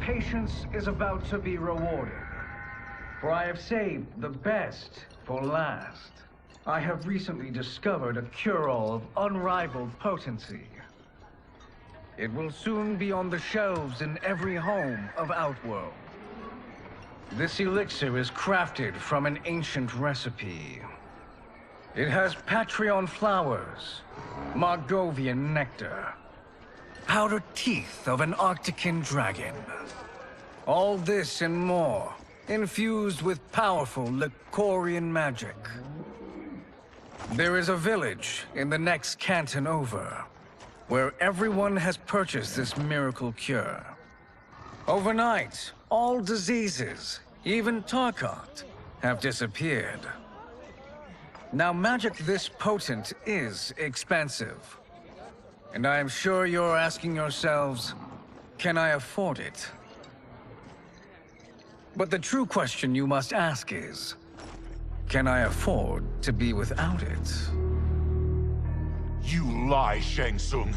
patience is about to be rewarded. For I have saved the best for last. I have recently discovered a cure-all of unrivaled potency. It will soon be on the shelves in every home of Outworld. This elixir is crafted from an ancient recipe. It has Patreon flowers, Margovian nectar, powdered teeth of an Arctican dragon. All this and more, infused with powerful Lycorian magic. There is a village in the next canton over, where everyone has purchased this miracle cure. Overnight, all diseases, even Tarkat, have disappeared. Now, magic this potent is expensive. And I am sure you're asking yourselves, can I afford it? But the true question you must ask is, can I afford to be without it? You lie, Shang Tsung.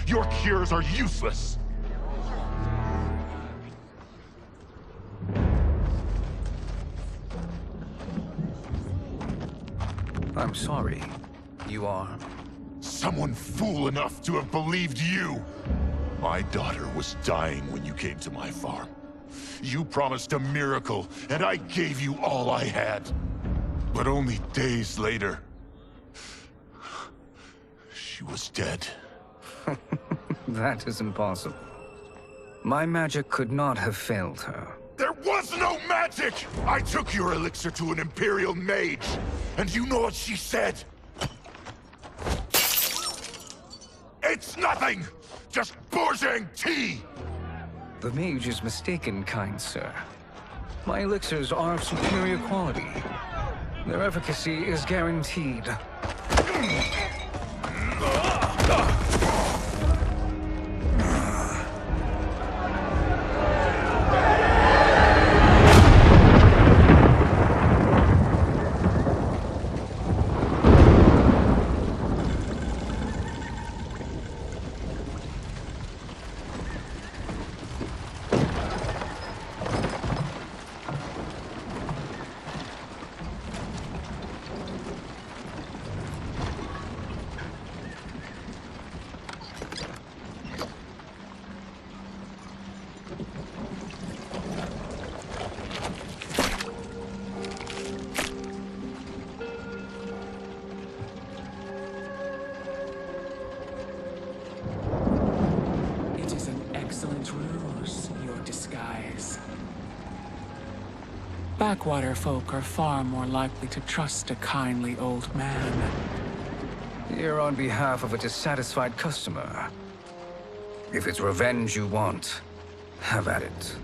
Your cures are useless. I'm sorry. You are? Someone fool enough to have believed you. My daughter was dying when you came to my farm. You promised a miracle, and I gave you all I had. But only days later, she was dead. That is impossible. My magic could not have failed her. There was no magic! I took your elixir to an Imperial mage, and you know what she said? It's nothing! Just Bourgeois tea! The mage is mistaken, kind sir. My elixirs are of superior quality. Their efficacy is guaranteed. Backwater folk are far more likely to trust a kindly old man. Here on behalf of a dissatisfied customer. If it's revenge you want, have at it.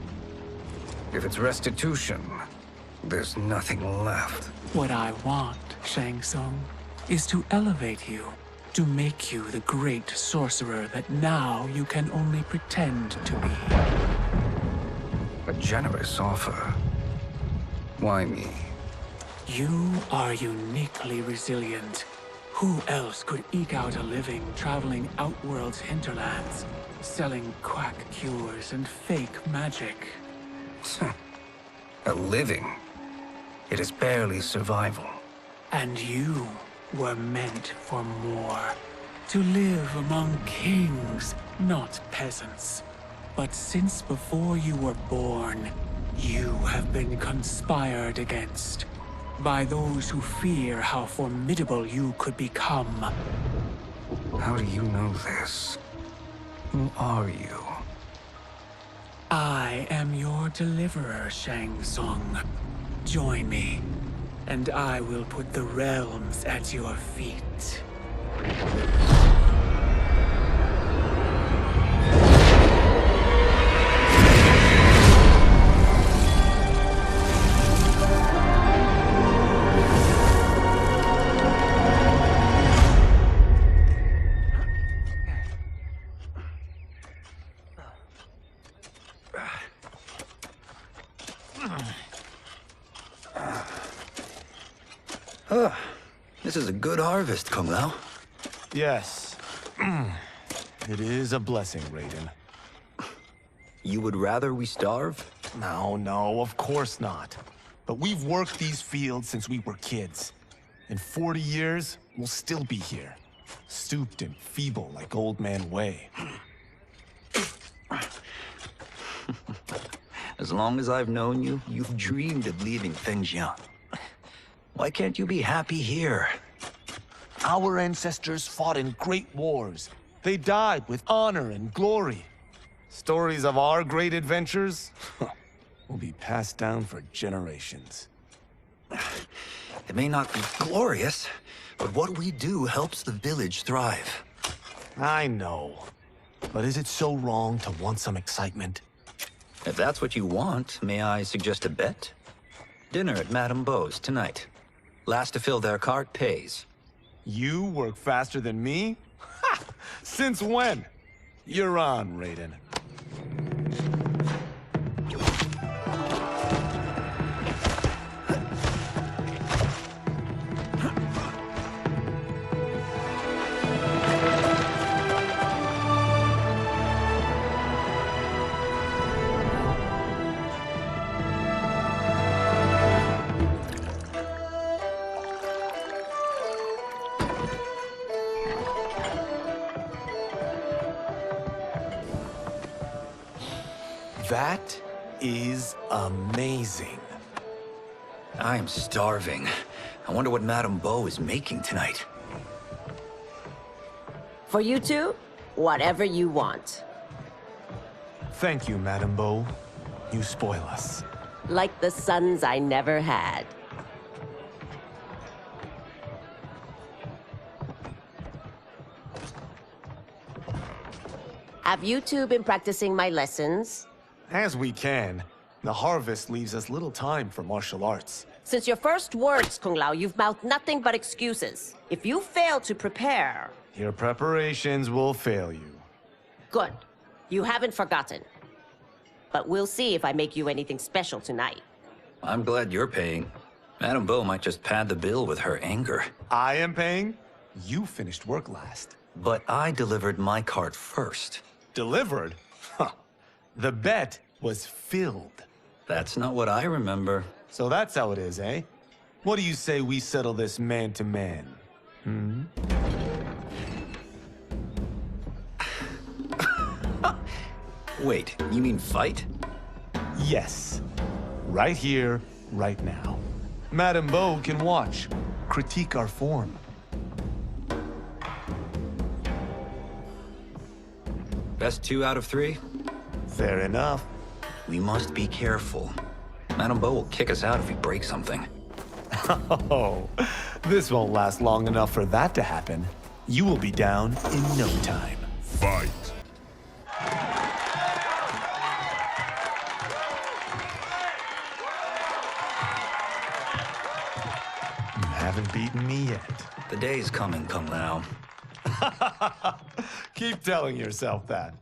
If it's restitution, there's nothing left. What I want, Shang Tsung, is to elevate you, to make you the great sorcerer that now you can only pretend to be. A generous offer. Why me? You are uniquely resilient. Who else could eke out a living traveling Outworld's hinterlands, selling quack cures and fake magic? A living? It is barely survival. And you were meant for more. To live among kings, not peasants. But since before you were born, you have been conspired against by those who fear how formidable you could become. How do you know this? Who are you? I am your deliverer, Shang Tsung. Join me, and I will put the realms at your feet. This is a good harvest, Kung Lao. Yes. It is a blessing, Raiden. You would rather we starve? No, of course not. But we've worked these fields since we were kids. In 40 years, we'll still be here. Stooped and feeble like Old Man Wei. As long as I've known you, you've dreamed of leaving things young. Why can't you be happy here? Our ancestors fought in great wars. They died with honor and glory. Stories of our great adventures will be passed down for generations. It may not be glorious, but what we do helps the village thrive. I know. But is it so wrong to want some excitement? If that's what you want, may I suggest a bet? Dinner at Madame Beau's tonight. Last to fill their cart pays. You work faster than me? Ha! Since when? You're on, Raiden. That is amazing. I am starving. I wonder what Madame Beau is making tonight. For you two, whatever you want. Thank you, Madame Beau. You spoil us. Like the sons I never had. Have you two been practicing my lessons? As we can. The harvest leaves us little time for martial arts. Since your first words, Kung Lao, you've mouthed nothing but excuses. If you fail to prepare... Your preparations will fail you. Good. You haven't forgotten. But we'll see if I make you anything special tonight. I'm glad you're paying. Madame Beau might just pad the bill with her anger. I am paying? You finished work last. But I delivered my cart first. Delivered? Huh. The bet was filled. That's not what I remember. So that's how it is, eh? What do you say we settle this man to man? Hmm? Wait, you mean fight? Yes. Right here, right now. Madame Beau can watch, critique our form. Best 2 out of 3? Fair enough. We must be careful. Madame Beau will kick us out if we break something. Oh, this won't last long enough for that to happen. You will be down in no time. Fight. You haven't beaten me yet. The day's coming, Kung Lao. Keep telling yourself that.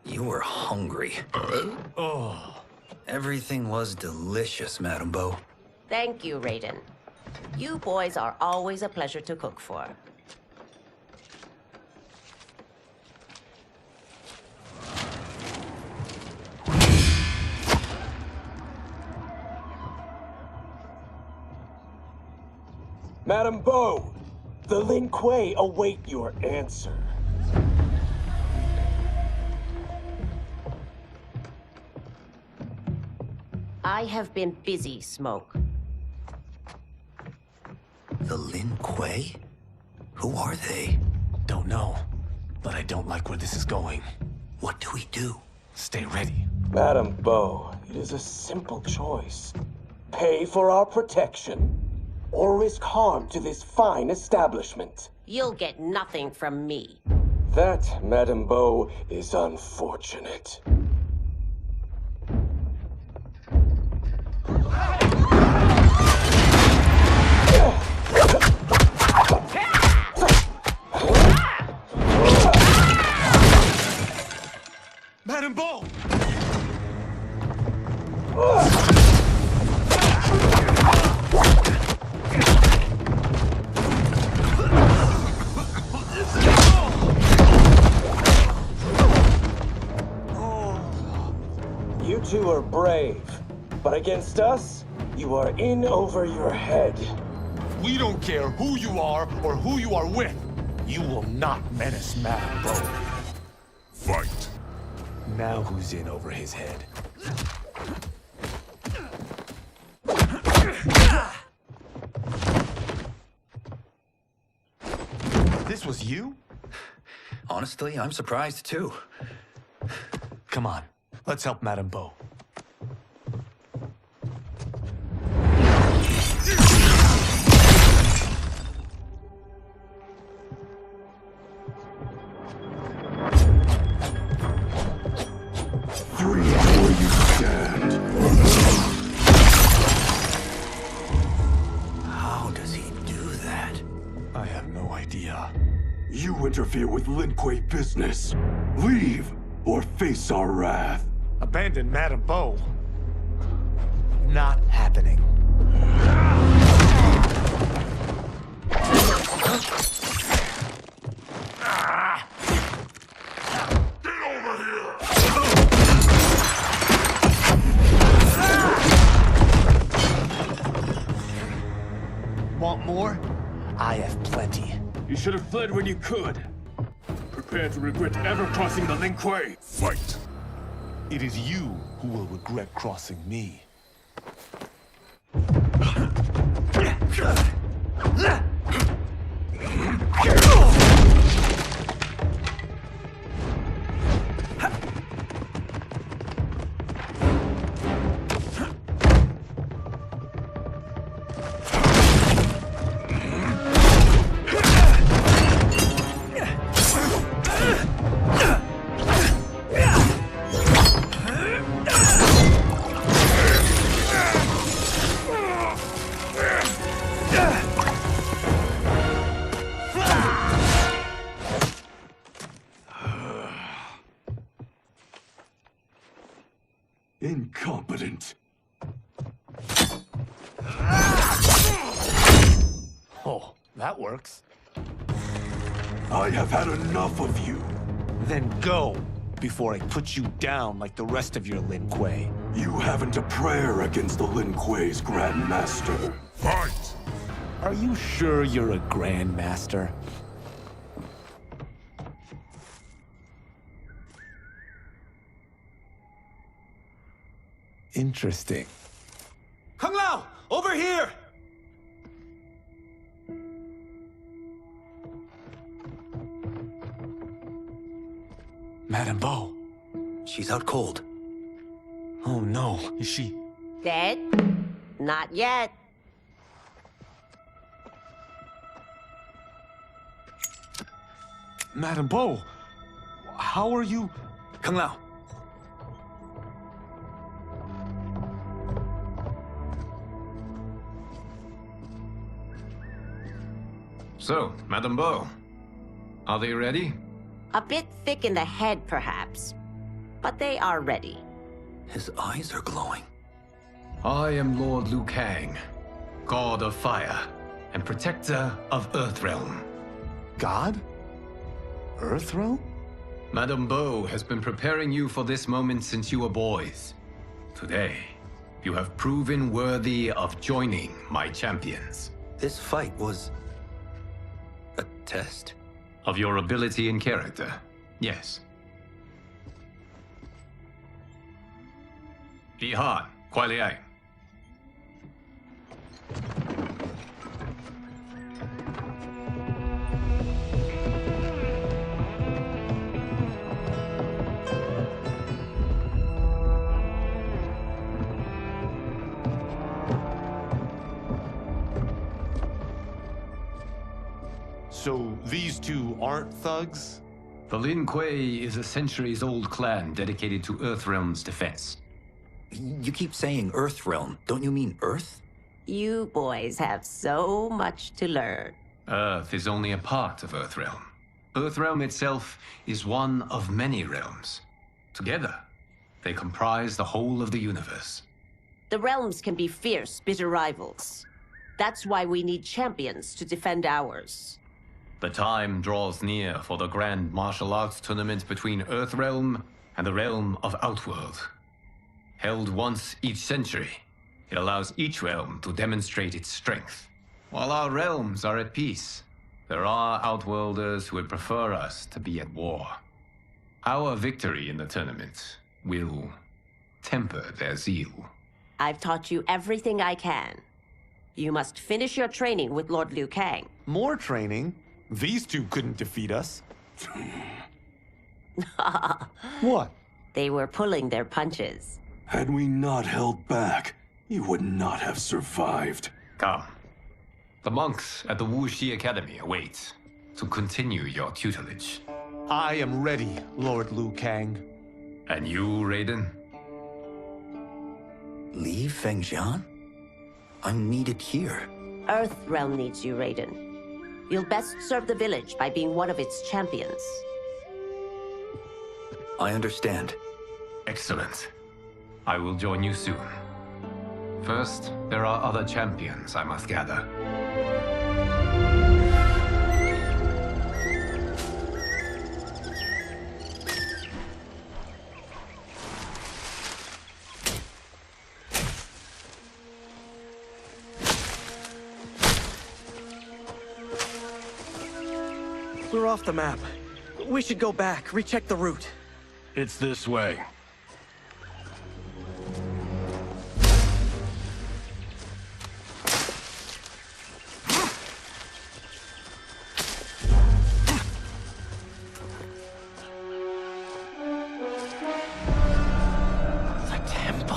You were hungry. Oh. Everything was delicious, Madame Beau. Thank you, Raiden. You boys are always a pleasure to cook for. Madame Beau, the Lin Kuei await your answer. I have been busy, Smoke. The Lin Kuei? Who are they? Don't know, but I don't like where this is going. What do we do? Stay ready. Madame Beau, it is a simple choice. Pay for our protection, or risk harm to this fine establishment. You'll get nothing from me. That, Madame Beau, is unfortunate. Madame Beau! two are brave, but against us, you are in over your head. We don't care who you are or who you are with. You will not menace Madame Bo. Fight. Now who's in over his head? This was you? Honestly, I'm surprised too. Come on, let's help Madame Bo. Free where you stand. How does he do that? I have no idea. You interfere with Lin Kuei business. Leave, or face our wrath. Abandon Madame Bo? Not happening. Want more? I have plenty. You should have fled when you could. Prepare to regret ever crossing the Lin Kuei. Fight. It is you who will regret crossing me. Incompetent. Oh, that works. I have had enough of you. Then go, before I put you down like the rest of your Lin Kuei. You haven't a prayer against the Lin Kuei's Grand Master. Fight. Are you sure you're a Grand Master? Interesting. Kung Lao! Over here! Madame Bo. She's out cold. Oh no, is she... Dead? Not yet. Madame Bo, how are you... Kung Lao. So, Madame Bo, are they ready? A bit thick in the head, perhaps. But they are ready. His eyes are glowing. I am Lord Liu Kang, God of Fire and Protector of Earthrealm. God? Earthrealm? Madame Bo has been preparing you for this moment since you were boys. Today, you have proven worthy of joining my champions. This fight was... a test? Of your ability and character, yes. Bihan, Kuai Liang. So these two aren't thugs? The Lin Kuei is a centuries-old clan dedicated to Earthrealm's defense. You keep saying Earthrealm. Don't you mean Earth? You boys have so much to learn. Earth is only a part of Earthrealm. Earthrealm itself is one of many realms. Together, they comprise the whole of the universe. The realms can be fierce, bitter rivals. That's why we need champions to defend ours. The time draws near for the grand martial arts tournament between Earthrealm and the realm of Outworld. Held once each century, it allows each realm to demonstrate its strength. While our realms are at peace, there are Outworlders who would prefer us to be at war. Our victory in the tournament will temper their zeal. I've taught you everything I can. You must finish your training with Lord Liu Kang. More training? These two couldn't defeat us. What? They were pulling their punches. Had we not held back, you would not have survived. Come. The monks at the Wuxi Academy await to continue your tutelage. I am ready, Lord Liu Kang. And you, Raiden? Leave Fengjian? I'm needed here. Earth Realm needs you, Raiden. You'll best serve the village by being one of its champions. I understand. Excellent. I will join you soon. First, there are other champions I must gather. We're off the map. We should go back, recheck the route. It's this way. The temple.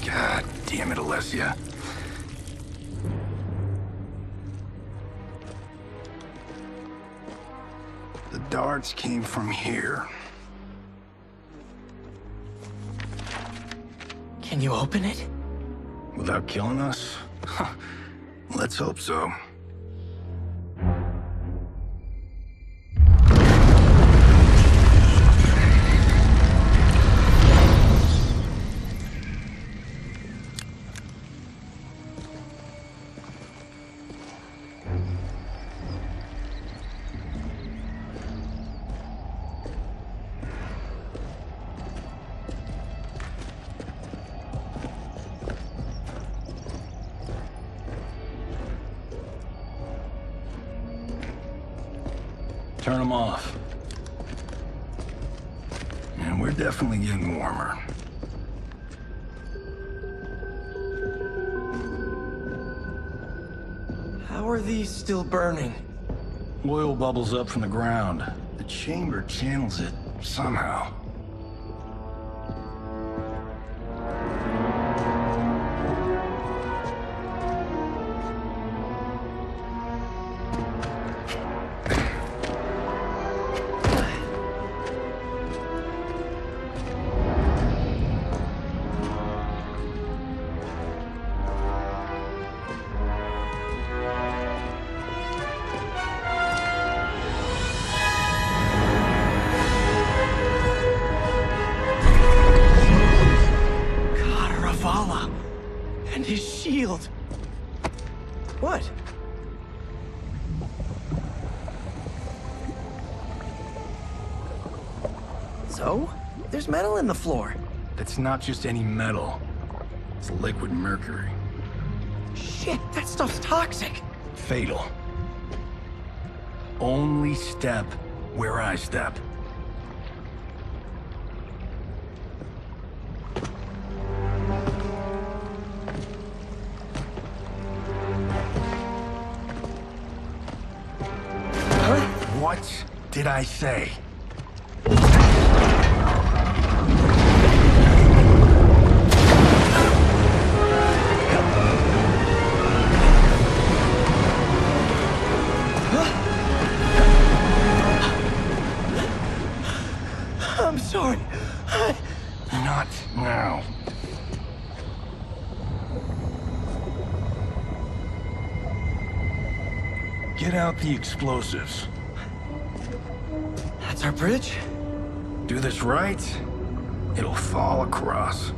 God damn it, Alessia. The darts came from here. Can you open it? Without killing us? Huh. Let's hope so. Turn them off. And we're definitely getting warmer. How are these still burning? Oil bubbles up from the ground. The chamber channels it somehow. And his shield. What? So? There's metal in the floor. That's not just any metal. It's liquid mercury. Shit, that stuff's toxic. Fatal. Only step where I step. What did I say? I'm sorry. Not now. Get out the explosives. That's our bridge? Do this right, it'll fall across.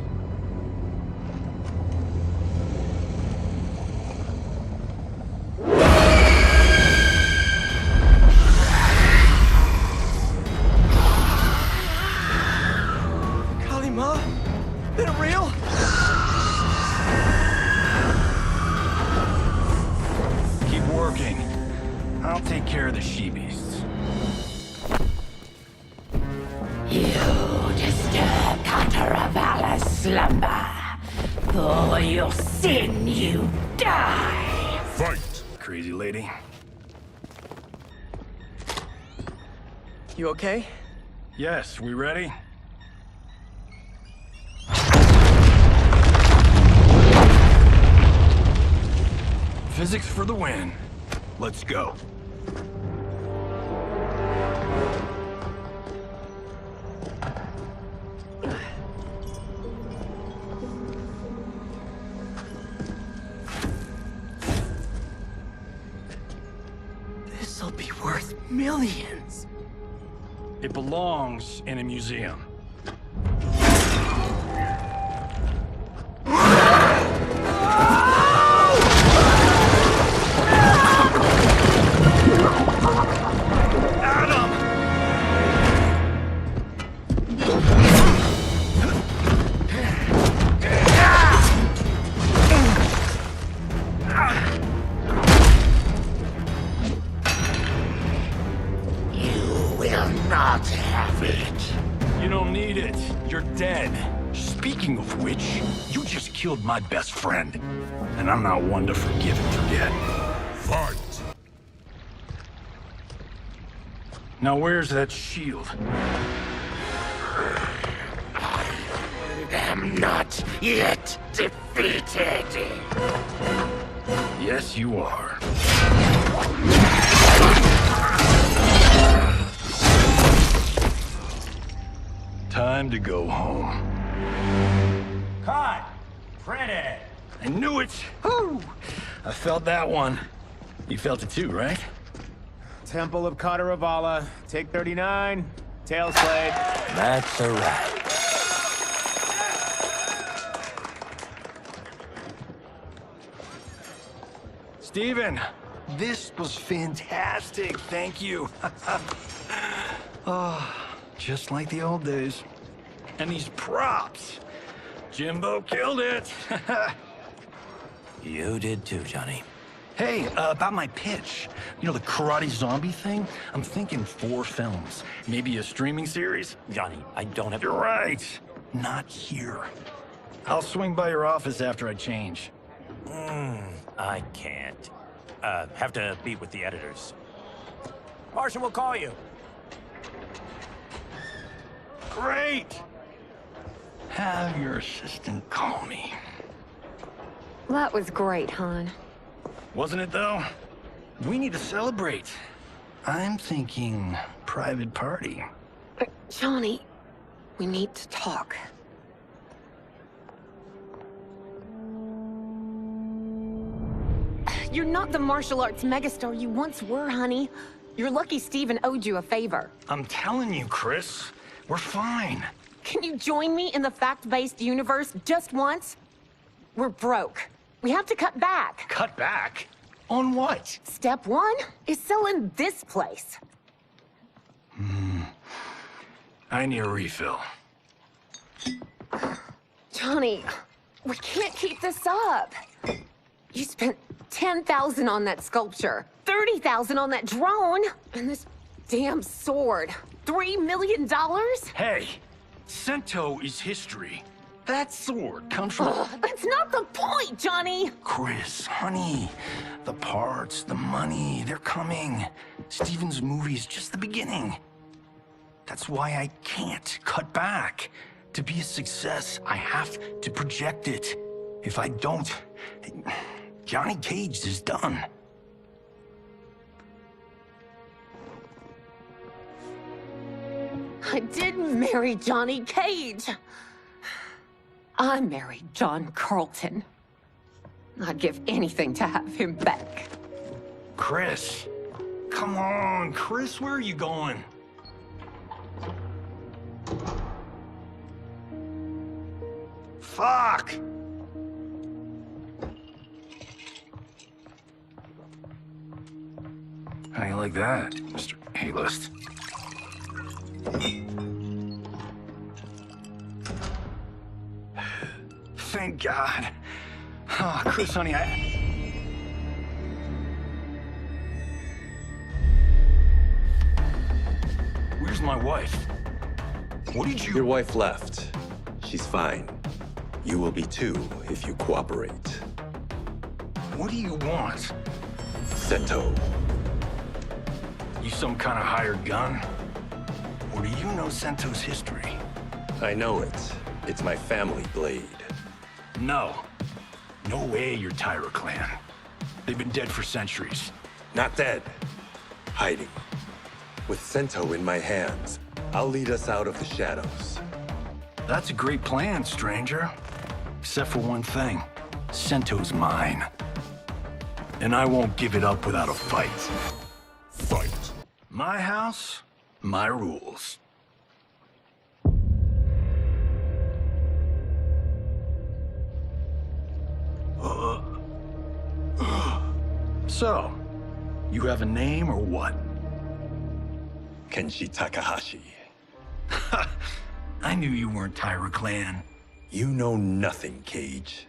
Kalima? Been it real? Keep working. I'll take care of the she-beasts. You disturb Cataravalla's slumber. For your sin, you die. Fight! Crazy lady. You okay? Yes, we ready? Physics for the win. Let's go. This'll be worth millions. It belongs in a museum. Not have it. You don't need it. You're dead. Speaking of which, you just killed my best friend. And I'm not one to forgive and forget. Fight! Now where's that shield? I'm not yet defeated. Yes, you are. Time to go home. Cut! Print I knew it! Woo! I felt that one. You felt it too, right? Temple of Kataravala, take 39, tail slate. That's a wrap. Steven, this was fantastic. Thank you. Oh, just like the old days. And these props. Jimbo killed it. You did too, Johnny. Hey, about my pitch. You know, the karate zombie thing? I'm thinking 4 films. Maybe a streaming series? Johnny, I don't have... You're right. Not here. I'll swing by your office after I change. I can't. Have to meet with the editors. Martian will call you. Great! Have your assistant call me. That was great, hon. Wasn't it, though? We need to celebrate. I'm thinking private party. Johnny, we need to talk. You're not the martial arts megastar you once were, honey. You're lucky Steven owed you a favor. I'm telling you, Chris. We're fine. Can you join me in the fact-based universe just once? We're broke. We have to cut back. Cut back? On what? Step 1 is selling this place. I need a refill. Johnny, we can't keep this up. You spent $10,000 on that sculpture, $30,000 on that drone, and this damn sword. $3 million? Hey, Sento is history. That sword comes from... That's not the point, Johnny! Chris, honey, the parts, the money, they're coming. Steven's movie is just the beginning. That's why I can't cut back. To be a success, I have to project it. If I don't, Johnny Cage is done. I didn't marry Johnny Cage. I married John Carlton. I'd give anything to have him back. Chris, Come on, Chris, where are you going? Fuck! How you like that, Mr. A-list? Thank God. Oh, Chris, honey, Where's my wife? What did you... Your wife left. She's fine. You will be too, if you cooperate. What do you want? Sento. You some kind of hired gun? Or do you know Sento's history? I know it. It's my family blade. No. No way you're Tyra clan. They've been dead for centuries. Not dead. Hiding. With Sento in my hands, I'll lead us out of the shadows. That's a great plan, stranger. Except for one thing. Sento's mine. And I won't give it up without a fight. Fight. My house, my rules. So, you have a name or what? Kenshi Takahashi. I knew you weren't Tyra clan. You know nothing, Cage.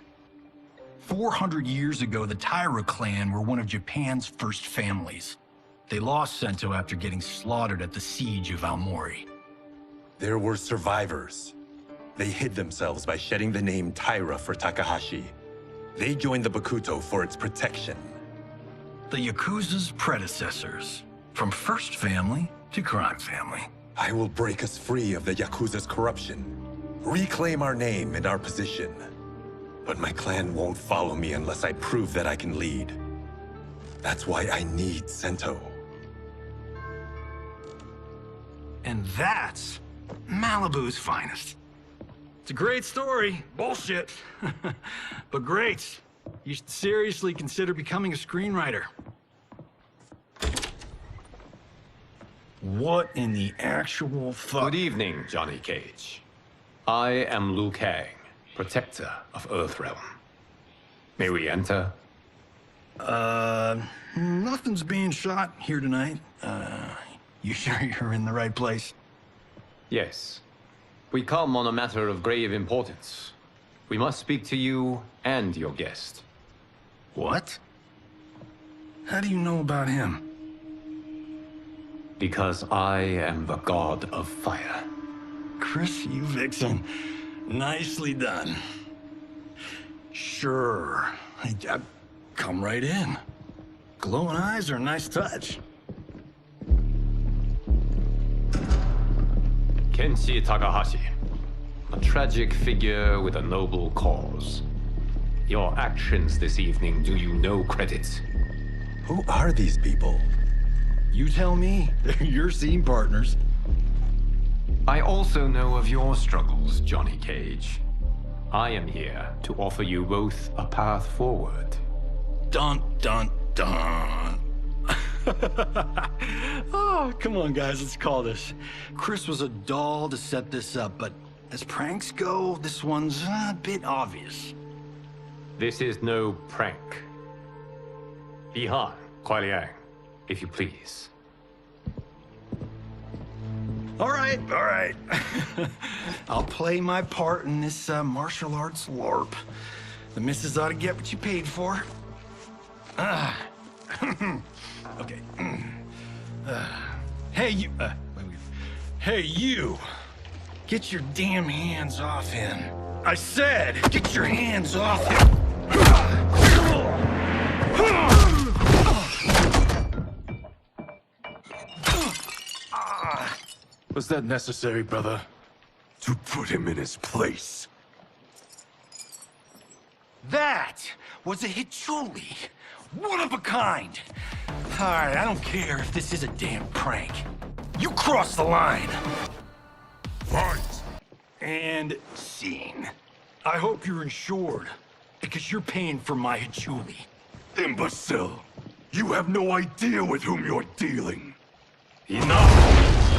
400 years ago, the Tyra clan were one of Japan's first families. They lost Sento after getting slaughtered at the siege of Aomori. There were survivors. They hid themselves by shedding the name Tyra for Takahashi. They joined the Bakuto for its protection. The Yakuza's predecessors. From first family to crime family. I will break us free of the Yakuza's corruption. Reclaim our name and our position. But my clan won't follow me unless I prove that I can lead. That's why I need Sento. And that's Malibu's finest. It's a great story. Bullshit. But great. You should seriously consider becoming a screenwriter. What in the actual fuck? Good evening, Johnny Cage. I am Liu Kang, protector of Earthrealm. May we enter? Nothing's being shot here tonight. You sure you're in the right place? Yes. We come on a matter of grave importance. We must speak to you and your guest. What? How do you know about him? Because I am the god of fire. Chris, you vixen. Nicely done. Sure. I come right in. Glowing eyes are a nice touch. Kenshi Takahashi. A tragic figure with a noble cause. Your actions this evening do you no credit. Who are these people? You tell me. They're your scene partners. I also know of your struggles, Johnny Cage. I am here to offer you both a path forward. Dun, dun, dun. Oh, come on, guys, let's call this. Chris was a doll to set this up, but as pranks go, this one's a bit obvious. This is no prank. Ihan, Kuai Liang, if you please. All right. I'll play my part in this martial arts LARP. The missus ought to get what you paid for. Okay. Hey, you... Hey, you! Get your damn hands off him. I said, get your hands off him! Was that necessary, brother? To put him in his place. That was a Hichuli. One of a kind. All right, I don't care if this is a damn prank. You crossed the line. Fight! And scene. I hope you're insured, because you're paying for my Hichuli. Imbecile! You have no idea with whom you're dealing. Enough!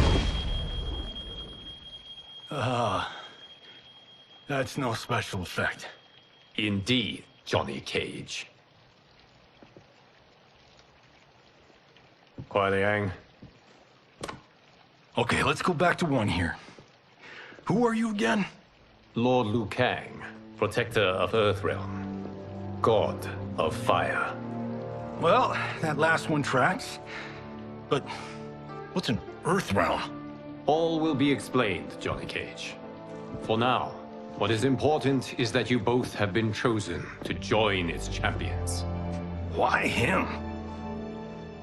That's no special effect. Indeed, Johnny Cage. Kuai Liang. Okay, let's go back to one here. Who are you again? Lord Liu Kang, protector of Earthrealm, god of fire. Well, that last one tracks. But what's an Earthrealm? All will be explained, Johnny Cage. For now, what is important is that you both have been chosen to join its champions. Why him?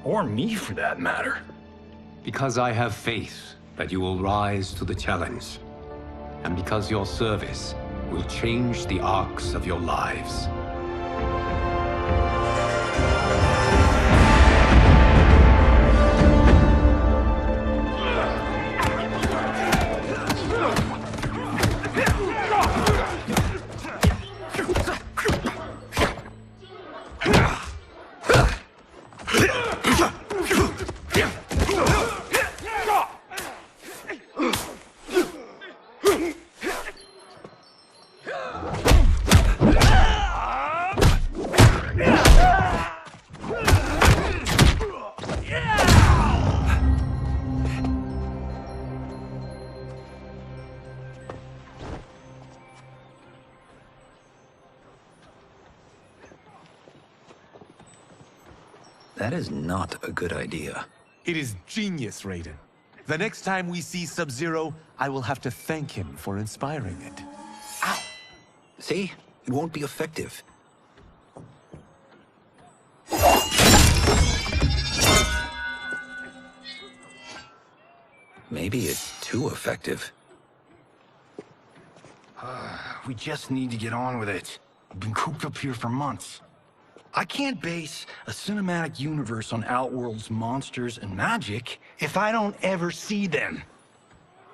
Or me, for that matter. Because I have faith that you will rise to the challenge. And because your service will change the arcs of your lives. That is not a good idea. It is genius, Raiden. The next time we see Sub-Zero, I will have to thank him for inspiring it. Ow! See? It won't be effective. Maybe it's too effective. We just need to get on with it. I've been cooped up here for months. I can't base a cinematic universe on Outworld's monsters and magic if I don't ever see them.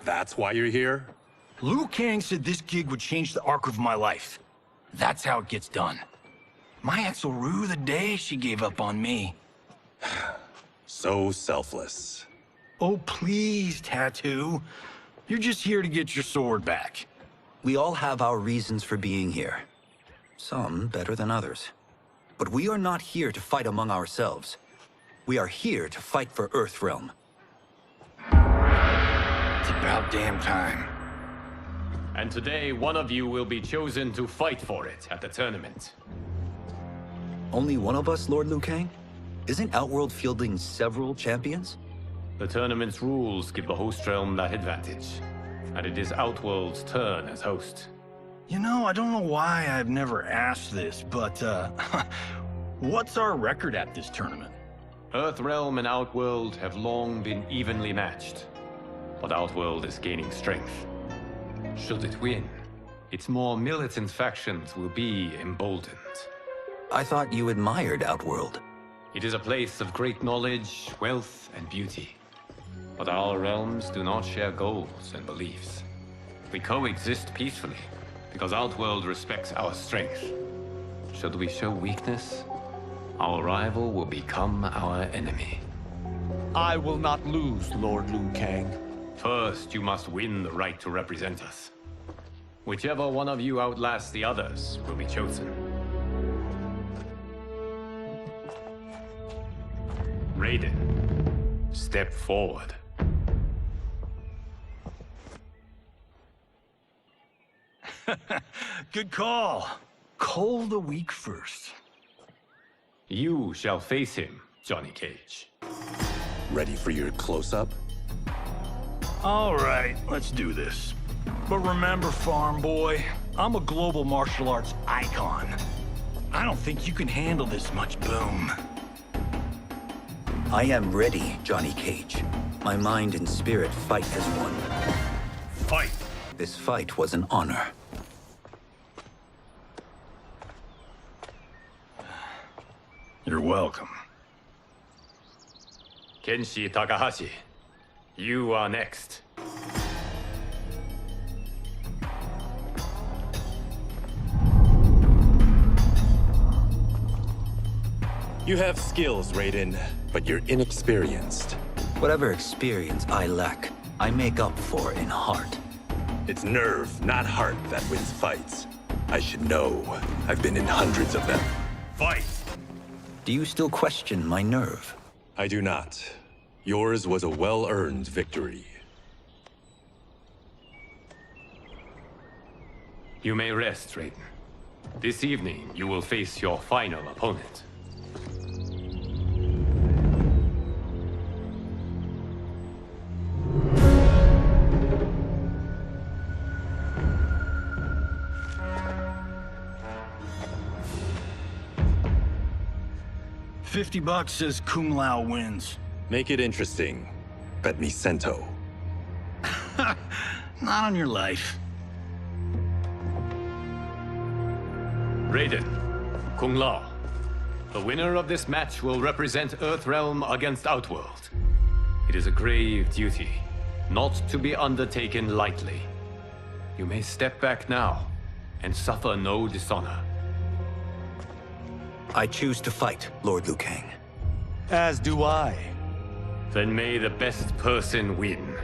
That's why you're here? Liu Kang said this gig would change the arc of my life. That's how it gets done. My ex will rue the day she gave up on me. So selfless. Oh, please, Tattoo. You're just here to get your sword back. We all have our reasons for being here. Some better than others. But we are not here to fight among ourselves. We are here to fight for Earthrealm. It's about damn time. And today, one of you will be chosen to fight for it at the tournament. Only one of us, Lord Liu Kang? Isn't Outworld fielding several champions? The tournament's rules give the host realm that advantage. And it is Outworld's turn as host. You know, I don't know why I've never asked this, but, what's our record at this tournament? Earthrealm and Outworld have long been evenly matched. But Outworld is gaining strength. Should it win, its more militant factions will be emboldened. I thought you admired Outworld. It is a place of great knowledge, wealth, and beauty. But our realms do not share goals and beliefs. We coexist peacefully, because Outworld respects our strength. Should we show weakness, our rival will become our enemy. I will not lose, Lord Liu Kang. First, you must win the right to represent us. Whichever one of you outlasts the others will be chosen. Raiden, step forward. Good call. Call the weak first. You shall face him, Johnny Cage. Ready for your close-up? All right, let's do this. But remember, farm boy, I'm a global martial arts icon. I don't think you can handle this much boom. I am ready, Johnny Cage. My mind and spirit fight as one. Fight! This fight was an honor. You're welcome. Kenshi Takahashi, you are next. You have skills, Raiden, but you're inexperienced. Whatever experience I lack, I make up for in heart. It's nerve, not heart, that wins fights. I should know. I've been in hundreds of them. Fight! Do you still question my nerve? I do not. Yours was a well-earned victory. You may rest, Raiden. This evening, you will face your final opponent. $50 says Kung Lao wins. Make it interesting. Bet me Cento. Not on your life. Raiden, Kung Lao. The winner of this match will represent Earthrealm against Outworld. It is a grave duty, not to be undertaken lightly. You may step back now and suffer no dishonor. I choose to fight, Lord Liu Kang. As do I. Then may the best person win.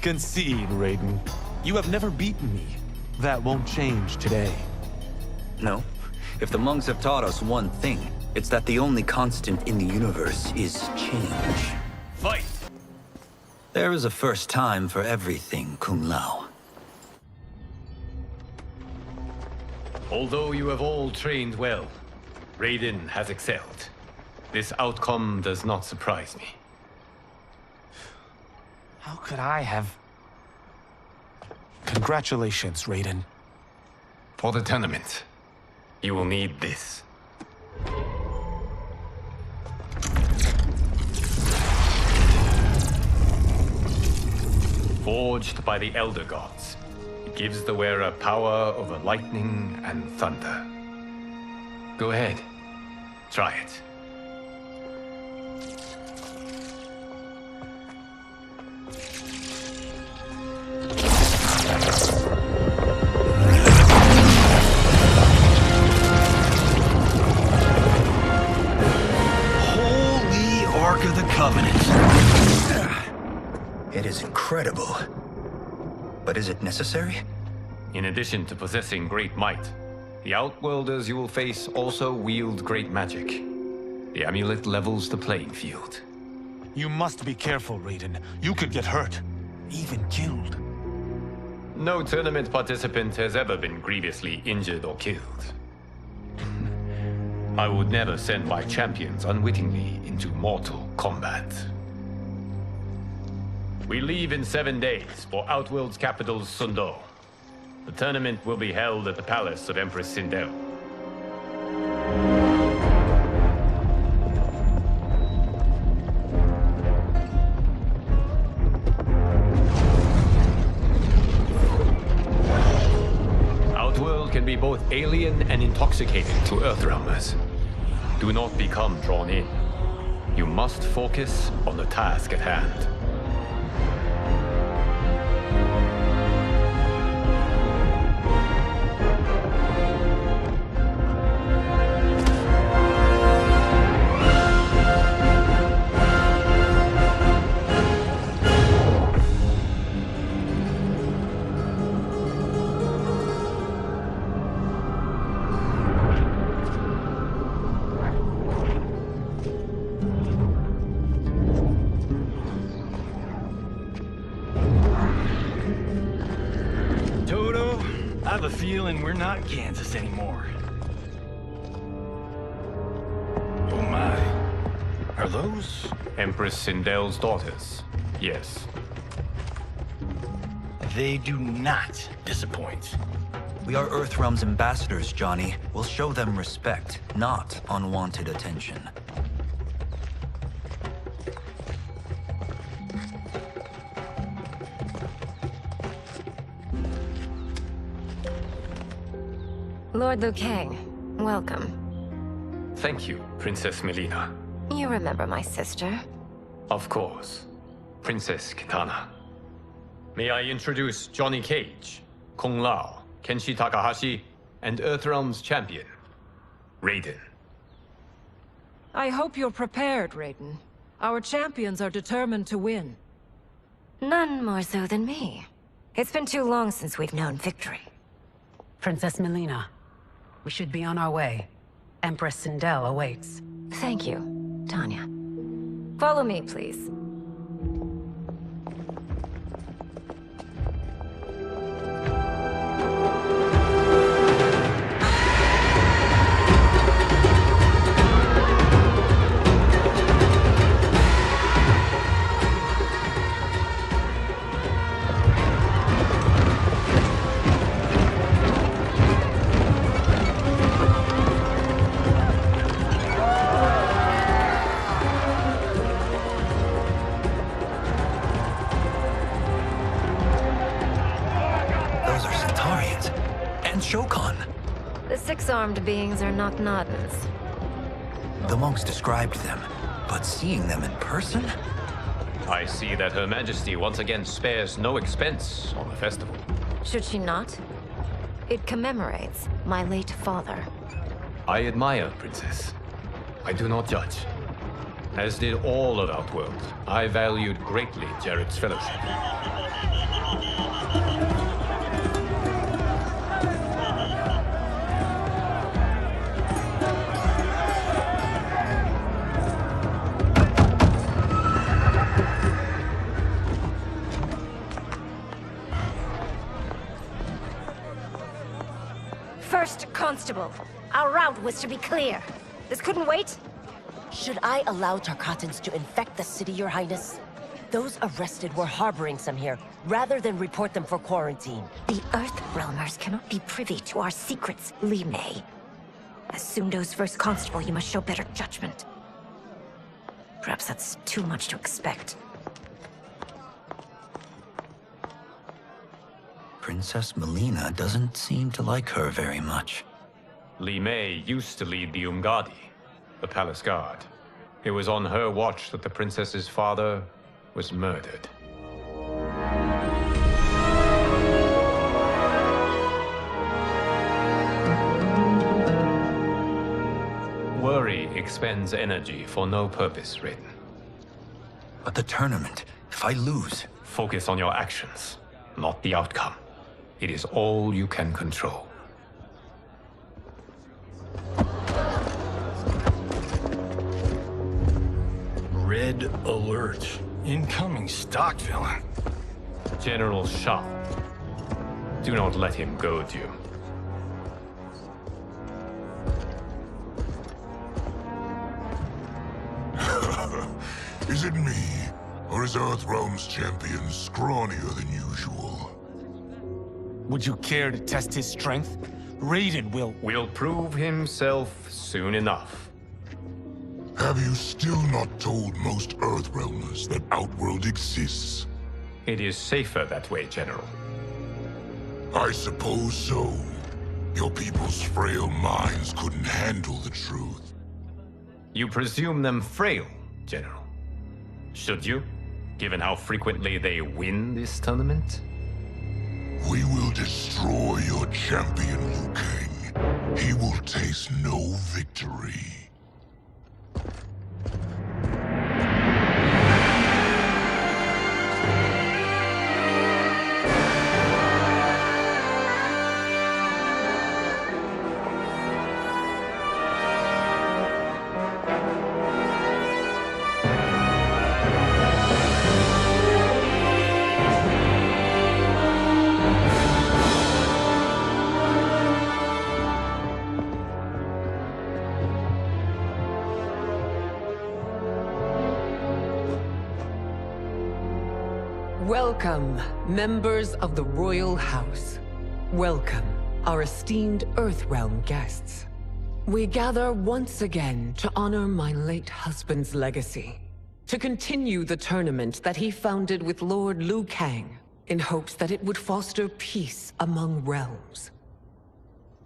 Concede, Raiden. You have never beaten me. That won't change today. No. If the monks have taught us one thing, it's that the only constant in the universe is change. Fight! There is a first time for everything, Kung Lao. Although you have all trained well, Raiden has excelled. This outcome does not surprise me. How could I have... Congratulations, Raiden. For the tournament, you will need this. Forged by the Elder Gods, it gives the wearer power over lightning and thunder. Go ahead, try it. Holy Ark of the Covenant. It is incredible. But is it necessary? In addition to possessing great might, the Outworlders you will face also wield great magic. The amulet levels the playing field. You must be careful, Raiden. You could get hurt. Even killed. No tournament participant has ever been grievously injured or killed. I would never send my champions unwittingly into mortal combat. We leave in 7 days for Outworld's capital, Sundo. The tournament will be held at the palace of Empress Sindel. Outworld can be both alien and intoxicating to Earthrealmers. Do not become drawn in. You must focus on the task at hand. I have a feeling we're not Kansas anymore. Oh my. Are those? Empress Sindel's daughters, yes. They do not disappoint. We are Earthrealm's ambassadors, Johnny. We'll show them respect, not unwanted attention. Lord Liu Kang, welcome. Thank you, Princess Melina. You remember my sister? Of course. Princess Kitana. May I introduce Johnny Cage, Kung Lao, Kenshi Takahashi, and Earthrealm's champion, Raiden. I hope you're prepared, Raiden. Our champions are determined to win. None more so than me. It's been too long since we've known victory. Princess Melina, we should be on our way. Empress Sindel awaits. Thank you, Tanya. Follow me, please. The six-armed beings are not Nodens. The monks described them, but seeing them in person? I see that Her Majesty once again spares no expense on the festival. Should she not? It commemorates my late father. I admire, Princess. I do not judge. As did all of Outworld, I valued greatly Jared's fellowship. First Constable, our route was to be clear. This couldn't wait? Should I allow Tarkatans to infect the city, Your Highness? Those arrested were harboring some here, rather than report them for quarantine. The Earthrealmers cannot be privy to our secrets, Li Mei. As Sundo's first constable, you must show better judgment. Perhaps that's too much to expect. Princess Melina doesn't seem to like her very much. Li Mei used to lead the Umgadi, the palace guard. It was on her watch that the princess's father was murdered. Worry expends energy for no purpose, Raiden. But the tournament, if I lose... Focus on your actions, not the outcome. It is all you can control. Red alert. Incoming stock villain. General Shah. Do not let him goad you. Is it me? Or is Earthrealm's champion scrawnier than usual? Would you care to test his strength? Raiden will prove himself soon enough. Have you still not told most Earthrealmers that Outworld exists? It is safer that way, General. I suppose so. Your people's frail minds couldn't handle the truth. You presume them frail, General. Should you, given how frequently they win this tournament? We will destroy your champion, Liu Kang. He will taste no victory. Welcome, members of the Royal House. Welcome, our esteemed Earthrealm guests. We gather once again to honor my late husband's legacy, to continue the tournament that he founded with Lord Liu Kang, in hopes that it would foster peace among realms.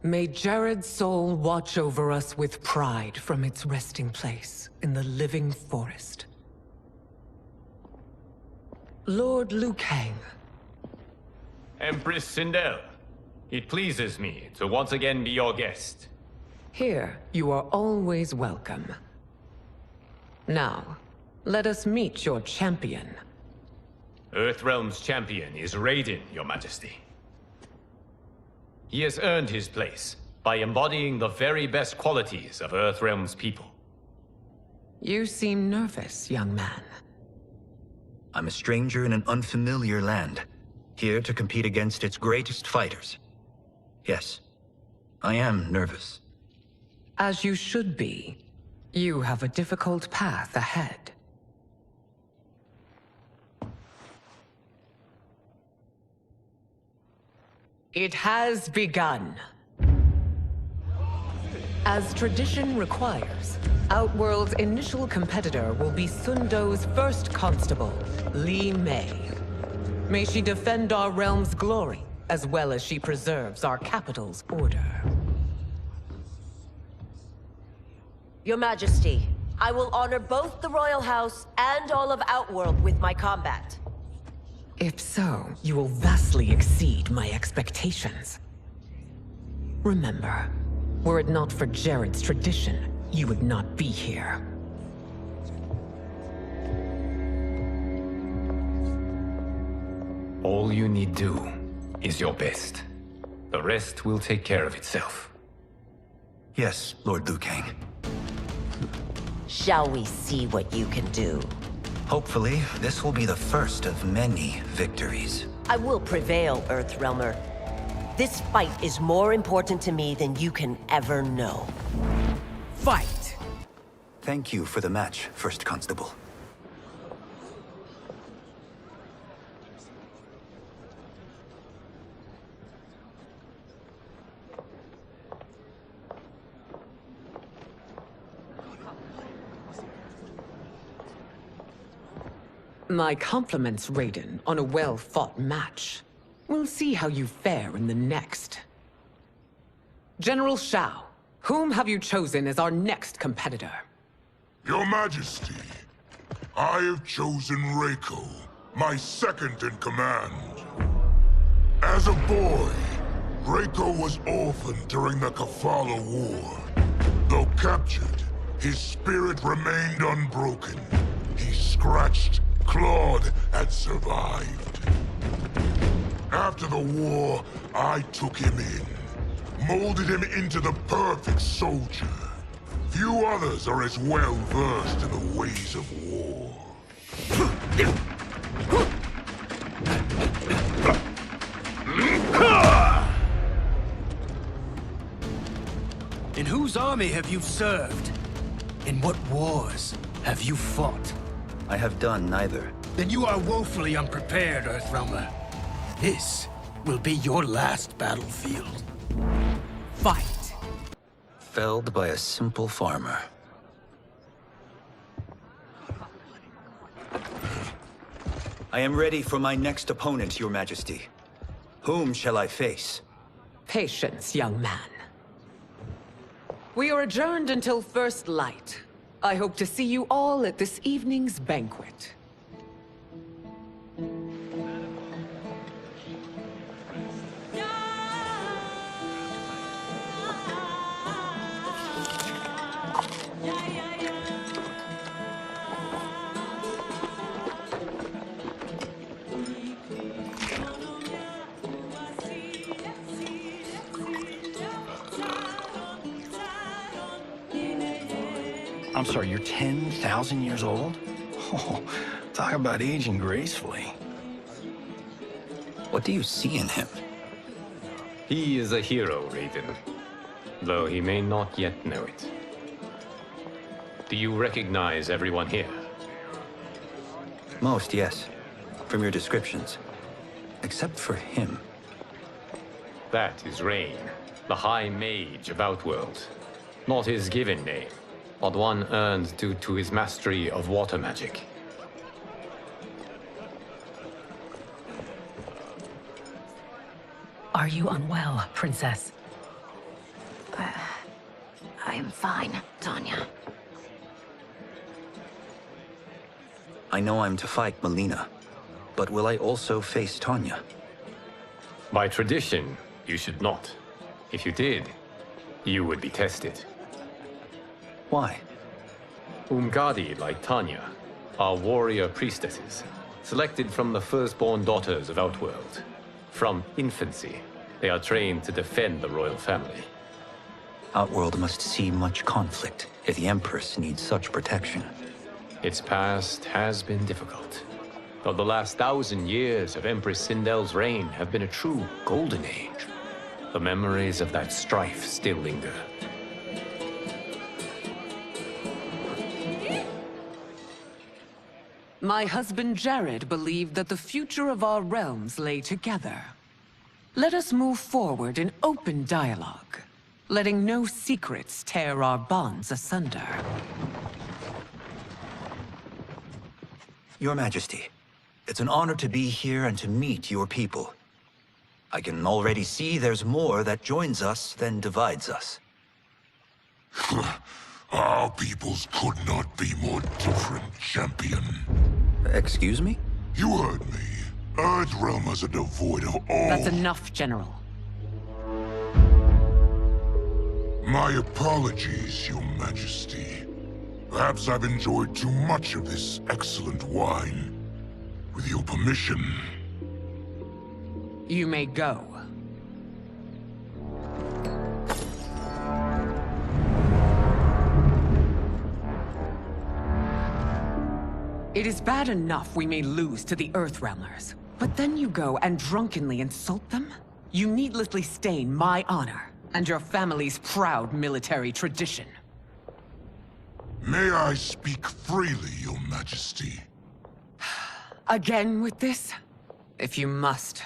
May Jared's soul watch over us with pride from its resting place in the living forest. Lord Liu Kang. Empress Sindel, it pleases me to once again be your guest. Here, you are always welcome. Now, let us meet your champion. Earthrealm's champion is Raiden, Your Majesty. He has earned his place by embodying the very best qualities of Earthrealm's people. You seem nervous, young man. I'm a stranger in an unfamiliar land, here to compete against its greatest fighters. Yes, I am nervous. As you should be. You have a difficult path ahead. It has begun. As tradition requires, Outworld's initial competitor will be Sundo's first constable, Li Mei. May she defend our realm's glory, as well as she preserves our capital's order. Your Majesty, I will honor both the Royal House and all of Outworld with my combat. If so, you will vastly exceed my expectations. Remember, were it not for Jared's tradition, you would not be here. All you need do is your best. The rest will take care of itself. Yes, Lord Liu Kang. Shall we see what you can do? Hopefully, this will be the first of many victories. I will prevail, Earthrealmer. This fight is more important to me than you can ever know. Fight! Thank you for the match, First Constable. My compliments, Raiden, on a well-fought match. We'll see how you fare in the next. General Shao, whom have you chosen as our next competitor? Your Majesty, I have chosen Reiko, my second in command. As a boy, Reiko was orphaned during the Kafala War. Though captured, his spirit remained unbroken. He scratched, clawed, and survived. After the war, I took him in, molded him into the perfect soldier. Few others are as well versed in the ways of war. In whose army have you served? In what wars have you fought? I have done neither. Then you are woefully unprepared, Earthrealmer. This will be your last battlefield. Fight! Felled by a simple farmer. I am ready for my next opponent, Your Majesty. Whom shall I face? Patience, young man. We are adjourned until first light. I hope to see you all at this evening's banquet. I'm sorry, you're 10,000 years old? Oh, talk about aging gracefully. What do you see in him? He is a hero, Raiden, though he may not yet know it. Do you recognize everyone here? Most, yes. From your descriptions. Except for him. That is Rain, the High Mage of Outworld. Not his given name, but one earned due to his mastery of water magic. Are you unwell, Princess? I am fine, Tanya. I know I'm to fight Melina. But will I also face Tanya? By tradition, you should not. If you did, you would be tested. Why? Umgadi, like Tanya, are warrior priestesses, selected from the firstborn daughters of Outworld. From infancy, they are trained to defend the royal family. Outworld must see much conflict if the Empress needs such protection. Its past has been difficult. Though the last 1,000 years of Empress Sindel's reign have been a true golden age, the memories of that strife still linger. My husband Jared believed that the future of our realms lay together. Let us move forward in open dialogue, letting no secrets tear our bonds asunder. Your Majesty, it's an honor to be here and to meet your people. I can already see there's more that joins us than divides us. Our peoples could not be more different, champion. Excuse me? You heard me. Earthrealmers are devoid of all... That's enough, General. My apologies, Your Majesty. Perhaps I've enjoyed too much of this excellent wine. With your permission... You may go. It is bad enough we may lose to the Earthrealmers, but then you go and drunkenly insult them? You needlessly stain my honor and your family's proud military tradition. May I speak freely, Your Majesty? Again with this? If you must.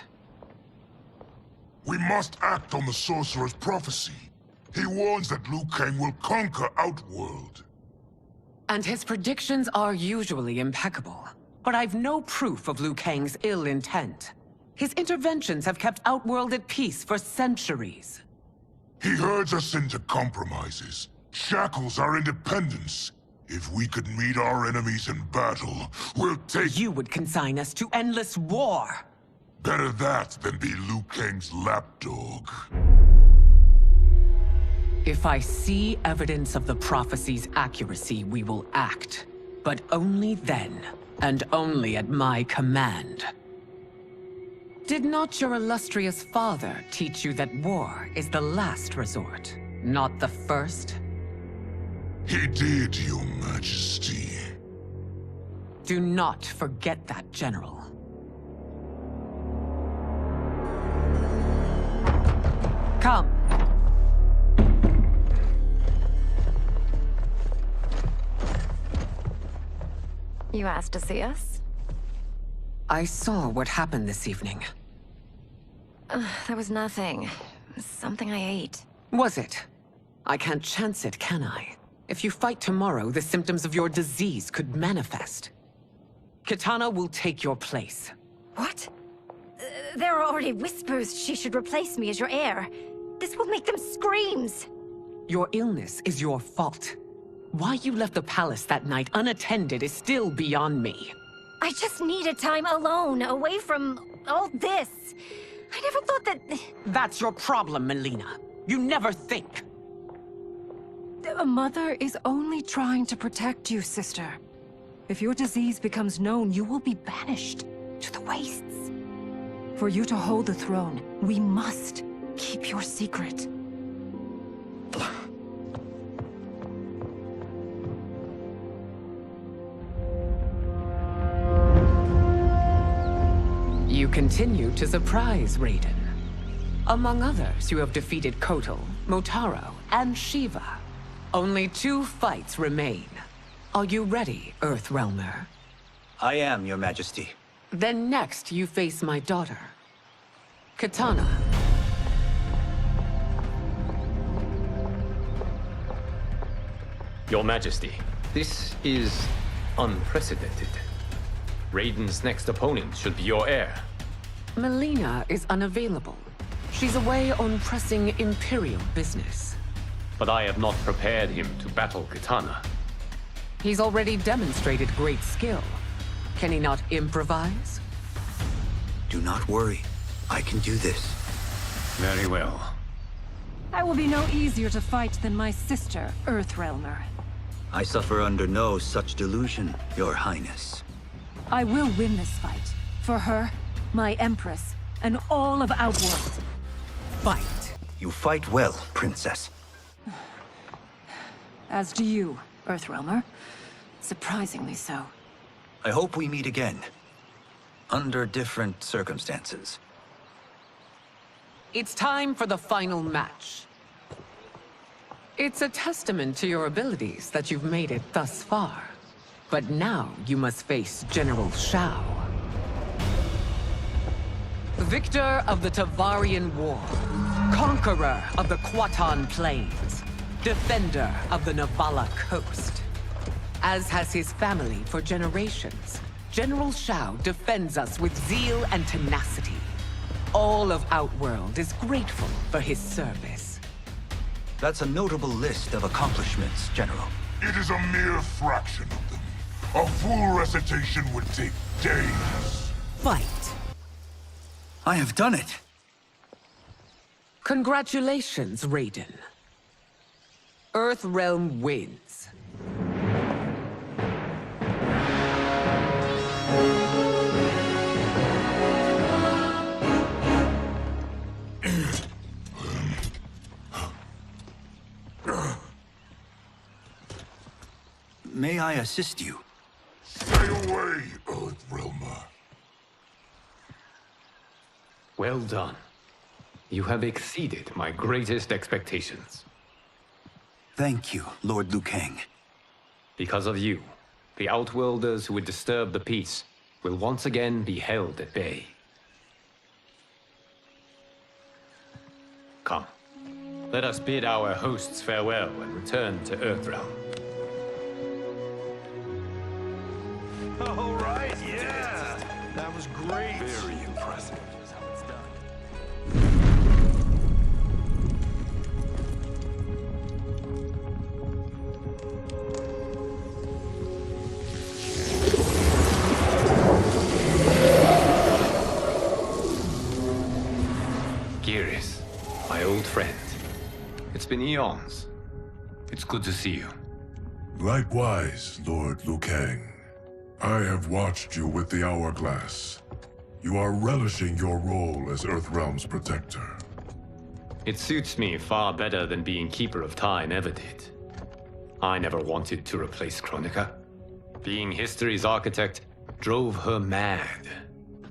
We must act on the Sorcerer's prophecy. He warns that Liu Kang will conquer Outworld. And his predictions are usually impeccable. But I've no proof of Liu Kang's ill intent. His interventions have kept Outworld at peace for centuries. He herds us into compromises, shackles our independence. If we could meet our enemies in battle, we'll take... You would consign us to endless war! Better that than be Liu Kang's lapdog. If I see evidence of the prophecy's accuracy, we will act. But only then, and only at my command. Did not your illustrious father teach you that war is the last resort, not the first? He did, Your Majesty. Do not forget that, General. Come. You asked to see us? I saw what happened this evening. There was nothing. Something I ate. Was it? I can't chance it, can I? If you fight tomorrow, the symptoms of your disease could manifest. Kitana will take your place. What? There are already whispers she should replace me as your heir. This will make them screams! Your illness is your fault. Why you left the palace that night unattended is still beyond me. I just needed time alone, away from all this. I never thought that... That's your problem, Melina. You never think. A mother is only trying to protect you, sister. If your disease becomes known, you will be banished to the wastes. For you to hold the throne, we must keep your secret. You continue to surprise Raiden. Among others, you have defeated Kotal, Motaro, and Shiva. Only 2 fights remain. Are you ready, Earthrealmer? I am, Your Majesty. Then next, you face my daughter, Kitana. Your Majesty, this is unprecedented. Raiden's next opponent should be your heir. Melina is unavailable. She's away on pressing Imperial business. But I have not prepared him to battle Kitana. He's already demonstrated great skill. Can he not improvise? Do not worry. I can do this. Very well. I will be no easier to fight than my sister, Earthrealmer. I suffer under no such delusion, Your Highness. I will win this fight. For her, my Empress, and all of Outworld. Fight. You fight well, Princess. As do you, Earthrealmer. Surprisingly so. I hope we meet again. Under different circumstances. It's time for the final match. It's a testament to your abilities that you've made it thus far. But now you must face General Shao. Victor of the Tavarian War. Conqueror of the Kwatan Plains. Defender of the Navala Coast. As has his family for generations, General Shao defends us with zeal and tenacity. All of Outworld is grateful for his service. That's a notable list of accomplishments, General. It is a mere fraction of them. A full recitation would take days. Fight. I have done it. Congratulations, Raiden. Earthrealm wins. May I assist you? Stay away, Earthrealmer. Well done. You have exceeded my greatest expectations. Thank you, Lord Liu Kang. Because of you, the Outworlders who would disturb the peace will once again be held at bay. Come, let us bid our hosts farewell and return to Earthrealm. All right, yeah! That was great! Very impressive. Here's how it's done. Geras, my old friend. It's been eons. It's good to see you. Likewise, Lord Liu Kang. I have watched you with the Hourglass. You are relishing your role as Earthrealm's protector. It suits me far better than being Keeper of Time ever did. I never wanted to replace Chronica. Being history's architect drove her mad.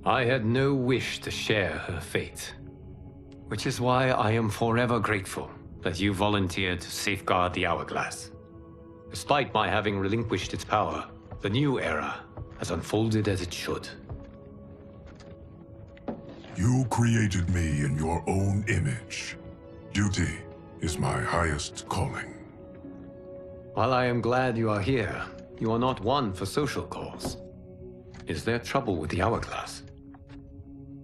I had no wish to share her fate. Which is why I am forever grateful that you volunteered to safeguard the Hourglass. Despite my having relinquished its power, the new era has unfolded as it should. You created me in your own image. Duty is my highest calling. While I am glad you are here, you are not one for social calls. Is there trouble with the Hourglass?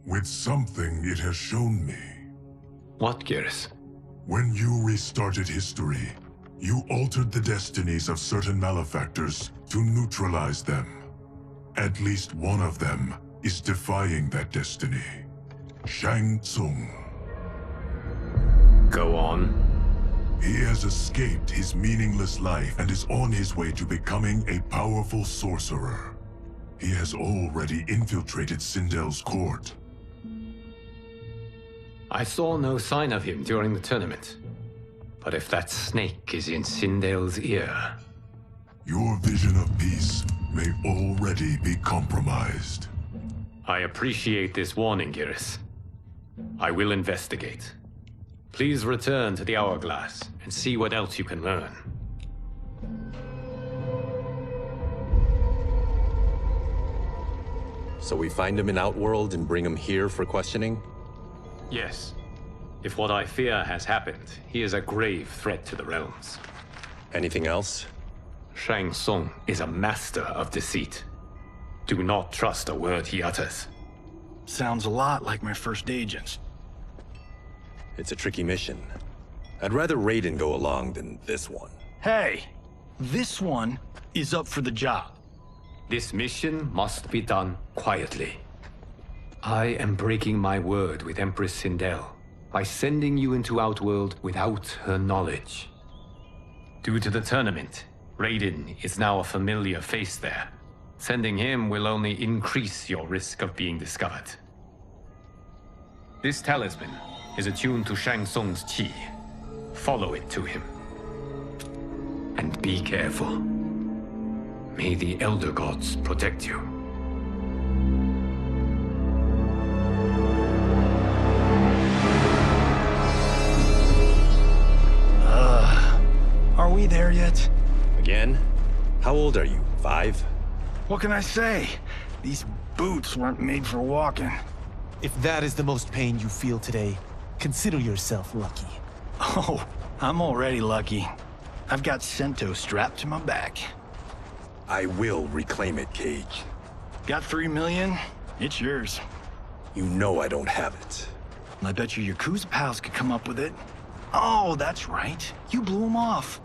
With something it has shown me. What, Geras? When you restarted history, you altered the destinies of certain malefactors to neutralize them. At least one of them is defying that destiny. Shang Tsung. Go on. He has escaped his meaningless life and is on his way to becoming a powerful sorcerer. He has already infiltrated Sindel's court. I saw no sign of him during the tournament. But if that snake is in Sindel's ear... Your vision of peace may already be compromised. I appreciate this warning, Geras. I will investigate. Please return to the Hourglass and see what else you can learn. So we find him in Outworld and bring him here for questioning? Yes. If what I fear has happened, he is a grave threat to the realms. Anything else? Shang Tsung is a master of deceit. Do not trust a word he utters. Sounds a lot like my first agents. It's a tricky mission. I'd rather Raiden go along than this one. Hey, this one is up for the job. This mission must be done quietly. I am breaking my word with Empress Sindel by sending you into Outworld without her knowledge. Due to the tournament, Raiden is now a familiar face there. Sending him will only increase your risk of being discovered. This talisman is attuned to Shang Tsung's chi. Follow it to him. And be careful. May the Elder Gods protect you. Are we there yet? Again? How old are you? 5? What can I say? These boots weren't made for walking. If that is the most pain you feel today, consider yourself lucky. Oh, I'm already lucky. I've got Sento strapped to my back. I will reclaim it, Cage. Got 3 million? It's yours. You know I don't have it. I bet your Yakuza pals could come up with it. Oh, that's right. You blew them off.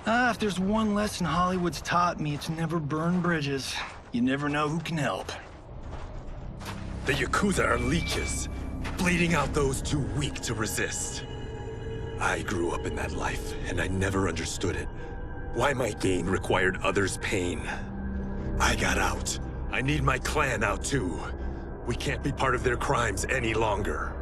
If there's one lesson Hollywood's taught me, it's never burn bridges. You never know who can help. The Yakuza are leeches, bleeding out those too weak to resist. I grew up in that life, and I never understood it. Why my gain required others' pain. I got out. I need my clan out too. We can't be part of their crimes any longer.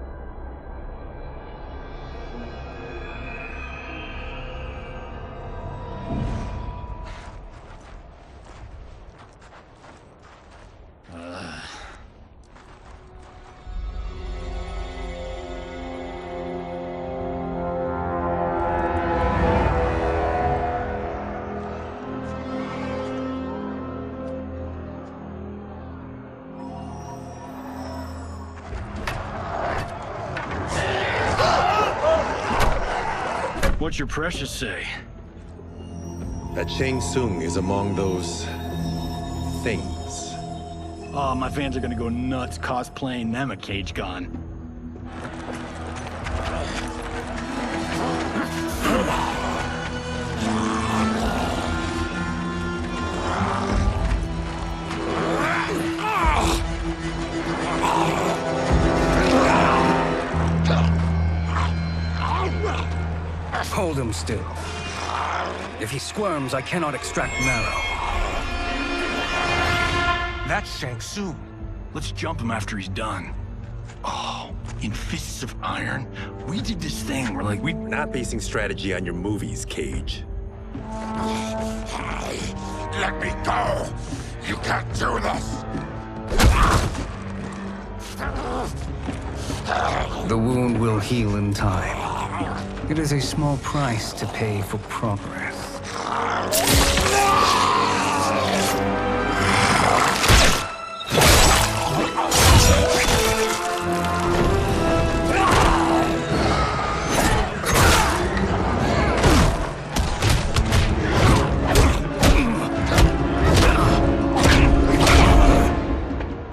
What's your precious say? That Shang Tsung is among those... things. Oh, my fans are gonna go nuts cosplaying them a Cage Gon. Hold him still. If he squirms, I cannot extract marrow. That's Shang Tsung. Let's jump him after he's done. Oh, in Fists of Iron, we did this thing where like We're not basing strategy on your movies, Cage. Let me go! You can't do this! The wound will heal in time. It is a small price to pay for progress.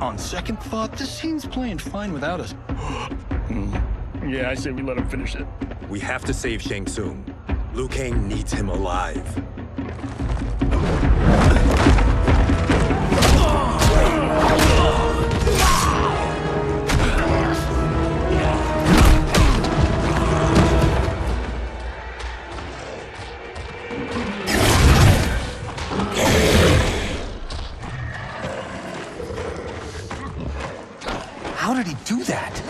On second thought, this scene's playing fine without us. Yeah, I say we let him finish it. We have to save Shang Tsung. Liu Kang needs him alive. How did he do that?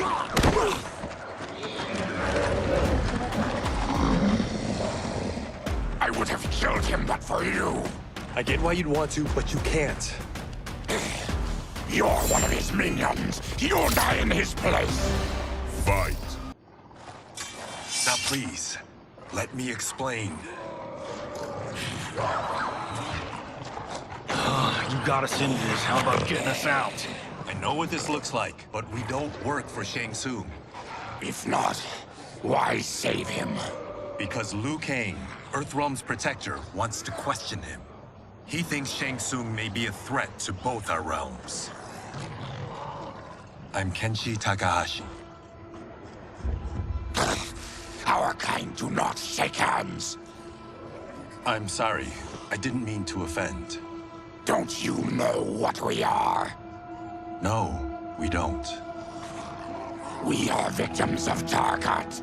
I would have killed him but for you. I get why you'd want to, but you can't. You're one of his minions. You'll die in his place. Fight. Now please, let me explain. You got us into this. How about getting us out? I know what this looks like, but we don't work for Shang Tsung. If not, why save him? Because Liu Kang, Earthrealm's protector, wants to question him. He thinks Shang Tsung may be a threat to both our realms. I'm Kenshi Takahashi. Our kind do not shake hands. I'm sorry. I didn't mean to offend. Don't you know what we are? No, we don't. We are victims of Tarkat.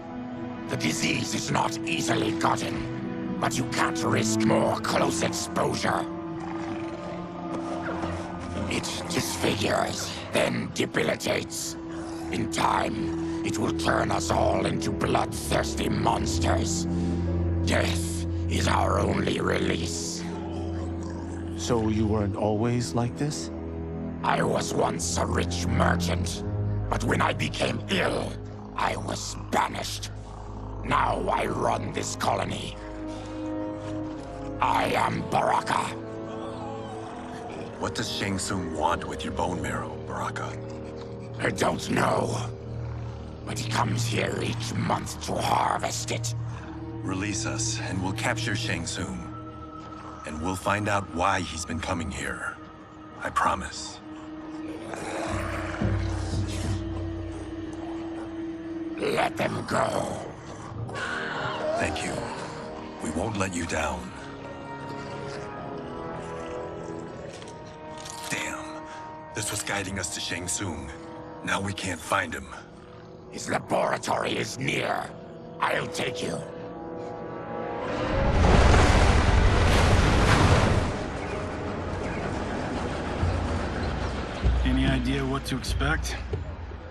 The disease is not easily gotten, but you can't risk more close exposure. It disfigures, then debilitates. In time, it will turn us all into bloodthirsty monsters. Death is our only release. So you weren't always like this? I was once a rich merchant, but when I became ill, I was banished. Now I run this colony. I am Baraka. What does Shang Tsung want with your bone marrow, Baraka? I don't know, but he comes here each month to harvest it. Release us, and we'll capture Shang Tsung. And we'll find out why he's been coming here. I promise. Let them go. Thank you. We won't let you down. Damn. This was guiding us to Shang Tsung. Now we can't find him. His laboratory is near. I'll take you. Any idea what to expect?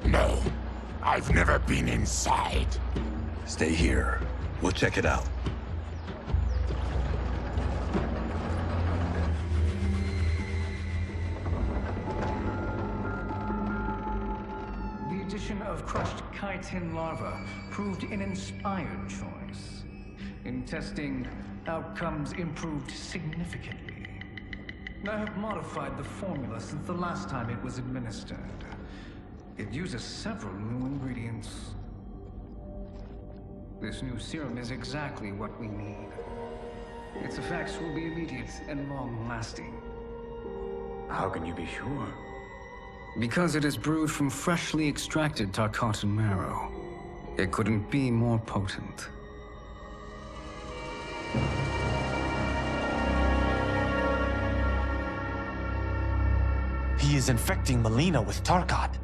No. I've never been inside. Stay here. We'll check it out. The addition of crushed chitin larva proved an inspired choice. In testing, outcomes improved significantly. I have modified the formula since the last time it was administered. It uses several new ingredients. This new serum is exactly what we need. Its effects will be immediate and long-lasting. How can you be sure? Because it is brewed from freshly extracted Tarkatan marrow. It couldn't be more potent. He is infecting Melina with Tarkat.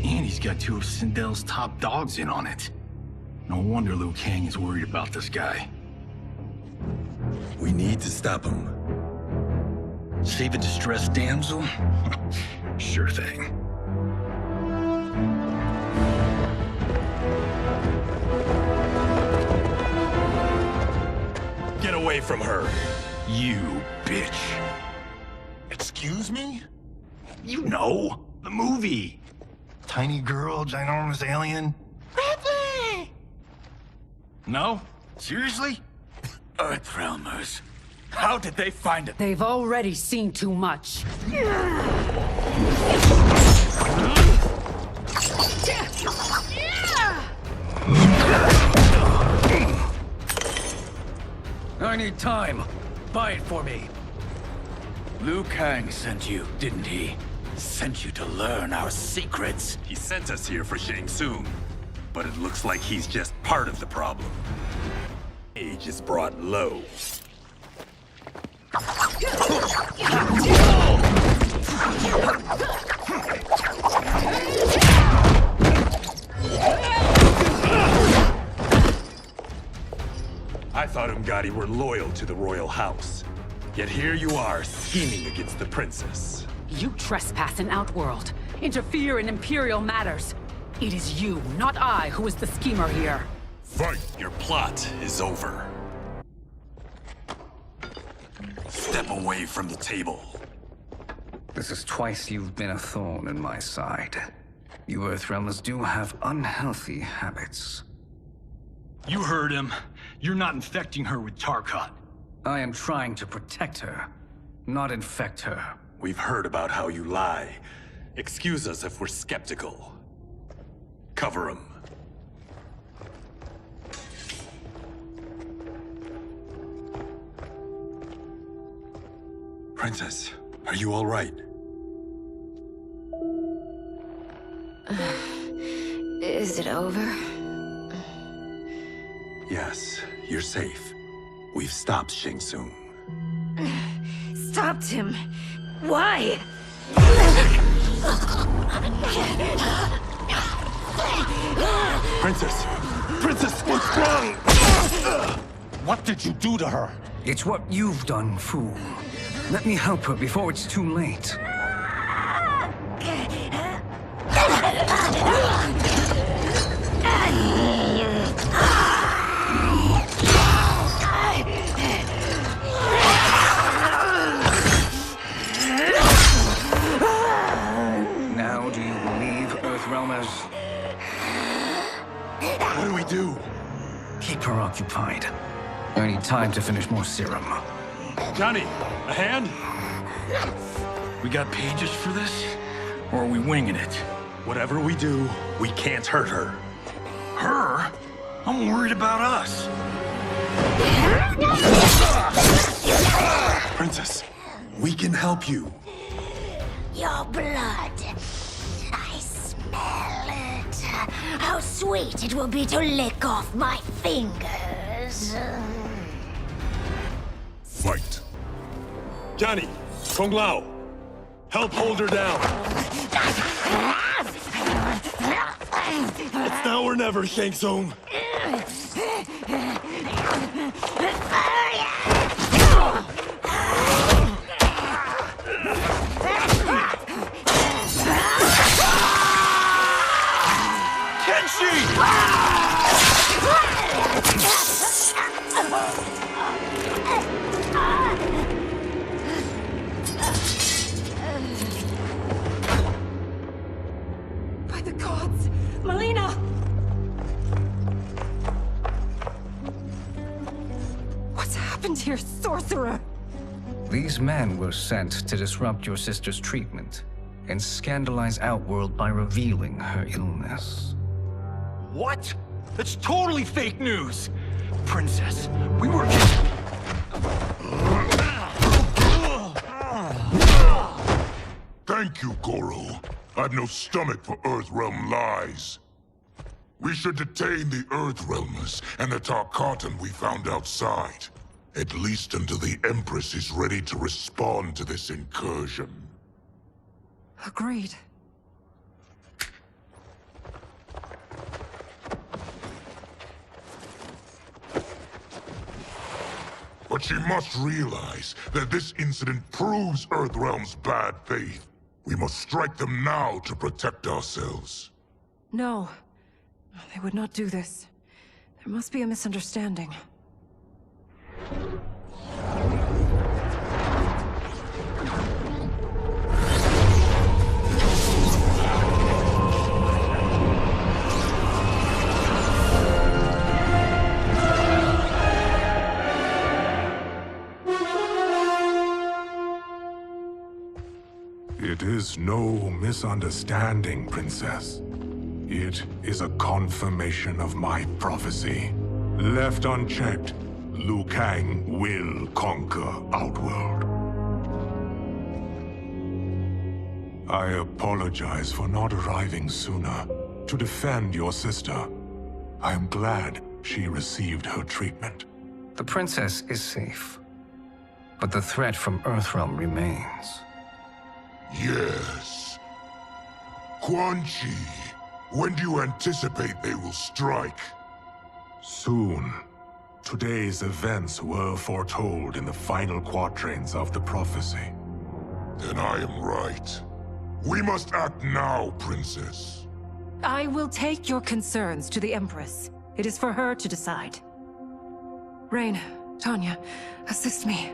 And he's got two of Sindel's top dogs in on it. No wonder Liu Kang is worried about this guy. We need to stop him. Save a distressed damsel? Sure thing. Get away from her! You bitch. Excuse me? You know, the movie. Tiny girl, ginormous alien. Ripley! No? Seriously? Earthrealmers. How did they find it? They've already seen too much. I need time. Buy it for me. Liu Kang sent you, didn't he? Sent you to learn our secrets. He sent us here for Shang Tsung, but it looks like he's just part of the problem. Age is brought low. I thought Umgadi were loyal to the royal house. Yet here you are, scheming against the princess. You trespass in Outworld, interfere in Imperial matters. It is you, not I, who is the schemer here. Fight! Your plot is over. Step away from the table. This is twice you've been a thorn in my side. You Earthrealmers do have unhealthy habits. You heard him. You're not infecting her with Tarkat. I am trying to protect her, not infect her. We've heard about how you lie. Excuse us if we're skeptical. Cover him. Princess, are you all right? Is it over? Yes, you're safe. We've stopped Shang Tsung. Stopped him? Why? Princess! Princess, what's wrong? What did you do to her? It's what you've done, fool. Let me help her before it's too late. Now do you believe, Earthrealmers? What do we do? Keep her occupied. I need time to finish more serum. Johnny, a hand? We got pages for this? Or are we winging it? Whatever we do, we can't hurt her. Her? I'm worried about us. Princess, we can help you. Your blood. I smell it. How sweet it will be to lick off my fingers. Fight. Johnny, Kung Lao, help hold her down. It's now or never, Shang Tsung. By the gods! Melina! What's happened here, sorcerer? These men were sent to disrupt your sister's treatment and scandalize Outworld by revealing her illness. What? That's totally fake news! Princess, we were just... Thank you, Goro. I've no stomach for Earthrealm lies. We should detain the Earthrealmers and the Tarkatan we found outside. At least until the Empress is ready to respond to this incursion. Agreed. But she must realize that this incident proves Earthrealm's bad faith. We must strike them now to protect ourselves. No. They would not do this. There must be a misunderstanding. It is no misunderstanding, Princess. It is a confirmation of my prophecy. Left unchecked, Liu Kang will conquer Outworld. I apologize for not arriving sooner to defend your sister. I am glad she received her treatment. The princess is safe, but the threat from Earthrealm remains. Yes. Quan Chi, when do you anticipate they will strike? Soon. Today's events were foretold in the final quatrains of the prophecy. Then I am right. We must act now, Princess. I will take your concerns to the Empress. It is for her to decide. Rain, Tanya, assist me.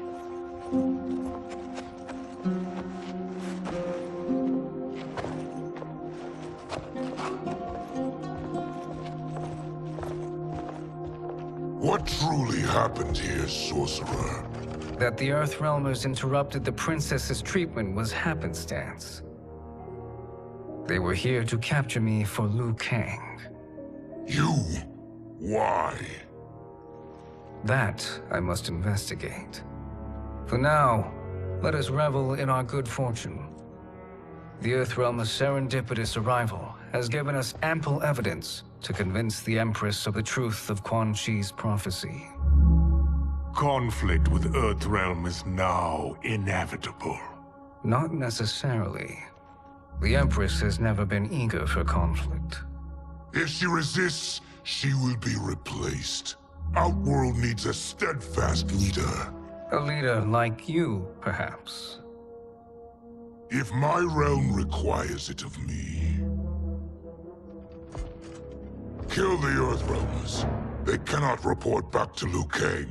What truly happened here, Sorcerer? That the Earthrealmers interrupted the princess's treatment was happenstance. They were here to capture me for Liu Kang. You? Why? That I must investigate. For now, let us revel in our good fortune. The Earthrealm's serendipitous arrival has given us ample evidence to convince the Empress of the truth of Quan Chi's prophecy. Conflict with Earthrealm is now inevitable. Not necessarily. The Empress has never been eager for conflict. If she resists, she will be replaced. Outworld needs a steadfast leader. A leader like you, perhaps. If my realm requires it of me. Kill the Earthrealmers. They cannot report back to Liu Kang.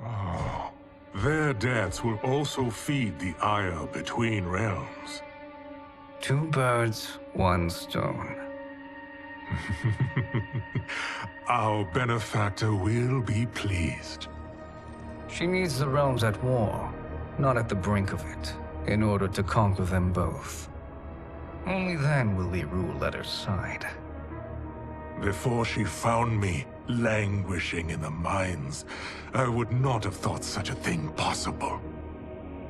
Oh, their deaths will also feed the ire between realms. 2 birds, 1 stone. Our benefactor will be pleased. She needs the realms at war, not at the brink of it, in order to conquer them both. Only then will we rule at her side. Before she found me languishing in the mines, I would not have thought such a thing possible.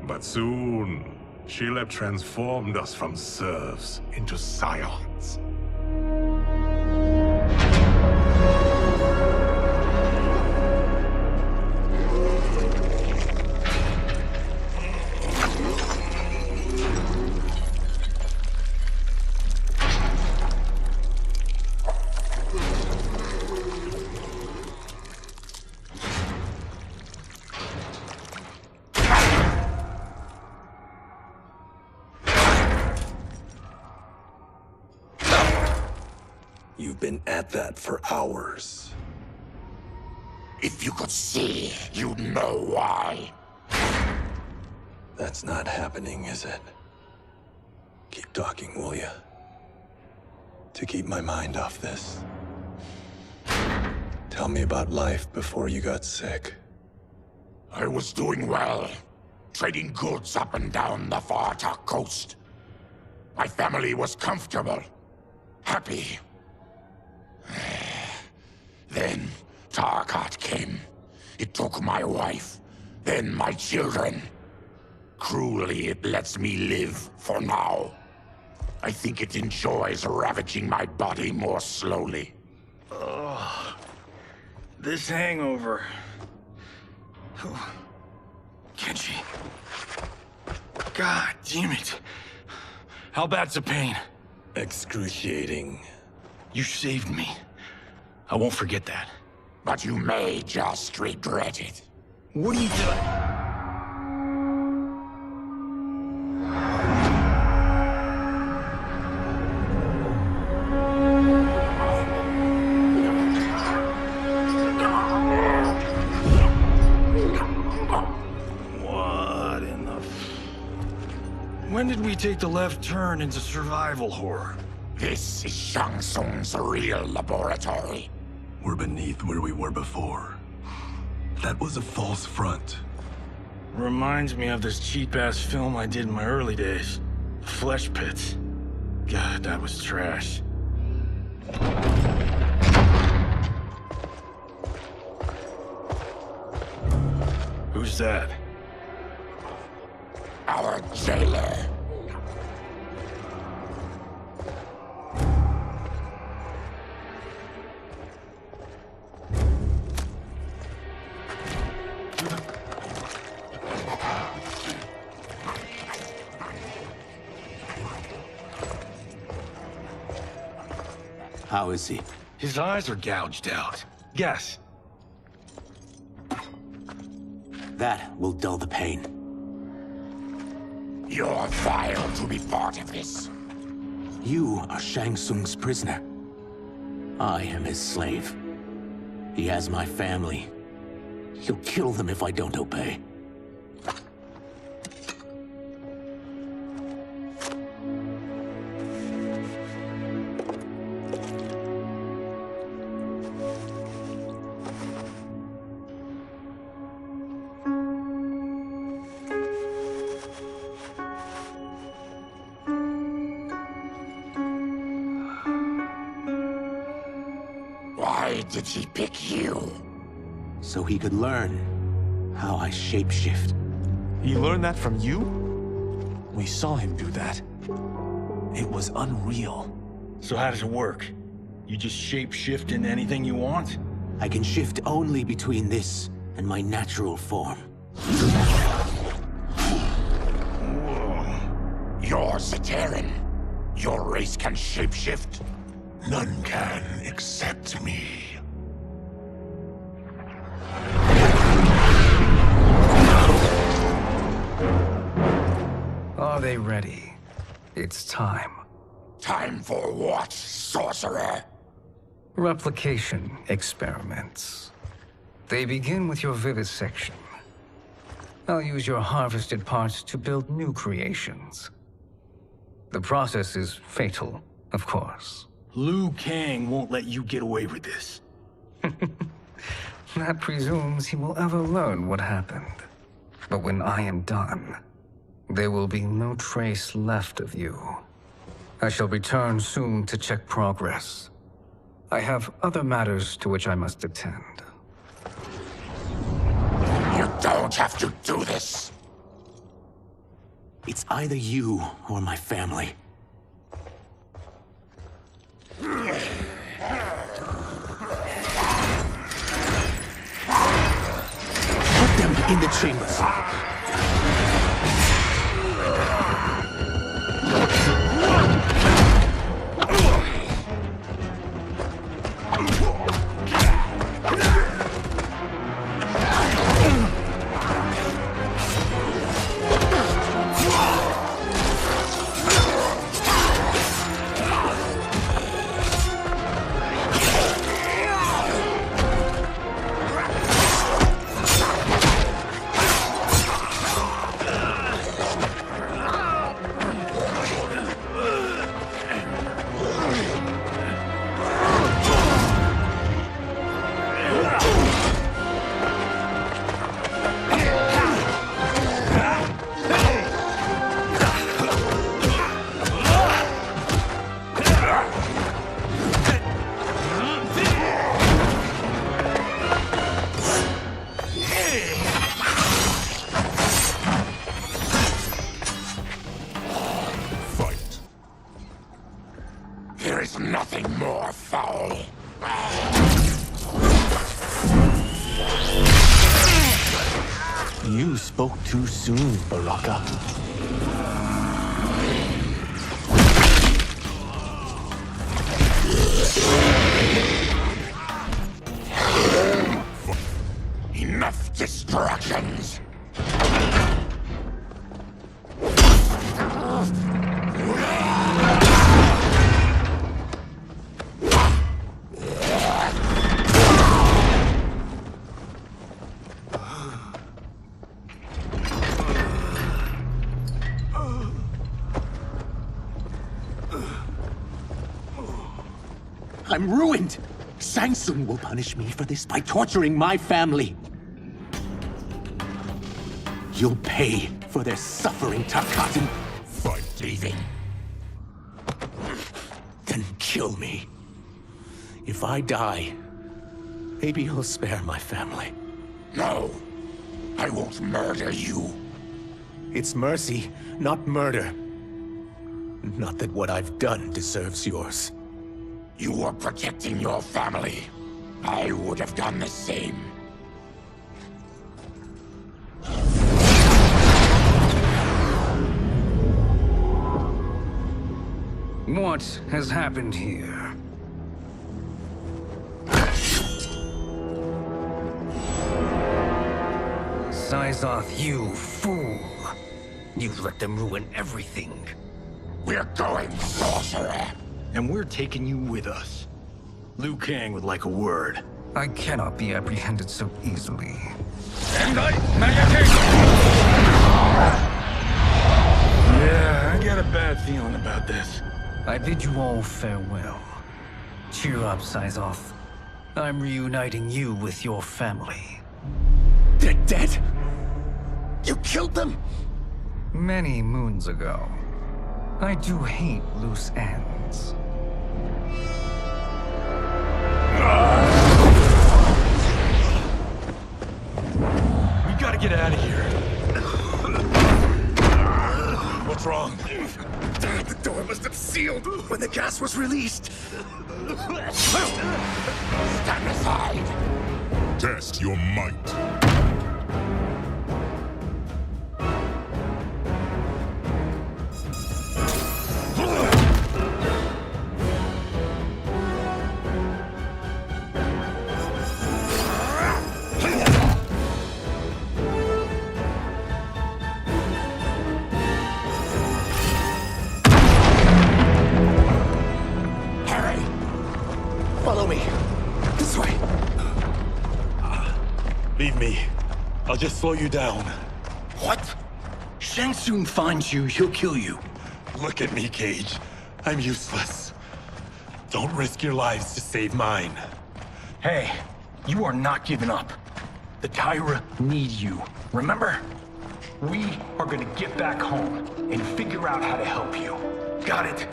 But soon, she'll have transformed us from serfs into scions. You've been at that for hours. If you could see, you'd know why. That's not happening, is it? Keep talking, will ya? To keep my mind off this. Tell me about life before you got sick. I was doing well, trading goods up and down the Varta coast. My family was comfortable, happy. Then Tarkat came. It took my wife, then my children. Cruelly, it lets me live for now. I think it enjoys ravaging my body more slowly. Ugh. This hangover. Kenji. God damn it. How bad's the pain? Excruciating. You saved me. I won't forget that. But you may just regret it. What are you doing? What in the... When did we take the left turn into survival horror? This is Shang Tsung's real laboratory. We're beneath where we were before. That was a false front. Reminds me of this cheap-ass film I did in my early days. Flesh Pits. God, that was trash. Who's that? Our jailer. How is he? His eyes are gouged out. Guess. That will dull the pain. You're vile to be part of this. You are Shang Tsung's prisoner. I am his slave. He has my family. He'll kill them if I don't obey. Why did he pick you? So he could learn how I shapeshift. He learned that from you? We saw him do that. It was unreal. So how does it work? You just shape-shift into anything you want? I can shift only between this and my natural form. Whoa. You're Zaterran. your race can shapeshift? None can except me. Are they ready? It's time. Time for what, sorcerer? Replication experiments. They begin with your vivisection. I'll use your harvested parts to build new creations. The process is fatal, of course. Liu Kang won't let you get away with this. That presumes he will ever learn what happened. But when I am done, there will be no trace left of you. I shall return soon to check progress. I have other matters to which I must attend. You don't have to do this. It's either you or my family. Put them in the chambers. There is nothing more foul. You spoke too soon, Baraka. Enough distractions. I'm ruined! Shang Tsung will punish me for this by torturing my family. You'll pay for their suffering, Tarkatan. Fight, thieving. Then kill me. If I die, maybe you'll spare my family. No, I won't murder you. It's mercy, not murder. Not that what I've done deserves yours. You were protecting your family. I would have done the same. What has happened here? Syzoth, you fool! You let them ruin everything. We're going, sorcerer. And we're taking you with us. Liu Kang would like a word. I cannot be apprehended so easily. Yeah, I got a bad feeling about this. I bid you all farewell. Cheer up, Syzoth. I'm reuniting you with your family. They're dead? You killed them? Many moons ago. I do hate loose ends. We gotta get out of here. What's wrong? The door must have sealed when the gas was released. Stand aside. Test your might. I'll just slow you down. What? Shang Tsung finds you, he'll kill you. Look at me, Cage. I'm useless. Don't risk your lives to save mine. Hey, you are not giving up. The Tyra need you, remember? We are gonna get back home and figure out how to help you. Got it?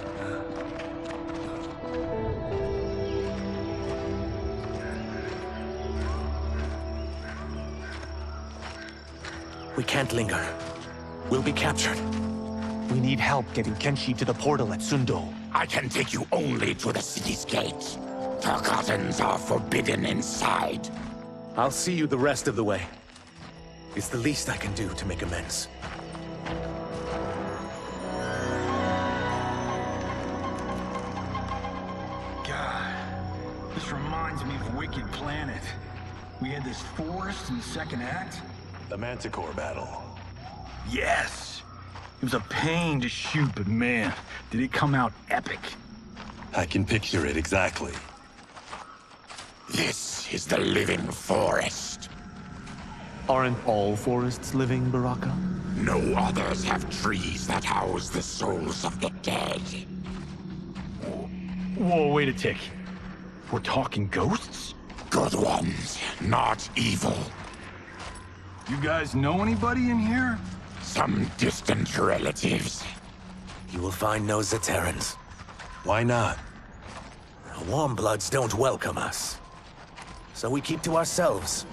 We can't linger. We'll be captured. We need help getting Kenshi to the portal at Sundo. I can take you only to the city's gate. Tarkatans are forbidden inside. I'll see you the rest of the way. It's the least I can do to make amends. God, this reminds me of Wicked Planet. We had this forest in the second act. The Manticore battle. Yes! It was a pain to shoot, but man, did it come out epic. I can picture it exactly. This is the living forest. Aren't all forests living, Baraka? No others have trees that house the souls of the dead. Whoa, wait a tick. We're talking ghosts? Good ones, not evil. You guys know anybody in here? Some distant relatives. You will find no Zaterrans. Why not? Warmbloods don't welcome us. So we keep to ourselves,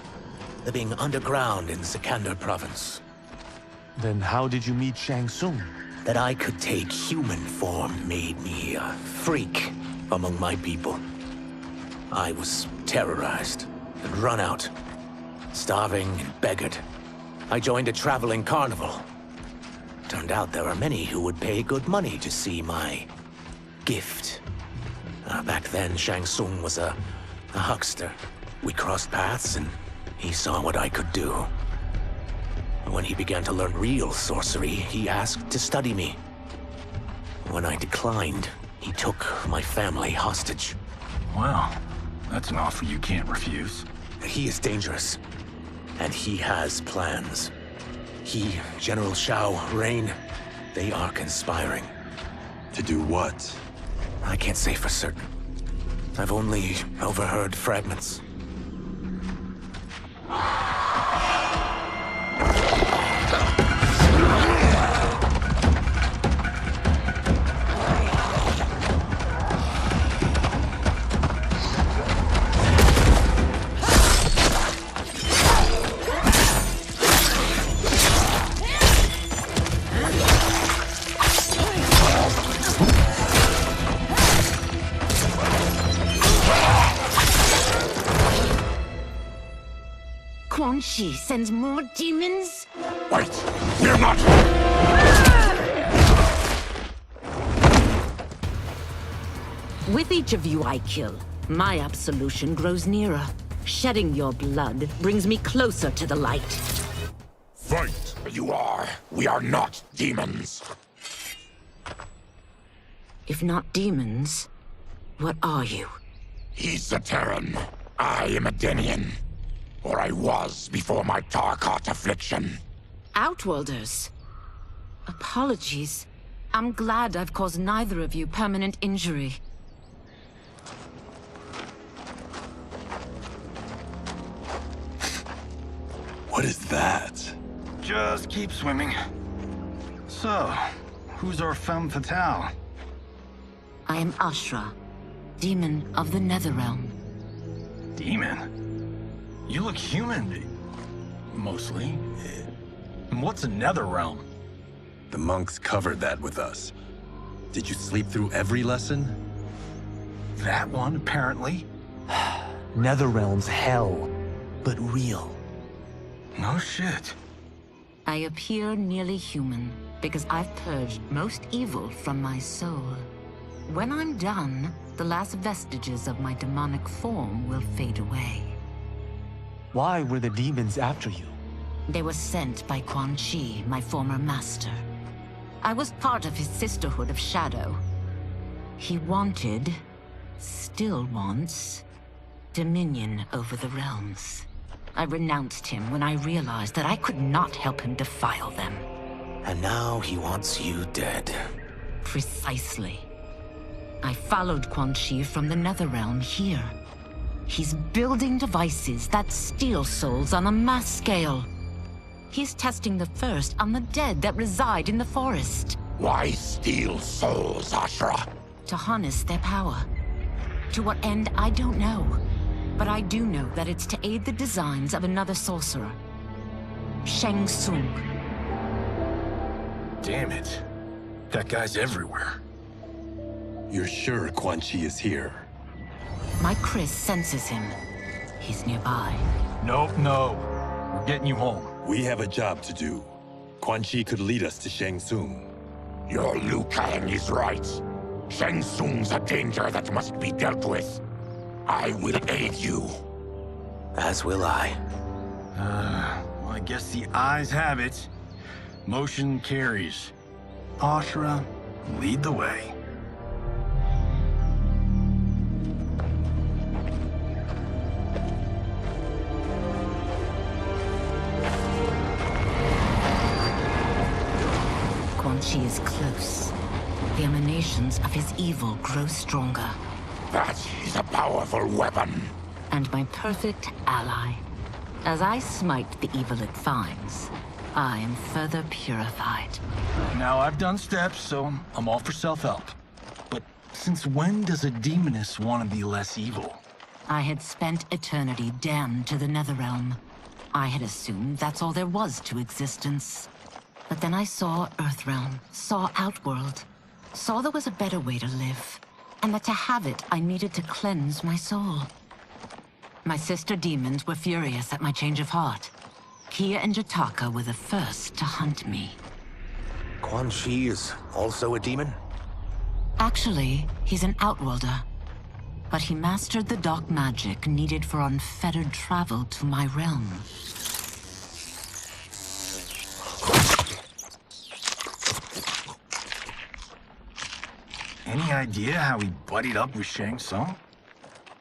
living underground in Sikander province. Then how did you meet Shang Tsung? That I could take human form made me a freak among my people. I was terrorized and run out, starving and beggared. I joined a traveling carnival. Turned out there are many who would pay good money to see my gift. Back then, Shang Tsung was a huckster. We crossed paths and he saw what I could do. When he began to learn real sorcery, he asked to study me. When I declined, he took my family hostage. Wow, that's an offer you can't refuse. He is dangerous, and he has plans. He, General Shao, Rain, they are conspiring. To do what? I can't say for certain. I've only overheard fragments. Quan Chi sends more demons? Wait, we're not... With each of you I kill, my absolution grows nearer. Shedding your blood brings me closer to the light. Fight! You are. We are not demons. If not demons, what are you? He's a Terran. I am a Denian. Or I was before my Tarkat affliction. Outworlders. Apologies. I'm glad I've caused neither of you permanent injury. What is that? Just keep swimming. So, who's our femme fatale? I am Ashra, demon of the Netherrealm. Demon? You look human. Mostly. And what's a Netherrealm? The monks covered that with us. Did you sleep through every lesson? That one, apparently. Netherrealm's hell, but real. No shit. I appear nearly human because I've purged most evil from my soul. When I'm done, the last vestiges of my demonic form will fade away. Why were the demons after you? They were sent by Quan Chi, my former master. I was part of his Sisterhood of Shadow. He wanted, still wants, dominion over the realms. I renounced him when I realized that I could not help him defile them. And now he wants you dead. Precisely. I followed Quan Chi from the Netherrealm here. He's building devices that steal souls on a mass scale. He's testing the first on the dead that reside in the forest. Why steal souls, Ashra? To harness their power. To what end, I don't know. But I do know that it's to aid the designs of another sorcerer. Shang Tsung. Damn it. That guy's everywhere. You're sure Quan Chi is here? My Chris senses him. He's nearby. Nope, no. We're getting you home. We have a job to do. Quan Chi could lead us to Shang Tsung. Your Liu Kang is right. Shang Tsung's a danger that must be dealt with. I will aid you. As will I. Well, I guess the eyes have it. Motion carries. Ashra, lead the way. Quan Chi is close. The emanations of his evil grow stronger. That is a powerful weapon. And my perfect ally. As I smite the evil it finds, I am further purified. Now, I've done steps, so I'm all for self-help. But since when does a demoness want to be less evil? I had spent eternity damned to the Netherrealm. I had assumed that's all there was to existence. But then I saw Earthrealm, saw Outworld, saw there was a better way to live, and that to have it, I needed to cleanse my soul. My sister demons were furious at my change of heart. Kia and Jataka were the first to hunt me. Quan Chi is also a demon? Actually, he's an Outworlder. But he mastered the dark magic needed for unfettered travel to my realm. Any idea how he buddied up with Shang Tsung?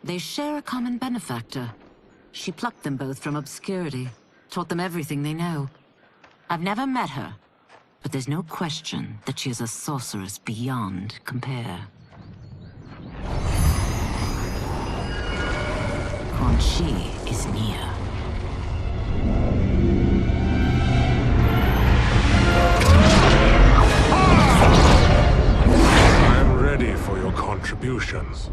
They share a common benefactor. She plucked them both from obscurity, taught them everything they know. I've never met her, but there's no question that she is a sorceress beyond compare. Quan Chi is near. I'm ready for your contributions.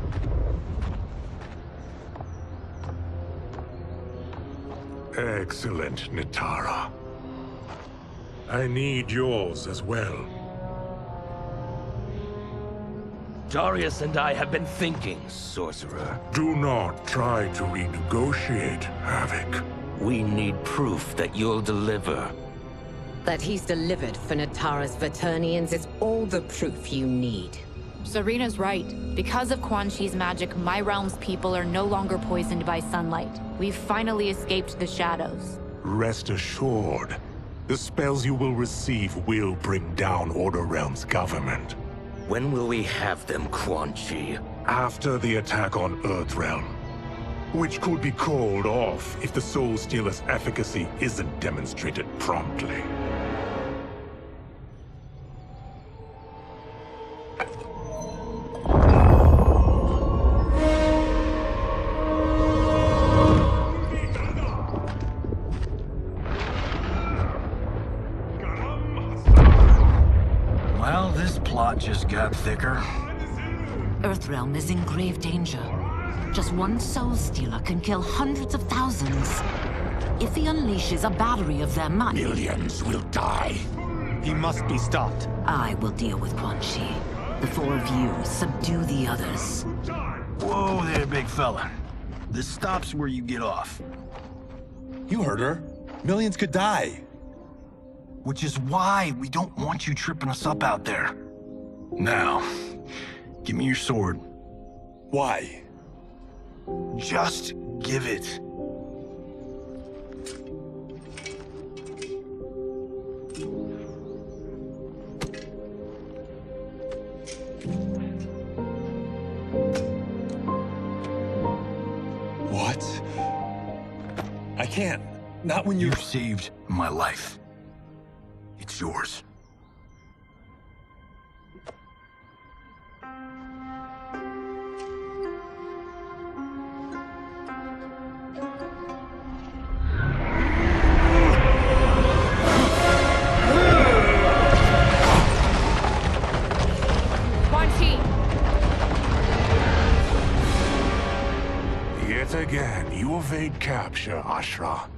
Excellent, Nitara. I need yours as well. Darius and I have been thinking, sorcerer. Do not try to renegotiate, Havoc. We need proof that you'll deliver. That he's delivered for Natara's Vaternians is all the proof you need. Serena's right. Because of Quan Chi's magic, my realm's people are no longer poisoned by sunlight. We've finally escaped the shadows. Rest assured, the spells you will receive will bring down Order Realm's government. When will we have them, Quan Chi? After the attack on Earthrealm, which could be called off if the Soul Stealer's efficacy isn't demonstrated promptly. Well, this plot just got thicker. Earthrealm is in grave danger. Just one Soul Stealer can kill hundreds of thousands. If he unleashes a battery of them, Millions will die. He must be stopped. I will deal with Quan Chi. The four of you subdue the others. Whoa there, big fella. This stops where you get off. You heard her. Millions could die. Which is why we don't want you tripping us up out there. Now, give me your sword. Why? Just give it. What? I can't. Not when you saved my life. It's yours. Yet again, you evade capture, Ashra.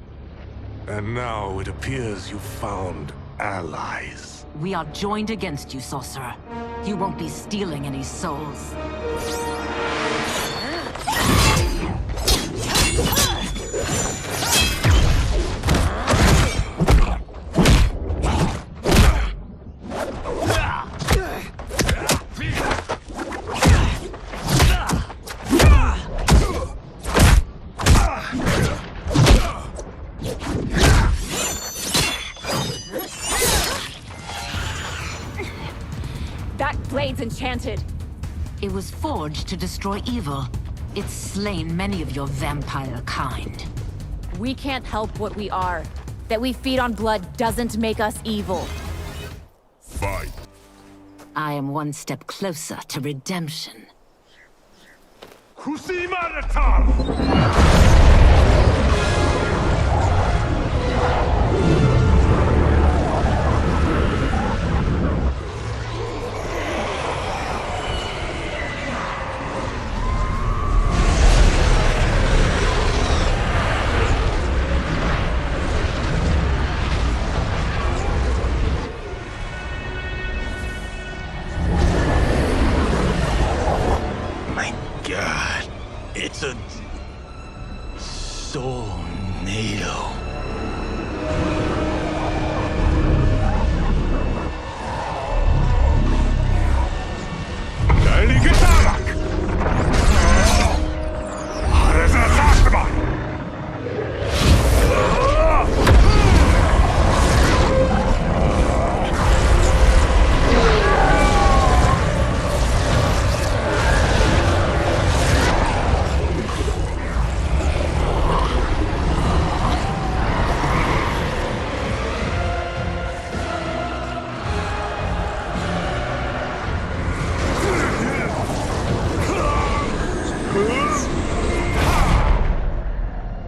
And now it appears you've found allies. We are joined against you, sorcerer. You won't be stealing any souls. Blade's enchanted. It was forged to destroy evil. It's slain many of your vampire kind. We can't help what we are. That we feed on blood doesn't make us evil. Fight. I am one step closer to redemption. It's a tornado.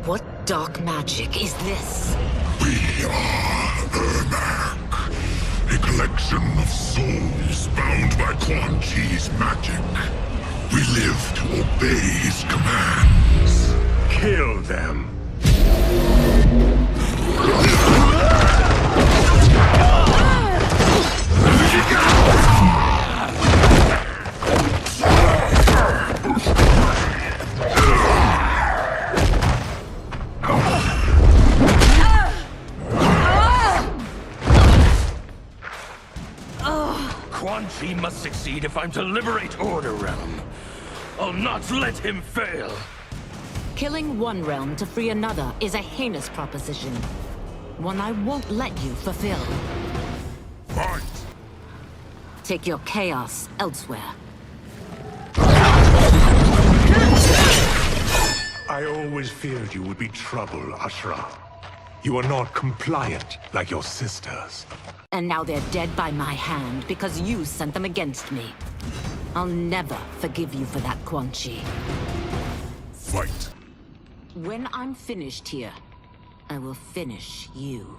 What dark magic is this? We are Ermac, a collection of souls bound by Quan Chi's magic. We live to obey his commands. Kill them. Quan Chi must succeed if I'm to liberate Order Realm. I'll not let him fail. Killing one realm to free another is a heinous proposition. One I won't let you fulfill. Fight! Take your chaos elsewhere. I always feared you would be trouble, Ashra. You are not compliant like your sisters. And now they're dead by my hand because you sent them against me. I'll never forgive you for that, Quan Chi. Fight! When I'm finished here, I will finish you.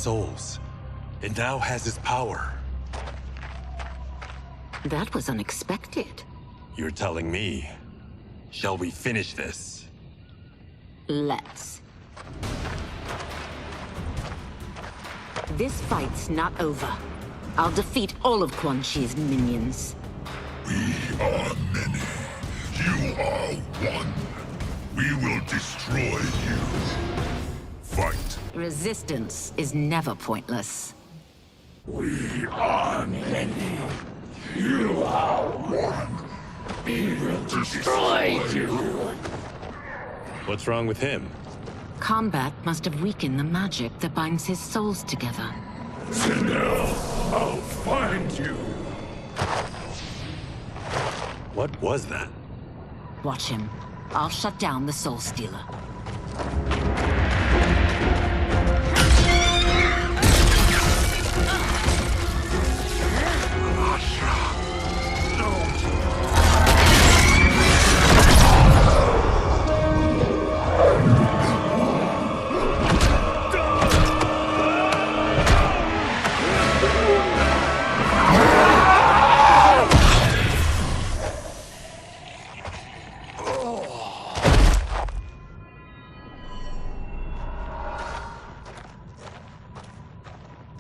souls, and now has his power. That was unexpected. You're telling me. Shall we finish this? Let's. This fight's not over. I'll defeat all of Quan Chi's minions. We are many. You are one. We will destroy you. Fight. Resistance is never pointless. We are many. You are one. We will destroy you. What's wrong with him? Kombat must have weakened the magic that binds his souls together. Now, I'll find you. What was that? Watch him. I'll shut down the Soul Stealer.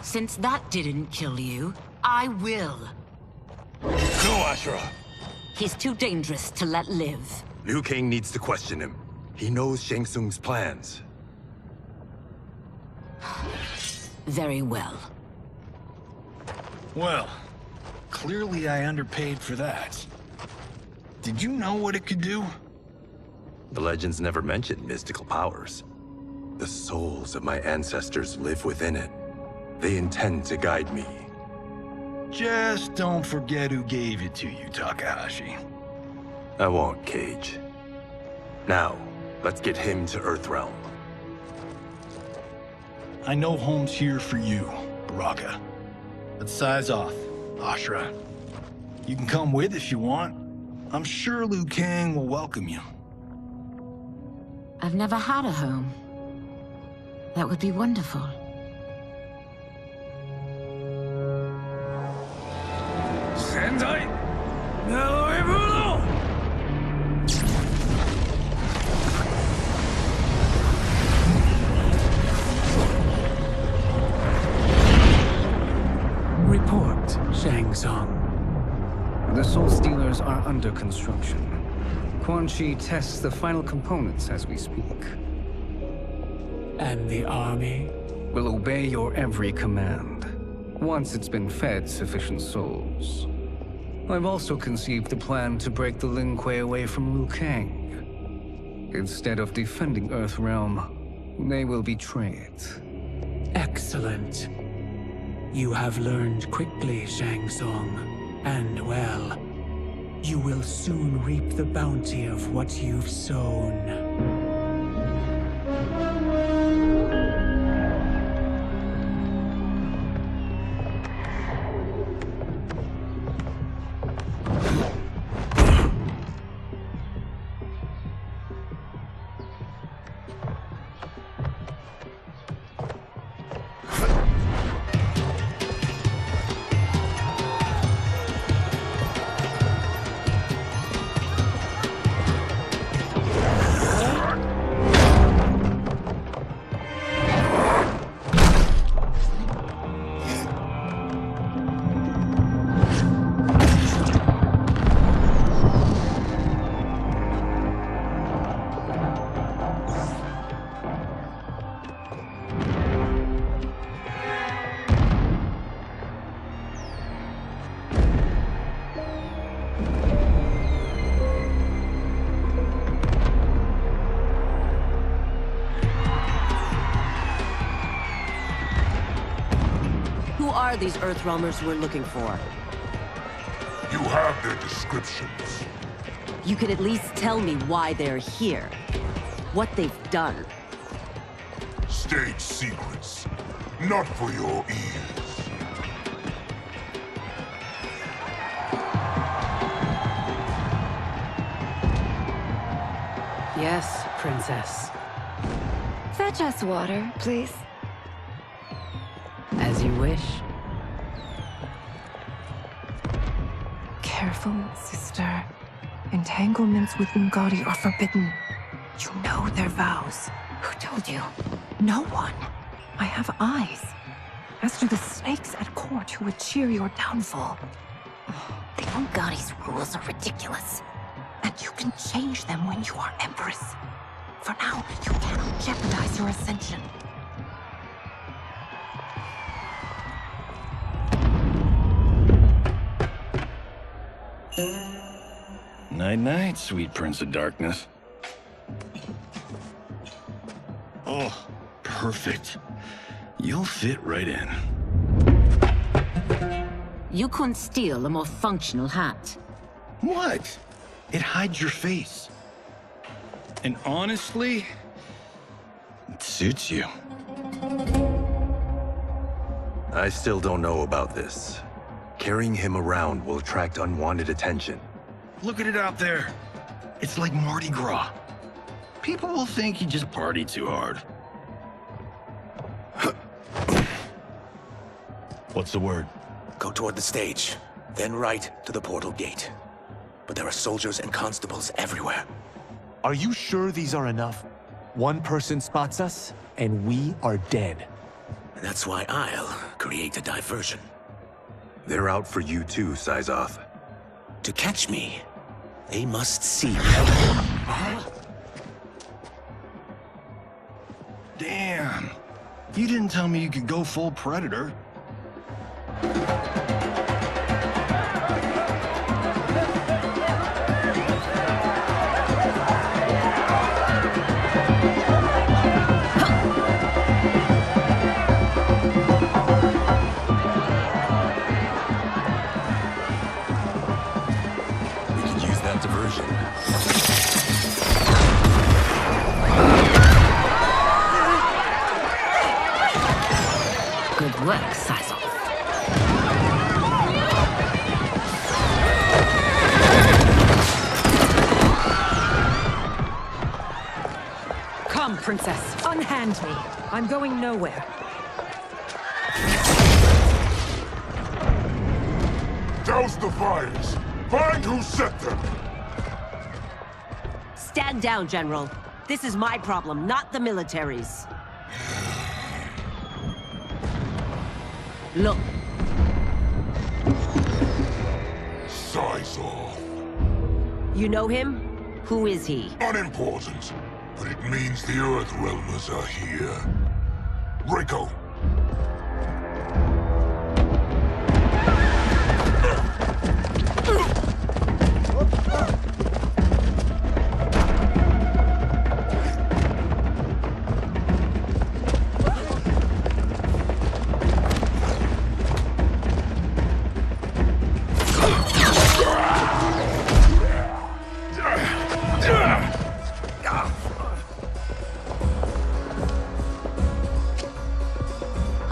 Since that didn't kill you, I will. No, Ashura! He's too dangerous to let live. Liu Kang needs to question him. He knows Shang Tsung's plans. Very well. Well, clearly I underpaid for that. Did you know what it could do? The legends never mentioned mystical powers. The souls of my ancestors live within it. They intend to guide me. Just don't forget who gave it to you, Takahashi. I won't, Cage. Now, let's get him to Earthrealm. I know home's here for you, Baraka. Let's size off, Ashura. You can come with if you want. I'm sure Liu Kang will welcome you. I've never had a home. That would be wonderful. Report, Shang Tsung. The Soul Stealers are under construction. Quan Chi tests the final components as we speak. And the army? Will obey your every command, once it's been fed sufficient souls. I've also conceived a plan to break the Lin Kuei away from Liu Kang. Instead of defending Earthrealm, they will betray it. Excellent. You have learned quickly, Shang Tsung, and well. You will soon reap the bounty of what you've sown. Are these Earthrealmers we're looking for? You have their descriptions. You can at least tell me why they're here. What they've done. State secrets. Not for your ears. Yes, Princess. Fetch us water, please. wish. Careful, sister. Entanglements with Ungadi are forbidden. You know their vows. Who told you? No one. I have eyes. As do the snakes at court who would cheer your downfall. The Ungadi's rules are ridiculous. And you can change them when you are Empress. For now, you cannot jeopardize your ascension. Night-night, sweet Prince of Darkness. Oh, perfect. You'll fit right in. You couldn't steal a more functional hat. What? It hides your face. And honestly, it suits you. I still don't know about this. Carrying him around will attract unwanted attention. Look at it out there. It's like Mardi Gras. People will think you just party too hard. What's the word? Go toward the stage, then right to the portal gate. But there are soldiers and constables everywhere. Are you sure these are enough? One person spots us, and we are dead. That's why I'll create a diversion. They're out for you too, Syzoth. To catch me, they must see me. Damn. You didn't tell me you could go full Predator. Good work, Syzoth. Come, Princess. Unhand me. I'm going nowhere. Douse the fires! Find who set them! Stand down, General. This is my problem, not the military's. Look. Syzoth. You know him? Who is he? Unimportant, but it means the Earthrealmers are here. Rico.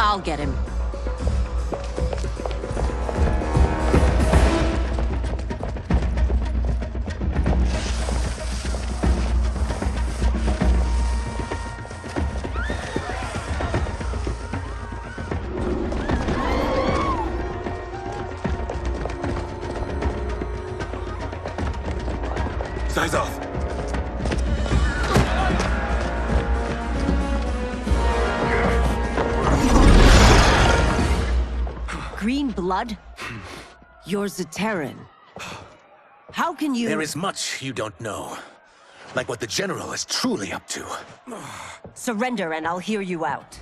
I'll get him. Syzoth! Green blood? You're Zaterran. How can you— There is much you don't know. Like what the General is truly up to. Surrender and I'll hear you out.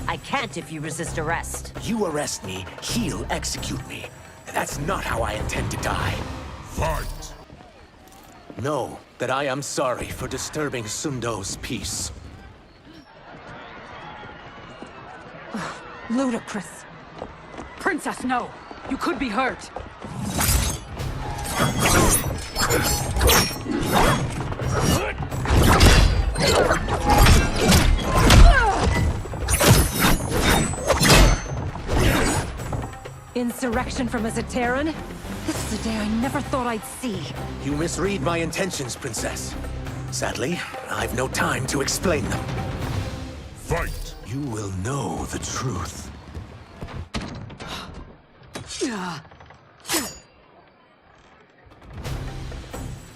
I can't if you resist arrest. You arrest me, he'll execute me. And that's not how I intend to die. Fight! Know that I am sorry for disturbing Sundo's peace. Ludicrous. Princess, no! You could be hurt! Insurrection from a Zaterran? This is a day I never thought I'd see. You misread my intentions, Princess. Sadly, I've no time to explain them. Fight! You will know the truth.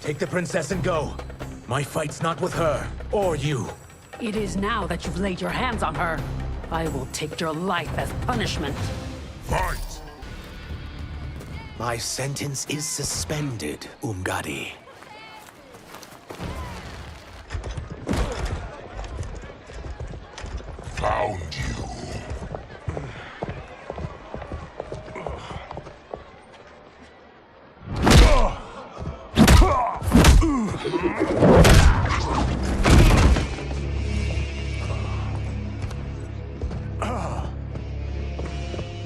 Take the princess and go. My fight's not with her, or you. It is now that you've laid your hands on her. I will take your life as punishment. Fight! My sentence is suspended, Umgadi. Found you.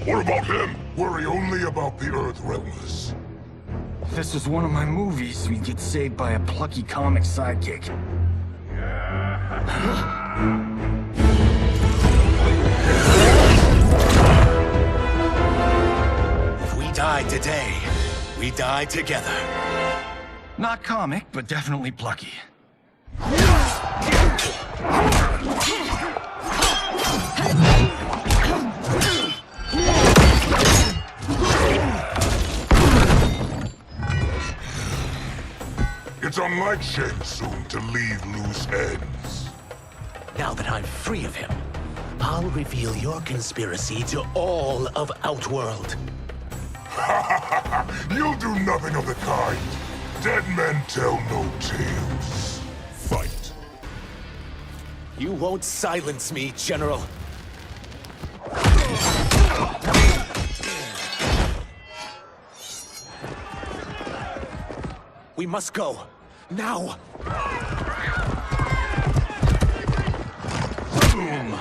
What about him? Worry only about the Earthrealmers. If this was one of my movies, we'd get saved by a plucky comic sidekick. If we die today, we die together. Not comic, but definitely plucky. It's unlike Shang Tsung to leave loose ends. Now that I'm free of him, I'll reveal your conspiracy to all of Outworld. You'll do nothing of the kind. Dead men tell no tales. Fight. You won't silence me, General. We must go. Now! Boom!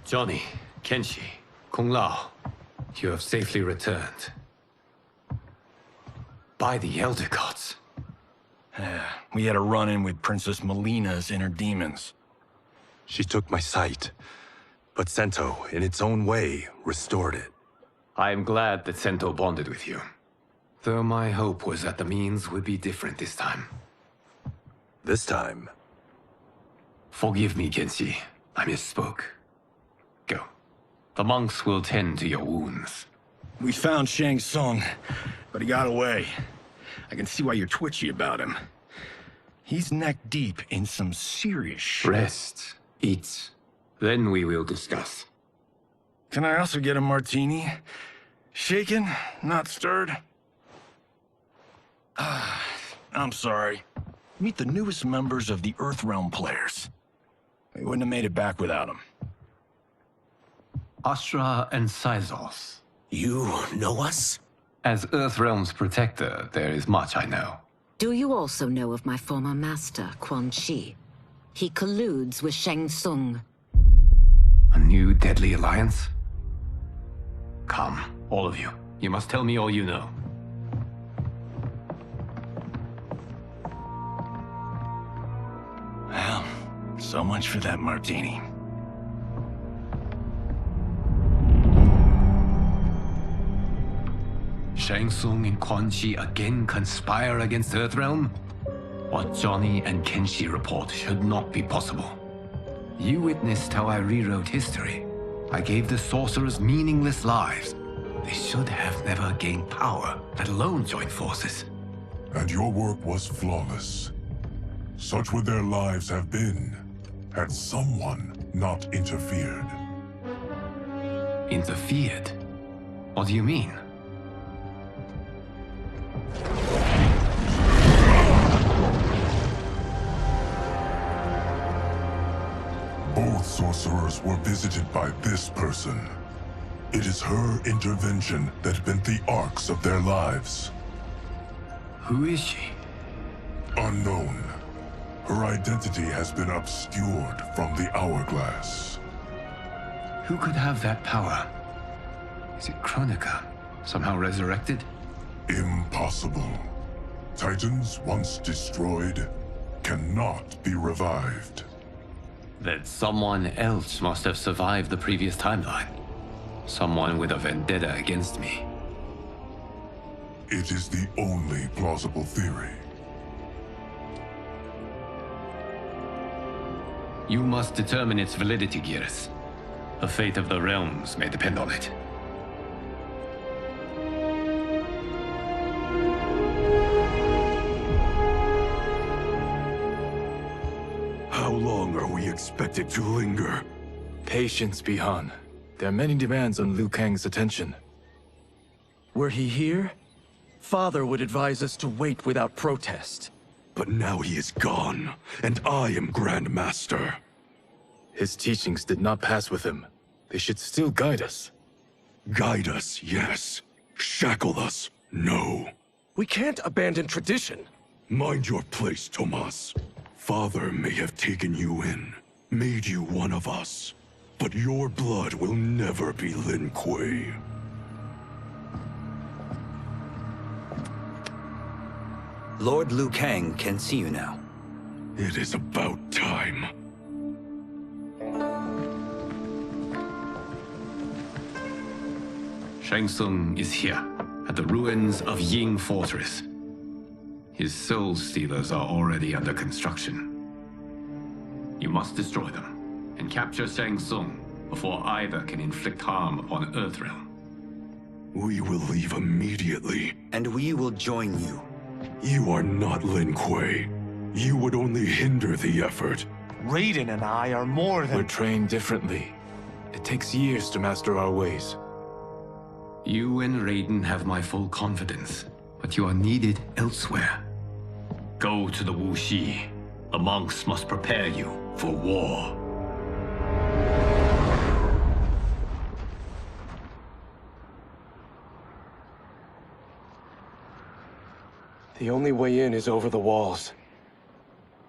Johnny, Kenshi, Kung Lao, you have safely returned. By the Elder Gods. We had a run-in with Princess Melina's inner demons. She took my sight, but Sento, in its own way, restored it. I am glad that Sento bonded with you. Though my hope was that the means would be different this time. This time? Forgive me, Kenshi. I misspoke. Go. The monks will tend to your wounds. We found Shang Tsung, but he got away. I can see why you're twitchy about him. He's neck-deep in some serious shit. Rest. Eat. Then we will discuss. Can I also get a martini? Shaken, not stirred? I'm sorry. Meet the newest members of the Earthrealm players. We wouldn't have made it back without them. Astra and Syzos. You know us? As Earthrealm's protector, there is much I know. Do you also know of my former master, Quan Chi? He colludes with Shang Tsung. A new deadly alliance? Come, all of you. You must tell me all you know. Well, so much for that martini. Shang Tsung and Quan Chi again conspire against Earthrealm? What Johnny and Kenshi report should not be possible. You witnessed how I rewrote history. I gave the sorcerers meaningless lives. They should have never gained power, let alone joined forces. And your work was flawless. Such would their lives have been, had someone not interfered. Interfered? What do you mean? Both sorcerers were visited by this person. It is her intervention that bent the arcs of their lives. Who is she? Unknown. Her identity has been obscured from the hourglass. Who could have that power? Is it Kronika? Somehow resurrected? Impossible. Titans once destroyed cannot be revived. That someone else must have survived the previous timeline. Someone with a vendetta against me. It is the only plausible theory. You must determine its validity, Geras. The fate of the realms may depend on it. How long are we expected to linger? Patience, Bihan. There are many demands on Liu Kang's attention. Were he here, Father would advise us to wait without protest. But now he is gone, and I am Grand Master. His teachings did not pass with him. They should still guide us. Guide us, yes. Shackle us, no. We can't abandon tradition. Mind your place, Tomas. Father may have taken you in, made you one of us. But your blood will never be Lin Kuei. Lord Liu Kang can see you now. It is about time. Shang Tsung is here, at the ruins of Ying Fortress. His Soul Stealers are already under construction. You must destroy them, and capture Shang Tsung before either can inflict harm upon Earthrealm. We will leave immediately. And we will join you. You are not Lin Kuei. You would only hinder the effort. Raiden and I are more than... We're trained differently. It takes years to master our ways. You and Raiden have my full confidence, but you are needed elsewhere. Go to the Wuxi. The monks must prepare you for war. The only way in is over the walls.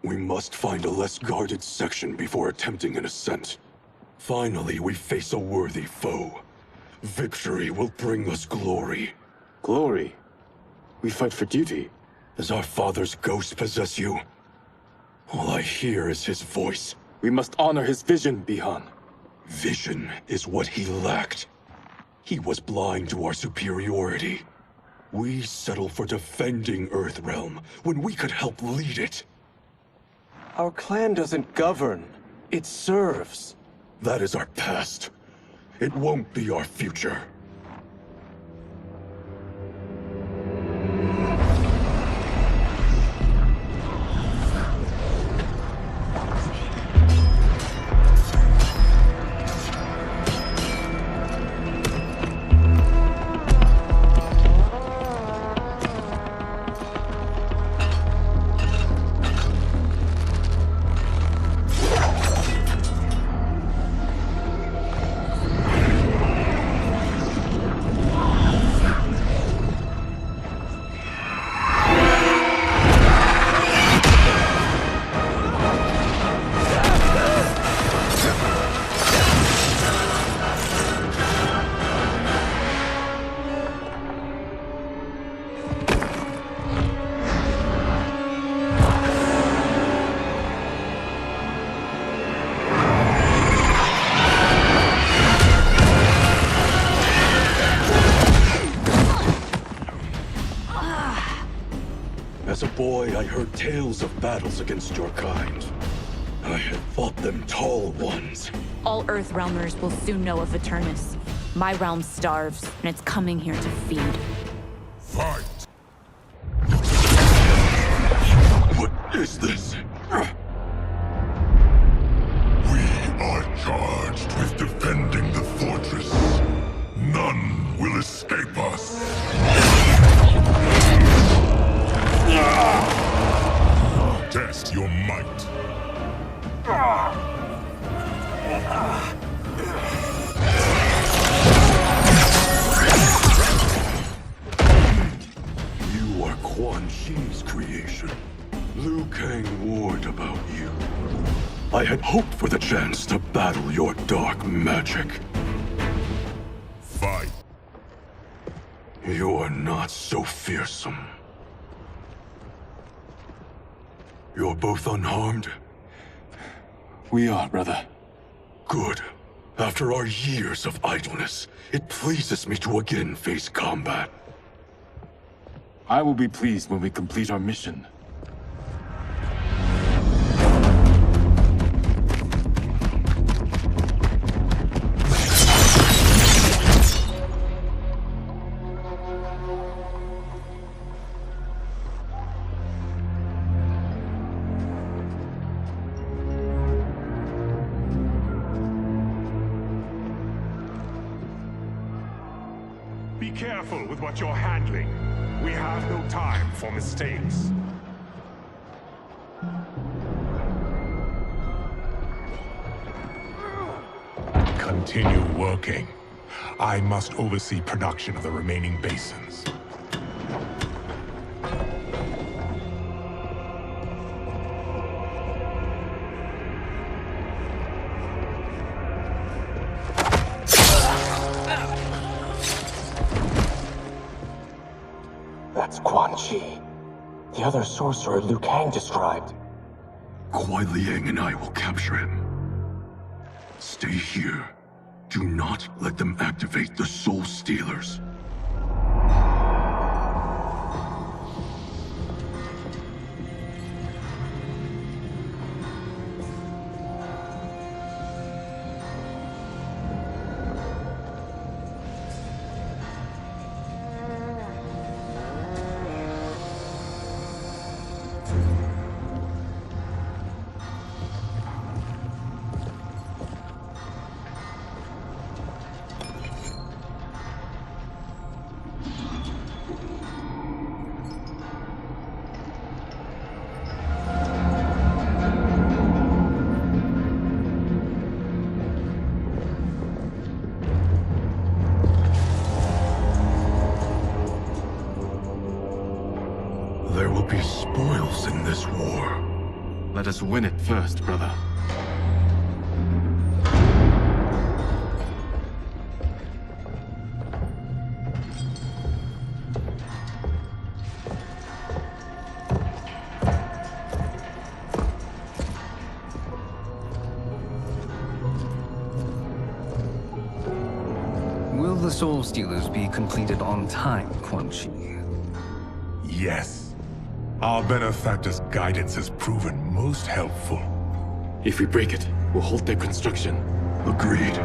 We must find a less guarded section before attempting an ascent. Finally, we face a worthy foe. Victory will bring us glory. Glory? We fight for duty. Does our father's ghost possess you? All I hear is his voice. We must honor his vision, Bihan. Vision is what he lacked. He was blind to our superiority. We settle for defending Earthrealm when we could help lead it. Our clan doesn't govern. It serves. That is our past. It won't be our future. As a boy, I heard tales of battles against your kind. I had fought them tall ones. All Earthrealmers will soon know of Eternus. My realm starves, and it's coming here to feed. Fight! What is this? We are charged with defending the fortress. None will escape us. Test your might. You are Quan Chi's creation. Liu Kang warned about you. I had hoped for the chance to battle your dark magic. Fight. You are not so fearsome. You're both unharmed. We are, brother. Good. After our years of idleness, it pleases me to again face combat. I will be pleased when we complete our mission. Be careful with what you're handling. We have no time for mistakes. Continue working. I must oversee production of the remaining basins. That's Quan Chi. The other sorcerer Liu Kang described. Kuai Liang and I will capture him. Stay here. Do not let them activate the Soul Stealers. There will be spoils in this war. Let us win it first, brother. Will the Soul Stealers be completed on time, Quan Chi? Yes. Our benefactor's guidance has proven most helpful. If we break it, we'll halt their construction. Agreed.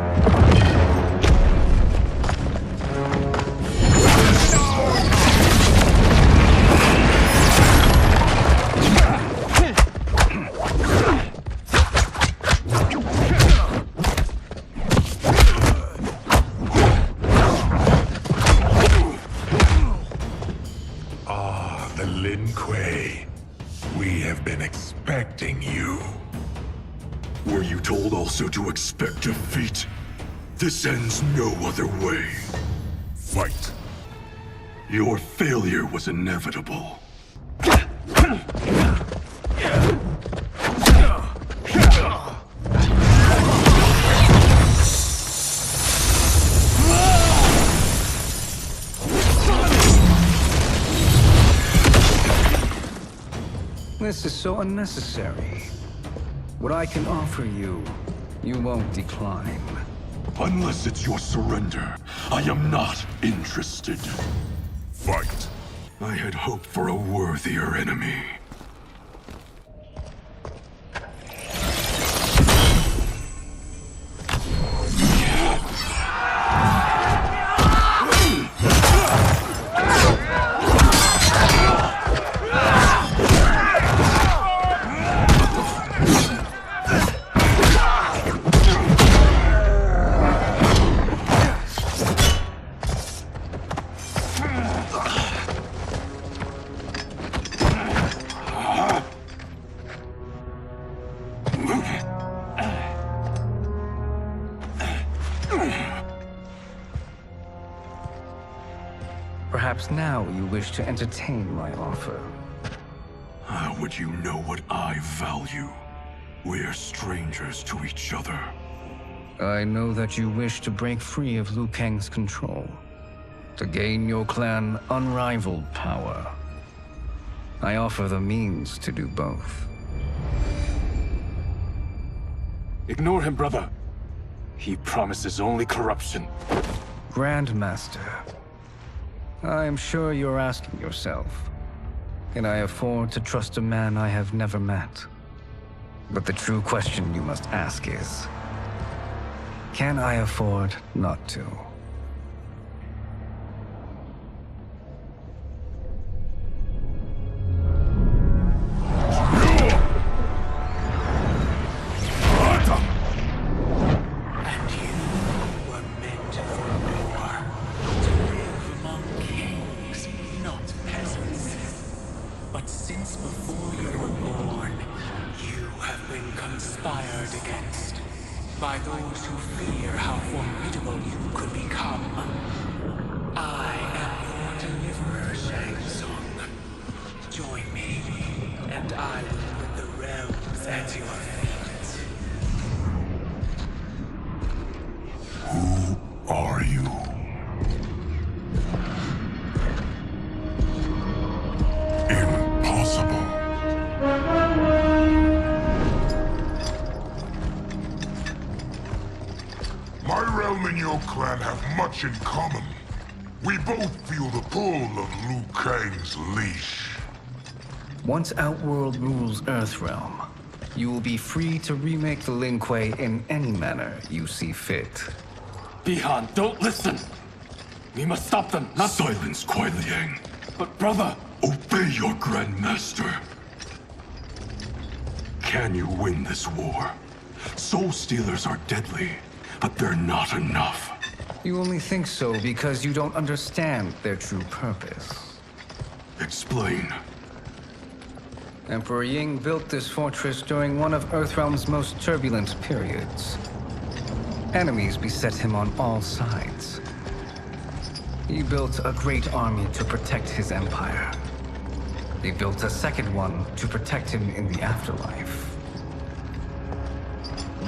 We have been expecting you. Were you told also to expect defeat? This ends no other way. Fight. Your failure was inevitable. This is so unnecessary. What I can offer you, you won't decline. Unless it's your surrender, I am not interested. Fight. I had hoped for a worthier enemy. Perhaps now you wish to entertain my offer. How would you know what I value? We're strangers to each other. I know that you wish to break free of Liu Kang's control, to gain your clan unrivaled power. I offer the means to do both. Ignore him, brother. He promises only corruption. Grandmaster, I am sure you're asking yourself, can I afford to trust a man I have never met? But the true question you must ask is, can I afford not to? By those who fear how formidable you could become. I am your deliverer, Shang Tsung. Join me, and I will put the realms at your feet. Who are you? Impossible. My realm and your clan have much in common. We both feel the pull of Liu Kang's leash. Once Outworld rules Earthrealm, you will be free to remake the Lin Kuei in any manner you see fit. Bihan, don't listen! We must stop them, not— Silence, Kuai Liang. But brother— Obey your Grandmaster. Can you win this war? Soul Stealers are deadly, but they're not enough. You only think so because you don't understand their true purpose. Explain. Emperor Ying built this fortress during one of Earthrealm's most turbulent periods. Enemies beset him on all sides. He built a great army to protect his empire. He built a second one to protect him in the afterlife.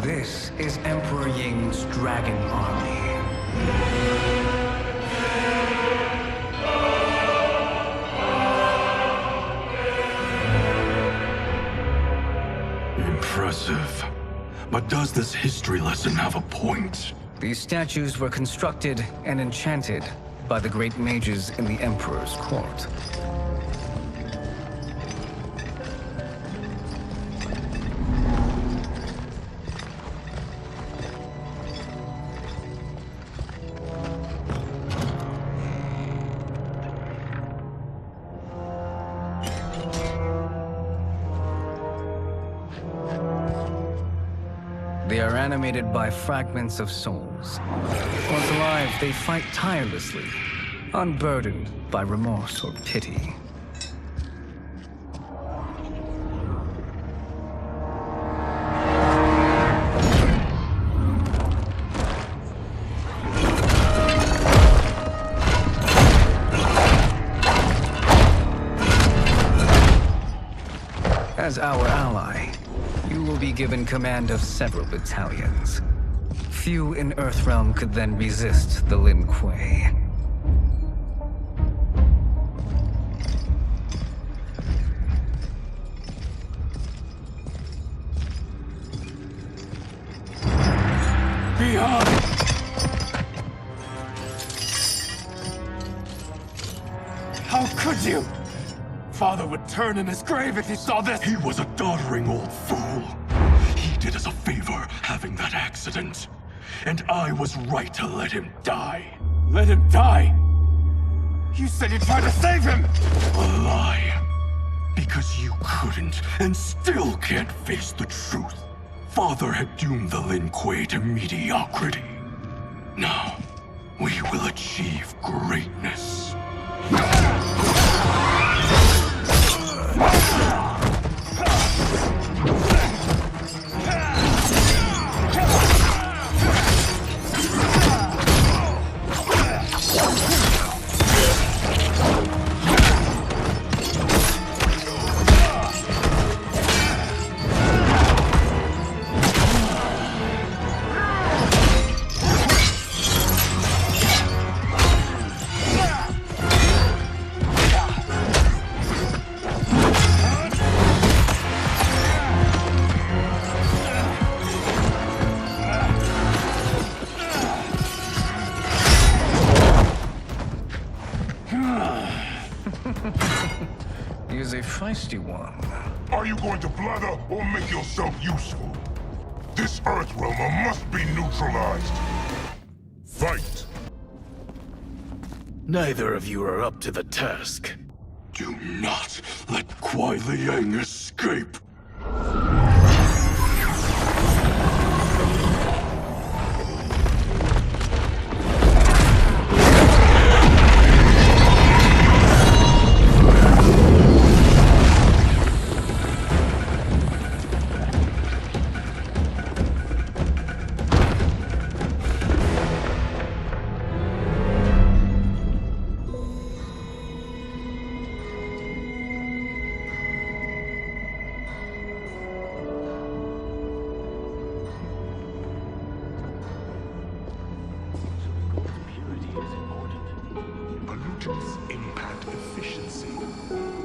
This is Emperor Ying's Dragon Army. Impressive. But does this history lesson have a point? These statues were constructed and enchanted by the great mages in the Emperor's court. They are animated by fragments of souls. Once alive, they fight tirelessly, unburdened by remorse or pity. As our ally, you will be given command of several battalions. Few in Earthrealm could then resist the Lin Kuei. Bihan! How could you? Father would turn in his grave if he saw this! He was a doddering old fool. He did us a favor having that accident. And I was right to let him die. Let him die? You said you tried to save him! A lie. Because you couldn't and still can't face the truth. Father had doomed the Lin Kuei to mediocrity. Now, we will achieve greatness. He is a feisty one. Are you going to blather or make yourself useful? This Earthrealmer must be neutralized. Fight! Neither of you are up to the task. Do not let Kuai Liang escape. Pollutants impact efficiency.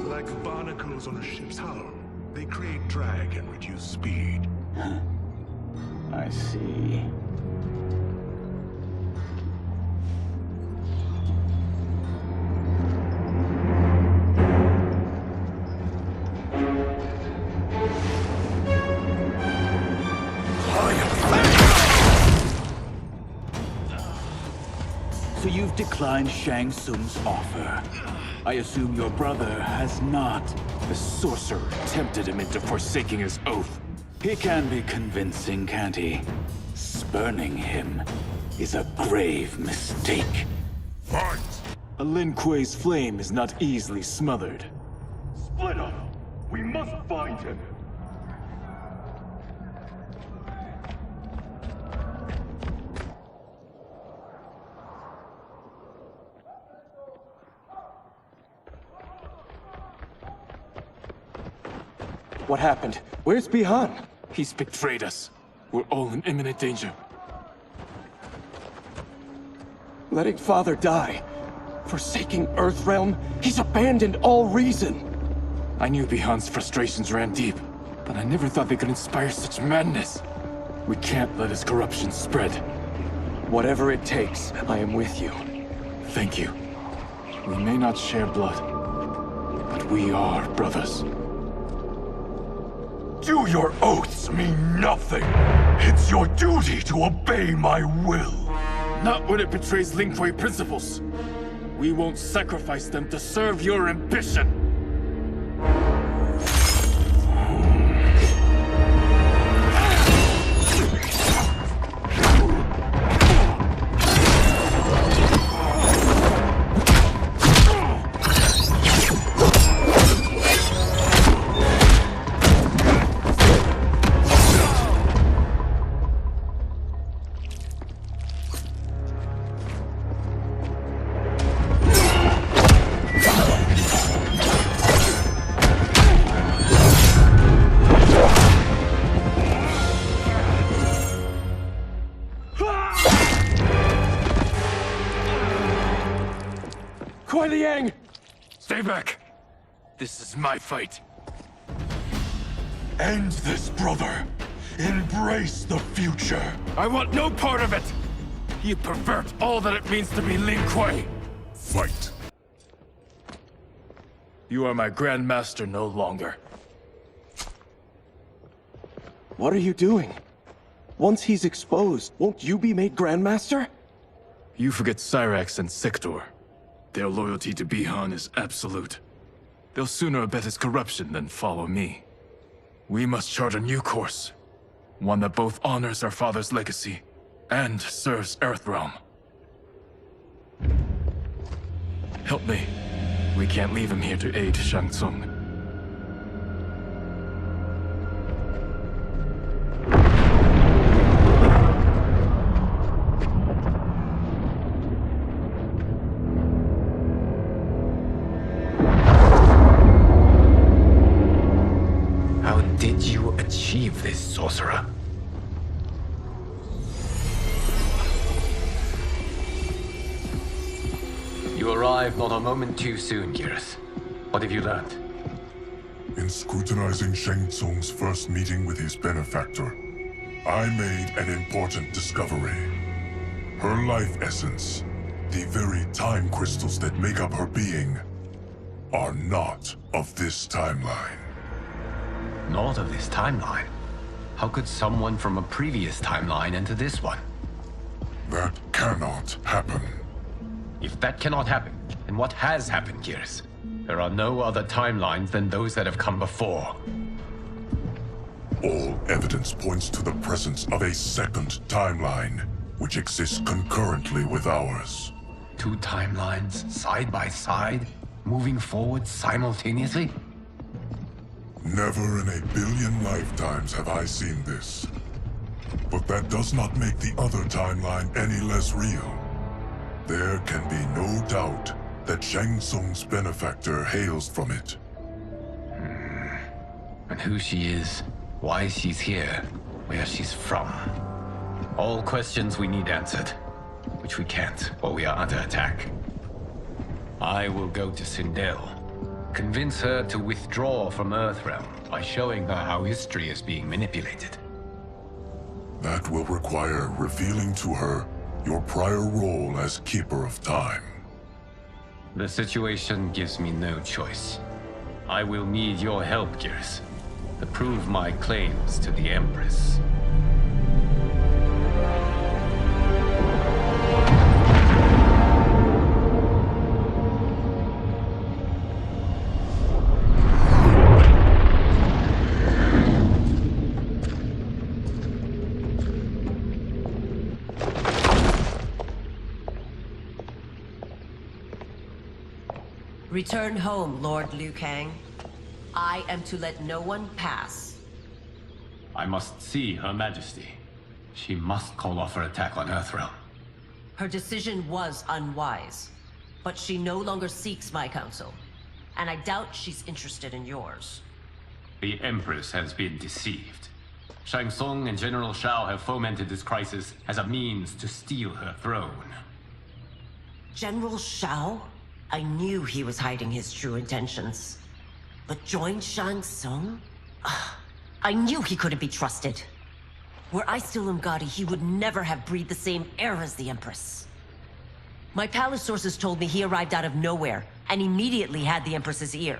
Like barnacles on a ship's hull. They create drag and reduce speed. I see. So you've declined Shang Tsung's offer. I assume your brother has not. The sorcerer tempted him into forsaking his oath. He can be convincing, can't he? Spurning him is a grave mistake. Fight! A Lin Kuei's flame is not easily smothered. Split up! We must find him! What happened? Where's Bihan? He's betrayed us. We're all in imminent danger. Letting Father die. Forsaking Earthrealm. He's abandoned all reason. I knew Bihan's frustrations ran deep, but I never thought they could inspire such madness. We can't let his corruption spread. Whatever it takes, I am with you. Thank you. We may not share blood, but we are brothers. Do your oaths mean nothing? It's your duty to obey my will. Not when it betrays Lin Kuei principles. We won't sacrifice them to serve your ambition. Kuai Liang! Stay back! This is my fight. End this, brother. Embrace the future. I want no part of it! You pervert all that it means to be Lin Kuei! Fight! You are my Grand Master no longer. What are you doing? Once he's exposed, won't you be made Grand Master? You forget Cyrax and Sector. Their loyalty to Bihan is absolute. They'll sooner abet his corruption than follow me. We must chart a new course. One that both honors our father's legacy and serves Earthrealm. Help me. We can't leave him here to aid Shang Tsung. How did you achieve this, sorcerer? You arrived not a moment too soon, Gareth. What have you learned? In scrutinizing Shang Tsung's first meeting with his benefactor, I made an important discovery. Her life essence The very time crystals that make up her being are not of this timeline. Not of this timeline? How could someone from a previous timeline enter this one? That cannot happen. If that cannot happen, then what has happened, Gears? There are no other timelines than those that have come before. All evidence points to the presence of a second timeline, which exists concurrently with ours. Two timelines, side by side, moving forward simultaneously? Never in a billion lifetimes have I seen this. But that does not make the other timeline any less real. There can be no doubt that Shang Tsung's benefactor hails from it. And who she is, why she's here, where she's from. All questions we need answered, which we can't while we are under attack. I will go to Sindel, convince her to withdraw from Earthrealm by showing her how history is being manipulated. That will require revealing to her your prior role as Keeper of Time. The situation gives me no choice. I will need your help, Gears, to prove my claims to the Empress. Return home, Lord Liu Kang. I am to let no one pass. I must see Her Majesty. She must call off her attack on Earthrealm. Her decision was unwise, but she no longer seeks my counsel, and I doubt she's interested in yours. The Empress has been deceived. Shang Tsung and General Shao have fomented this crisis as a means to steal her throne. General Shao? I knew he was hiding his true intentions. But join Shang Tsung? I knew he couldn't be trusted. Were I still Umgadi, he would never have breathed the same air as the Empress. My palace sources told me he arrived out of nowhere, and immediately had the Empress's ear.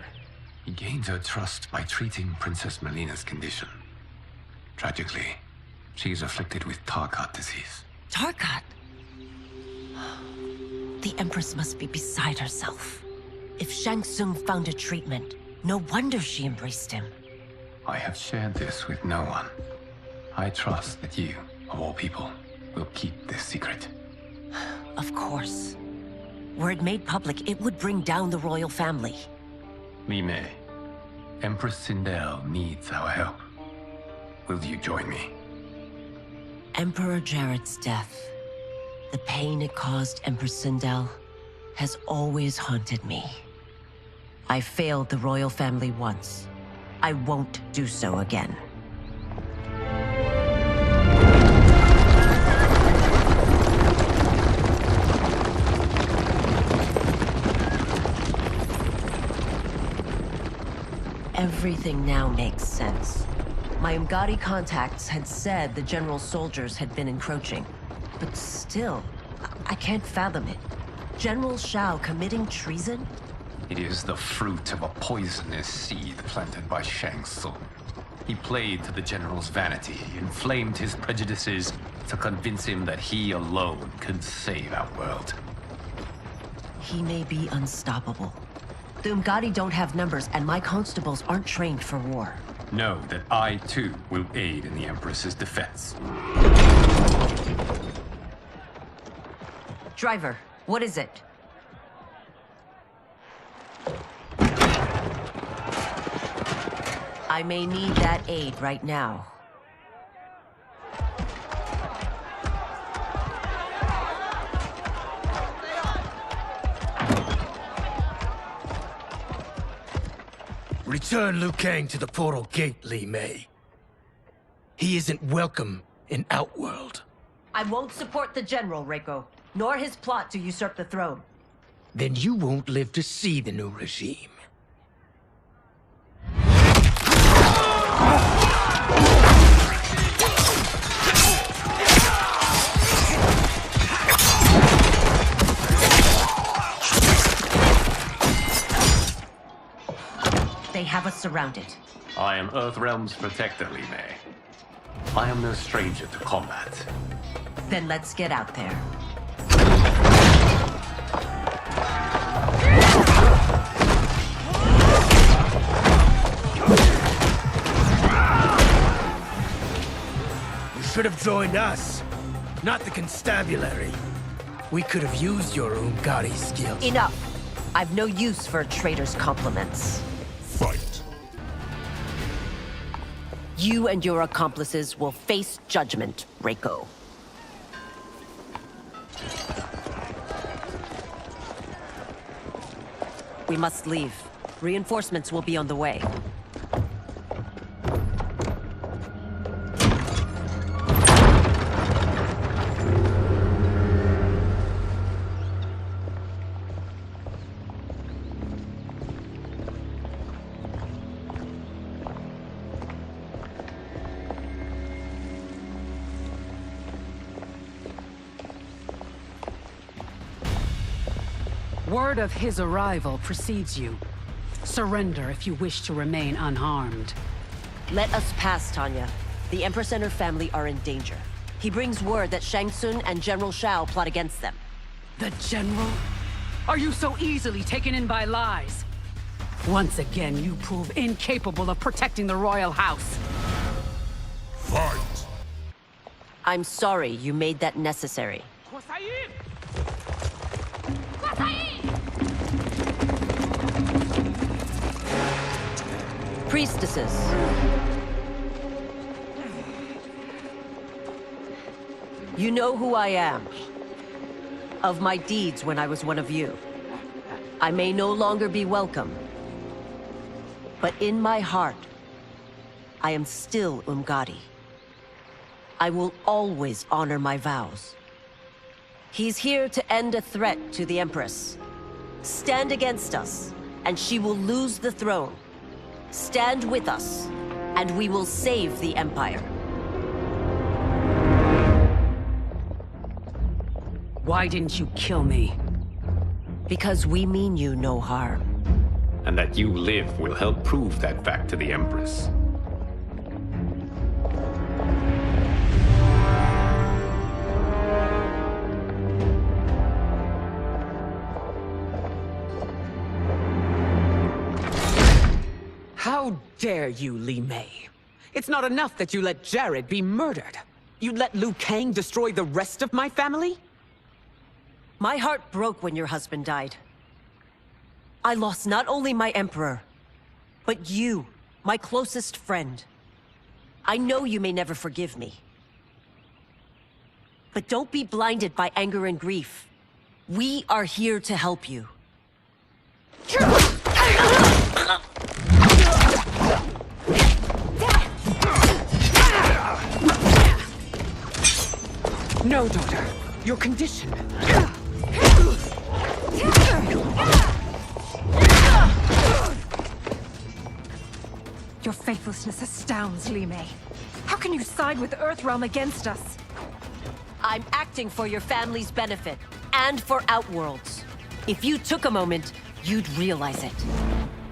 He gained her trust by treating Princess Melina's condition. Tragically, she is afflicted with Tarkat disease. Tarkat? The Empress must be beside herself. If Shang Tsung found a treatment, no wonder she embraced him. I have shared this with no one. I trust that you, of all people, will keep this secret. Of course. Were it made public, it would bring down the royal family. Li Mei, Empress Sindel needs our help. Will you join me? Emperor Jarrett's death, the pain it caused Empress Sindel, has always haunted me. I failed the royal family once. I won't do so again. Everything now makes sense. My Umgadi contacts had said the general soldiers had been encroaching. But still, I can't fathom it. General Shao committing treason? It is the fruit of a poisonous seed planted by Shang Tsung. He played to the general's vanity, inflamed his prejudices to convince him that he alone could save our world. He may be unstoppable. The Umgadi don't have numbers, and my constables aren't trained for war. Know that I, too, will aid in the Empress's defense. Driver, what is it? I may need that aid right now. Return Liu Kang to the portal gate, Li Mei. He isn't welcome in Outworld. I won't support the General, Reiko, nor his plot to usurp the throne. Then you won't live to see the new regime. They have us surrounded. I am Earthrealm's protector, Li Mei. I am no stranger to combat. Then let's get out there. You should have joined us, not the constabulary. We could have used your Umgari skills. Enough! I've no use for a traitor's compliments. Fight. You and your accomplices will face judgment, Reiko. We must leave. Reinforcements will be on the way. Word of his arrival precedes you. Surrender if you wish to remain unharmed. Let us pass, Tanya. The Empress and her family are in danger. He brings word that Shang Tsung and General Shao plot against them. The General? Are you so easily taken in by lies? Once again, you prove incapable of protecting the royal house. Fight! I'm sorry you made that necessary. Priestesses. You know who I am. Of my deeds when I was one of you. I may no longer be welcome. But in my heart, I am still Umgadi. I will always honor my vows. He's here to end a threat to the Empress. Stand against us, and she will lose the throne. Stand with us, and we will save the Empire. Why didn't you kill me? Because we mean you no harm. And that you live will help prove that fact to the Empress. How dare you, Li Mei? It's not enough that you let Jared be murdered. You'd let Liu Kang destroy the rest of my family? My heart broke when your husband died. I lost not only my Emperor, but you, my closest friend. I know you may never forgive me. But don't be blinded by anger and grief. We are here to help you. No, daughter. Your condition. Your faithlessness astounds, Li Mei. How can you side with Earthrealm against us? I'm acting for your family's benefit, and for Outworld's. If you took a moment, you'd realize it.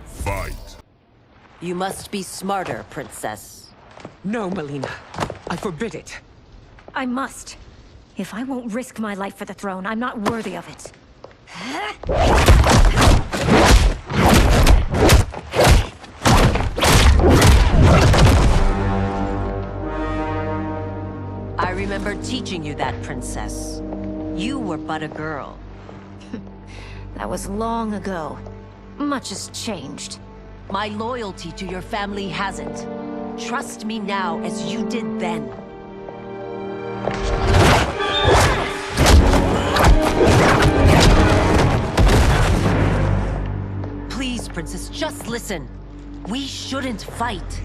Fight. You must be smarter, Princess. No, Melina. I forbid it. I must. If I won't risk my life for the throne, I'm not worthy of it. I remember teaching you that, Princess. You were but a girl. That was long ago. Much has changed. My loyalty to your family hasn't. Trust me now as you did then. Please, Princess, just listen. We shouldn't fight.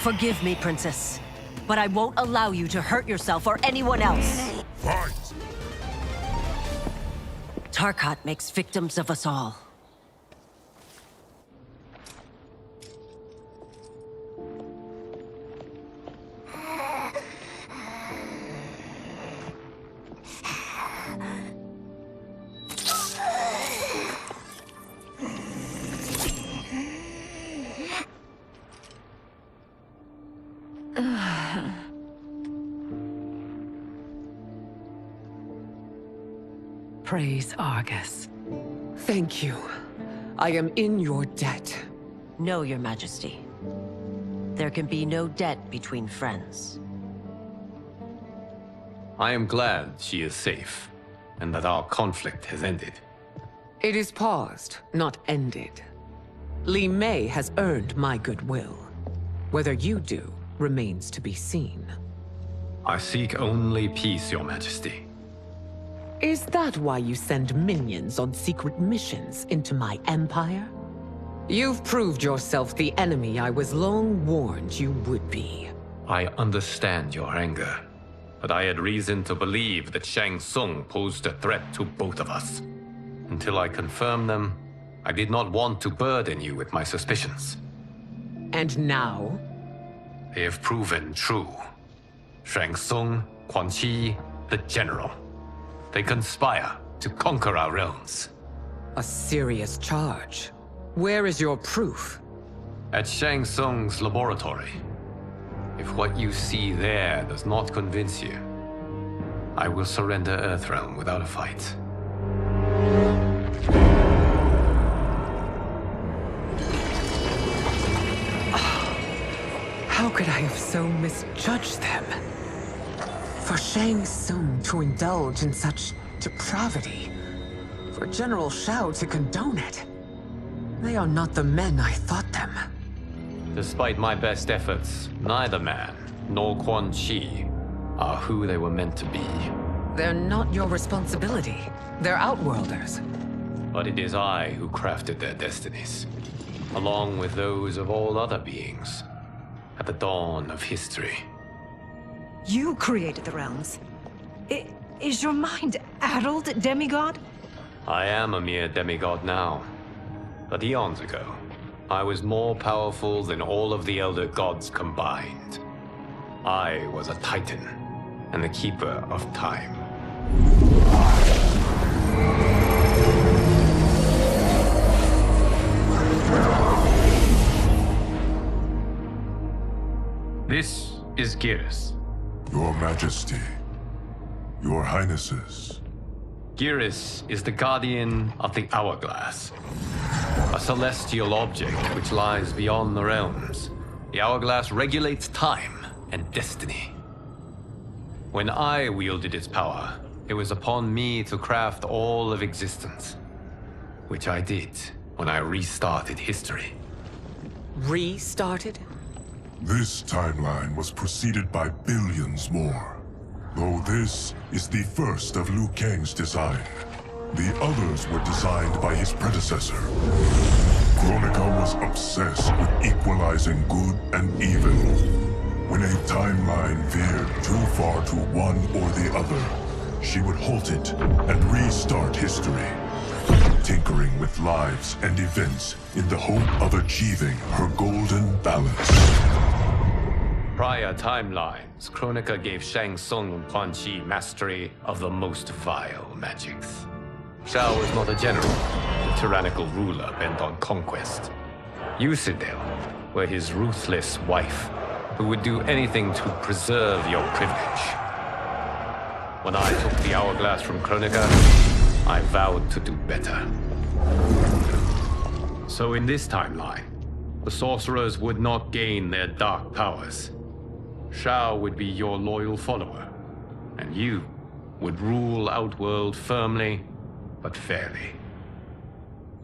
Forgive me, Princess, but I won't allow you to hurt yourself or anyone else. Fight! Tarkat makes victims of us all. praise Argus. Thank you. I am in your debt. No, Your Majesty. There can be no debt between friends. I am glad she is safe, and that our conflict has ended. It is paused, not ended. Li Mei has earned my goodwill. Whether you do remains to be seen. I seek only peace, Your Majesty. Is that why you send minions on secret missions into my empire? You've proved yourself the enemy I was long warned you would be. I understand your anger, but I had reason to believe that Shang Tsung posed a threat to both of us. Until I confirmed them, I did not want to burden you with my suspicions. And now? They have proven true. Shang Tsung, Quan Chi, the General. They conspire to conquer our realms. A serious charge. Where is your proof? At Shang Tsung's laboratory. If what you see there does not convince you, I will surrender Earthrealm without a fight. How could I have so misjudged them? For Shang Tsung to indulge in such depravity, for General Shao to condone it, they are not the men I thought them. Despite my best efforts, neither man nor Quan Chi are who they were meant to be. They're not your responsibility. They're Outworlders. But it is I who crafted their destinies, along with those of all other beings, at the dawn of history. You created the realms. Is your mind addled, demigod? I am a mere demigod now. But eons ago, I was more powerful than all of the Elder Gods combined. I was a Titan, and the Keeper of Time. This is Geras. Your Majesty. Your Highnesses. Geras is the guardian of the Hourglass. A celestial object which lies beyond the realms. The Hourglass regulates time and destiny. When I wielded its power, it was upon me to craft all of existence. Which I did when I restarted history. Restarted? This timeline was preceded by billions more. Though this is the first of Liu Kang's design. The others were designed by his predecessor. Kronika was obsessed with equalizing good and evil. When a timeline veered too far to one or the other, she would halt it and restart history, tinkering with lives and events in the hope of achieving her golden balance. Prior timelines, Kronika gave Shang Tsung and Quan Chi mastery of the most vile magics. Shao was not a general, a tyrannical ruler bent on conquest. Yusidel were his ruthless wife, who would do anything to preserve your privilege. When I took the Hourglass from Kronika, I vowed to do better. So in this timeline, the sorcerers would not gain their dark powers. Shao would be your loyal follower, and you would rule Outworld firmly, but fairly.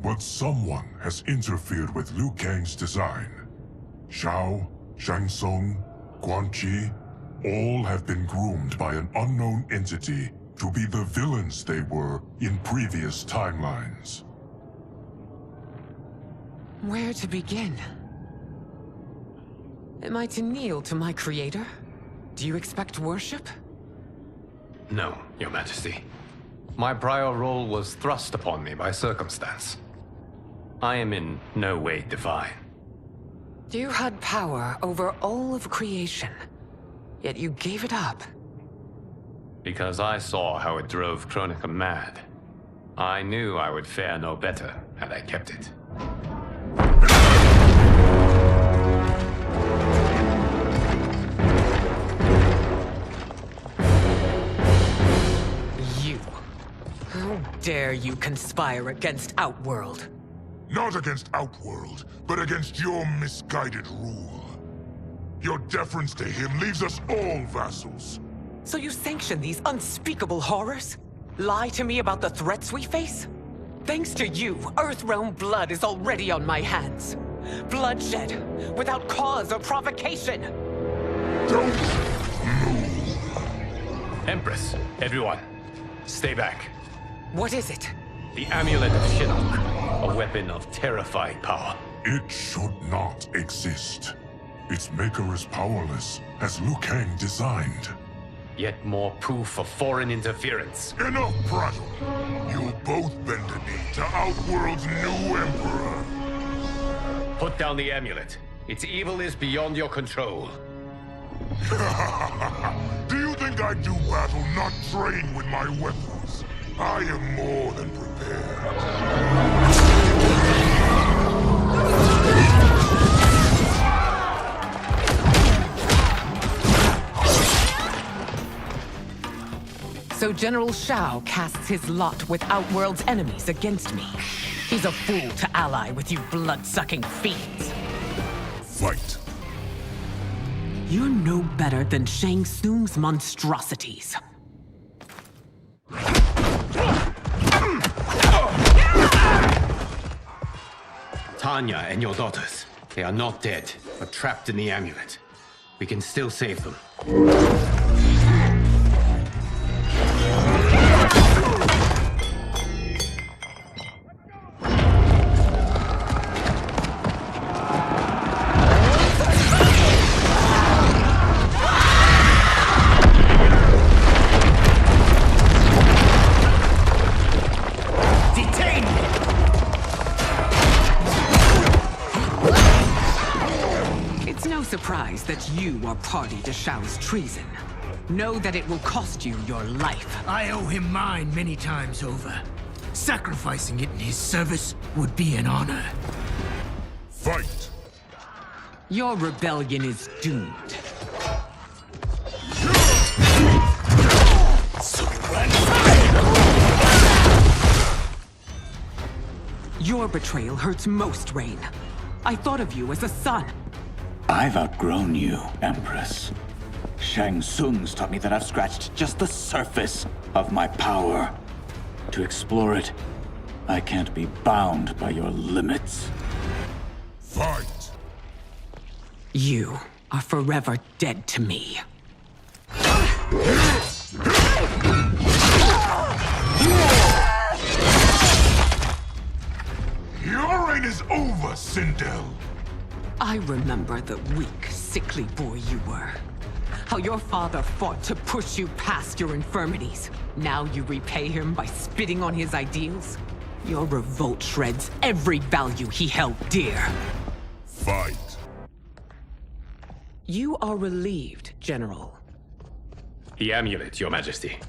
But someone has interfered with Liu Kang's design. Shao, Shang Tsung, Quan Chi, all have been groomed by an unknown entity to be the villains they were in previous timelines. Where to begin? Am I to kneel to my creator? Do you expect worship? No, Your Majesty. My prior role was thrust upon me by circumstance. I am in no way divine. You had power over all of creation, yet you gave it up. Because I saw how it drove Kronika mad. I knew I would fare no better had I kept it. You. How dare you conspire against Outworld? Not against Outworld, but against your misguided rule. Your deference to him leaves us all vassals. So you sanction these unspeakable horrors? Lie to me about the threats we face? Thanks to you, Earthrealm blood is already on my hands. Bloodshed, without cause or provocation. Don't Empress, everyone, stay back. What is it? The Amulet of Shinnok, a weapon of terrifying power. It should not exist. Its maker is powerless, as Liu Kang designed. Yet more proof of foreign interference. Enough prattle! You'll both bend a knee to Outworld's new emperor. Put down the amulet. Its evil is beyond your control. Do you think I do battle not trained with my weapons? I am more than prepared. So General Shao casts his lot with Outworld's enemies against me. He's a fool to ally with you blood-sucking fiends. Fight. You're no better than Shang Tsung's monstrosities. Tanya and your daughters, they are not dead, but trapped in the amulet. We can still save them. Surprised that you are party to Shao's treason. Know that it will cost you your life. I owe him mine many times over. Sacrificing it in his service would be an honor. Fight! Your rebellion is doomed. Your betrayal hurts most, Rain. I thought of you as a son. I've outgrown you, Empress. Shang Tsung's taught me that I've scratched just the surface of my power. To explore it, I can't be bound by your limits. Fight! You are forever dead to me. Your reign is over, Sindel. I remember the weak, sickly boy you were. How your father fought to push you past your infirmities. Now you repay him by spitting on his ideals? Your revolt shreds every value he held dear. Fight. You are relieved, General. The amulet, Your Majesty.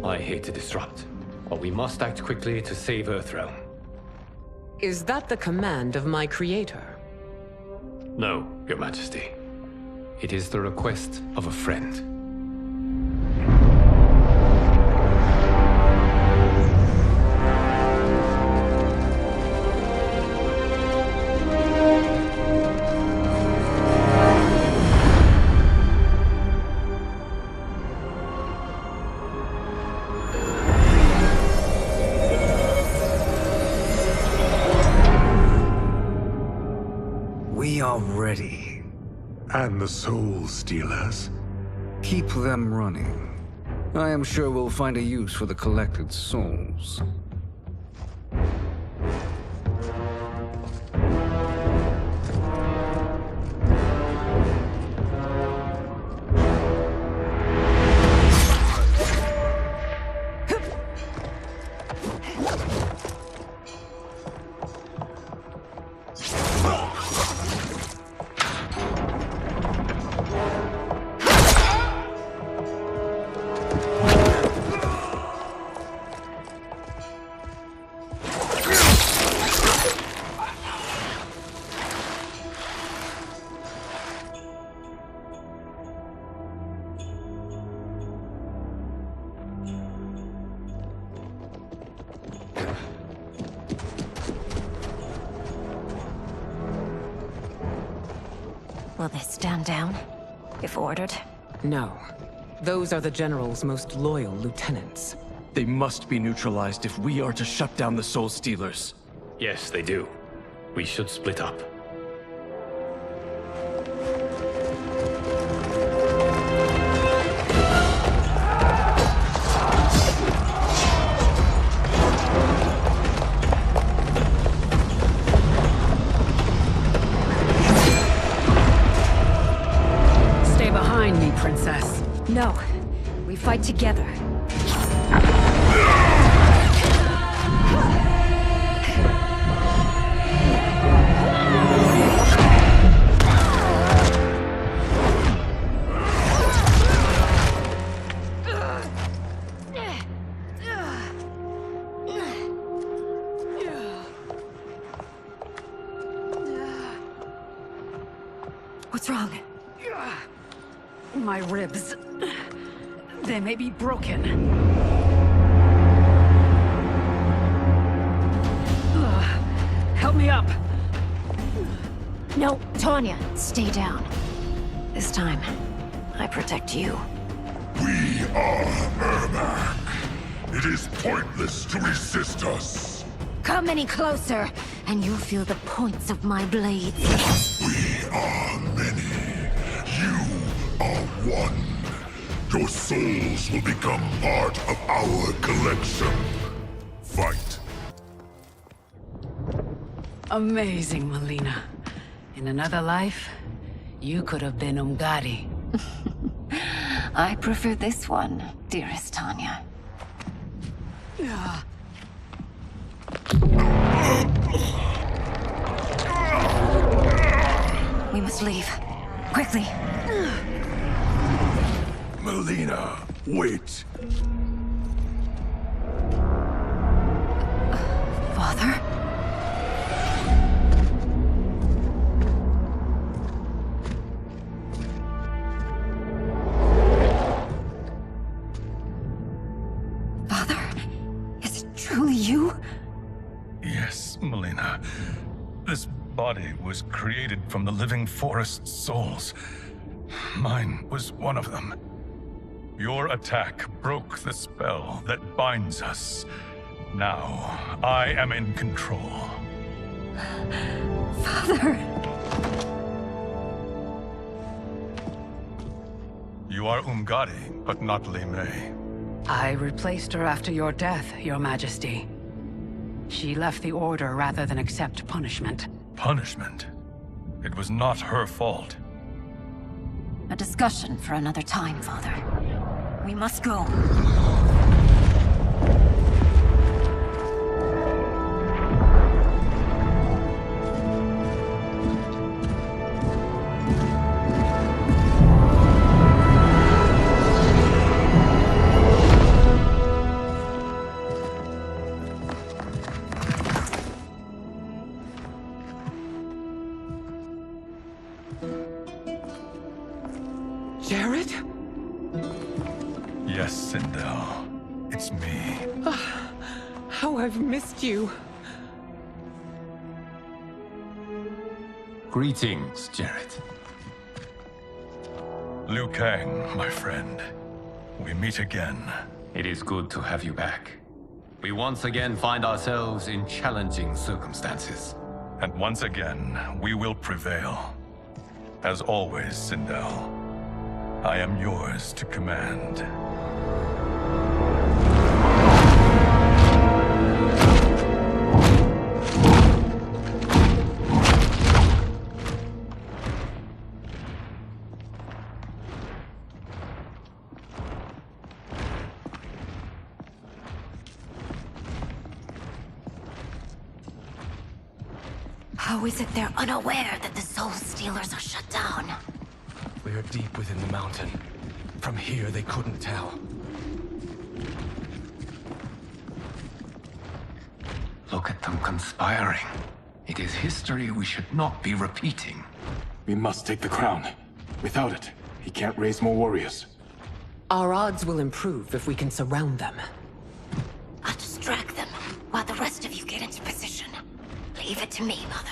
I hate to disrupt, but we must act quickly to save Earthrealm. Is that the command of my creator? No, Your Majesty. It is the request of a friend. We are ready. And the Soul Stealers? Keep them running. I am sure we'll find a use for the collected souls. Will they stand down, if ordered? No. Those are the General's most loyal lieutenants. They must be neutralized if we are to shut down the Soul Stealers. Yes, they do. We should split up. Stay behind me, Princess. No. We fight together. What's wrong? My ribs. They may be broken. Help me up. No, Tanya, stay down. This time, I protect you. We are Ermac. It is pointless to resist us. Come any closer, and you'll feel the points of my blades. We are many. You are one. Your souls will become part of our collection. Fight. Amazing, Melina. In another life, you could have been Umgadi. I prefer this one, dearest Tanya. We must leave. Quickly. Melina, wait. Father? Father? Is it truly you? Yes, Melina. This body was created from the living forest's souls. Mine was one of them. Your attack broke the spell that binds us. Now, I am in control. Father! You are Umgadi, but not Li Mei. I replaced her after your death, Your Majesty. She left the Order rather than accept punishment. Punishment? It was not her fault. A discussion for another time, Father. We must go. Jared? Yes, Sindel. It's me. How I've missed you. Greetings, Jared. Liu Kang, my friend. We meet again. It is good to have you back. We once again find ourselves in challenging circumstances. And once again, we will prevail. As always, Sindel, I am yours to command. How is it they're unaware that the Soul Stealers are shut down? We are deep within the mountain. From here, they couldn't tell. Look at them conspiring. It is history we should not be repeating. We must take the crown. Without it, he can't raise more warriors. Our odds will improve if we can surround them. I'll distract them while the rest of you get into position. Leave it to me, Mother.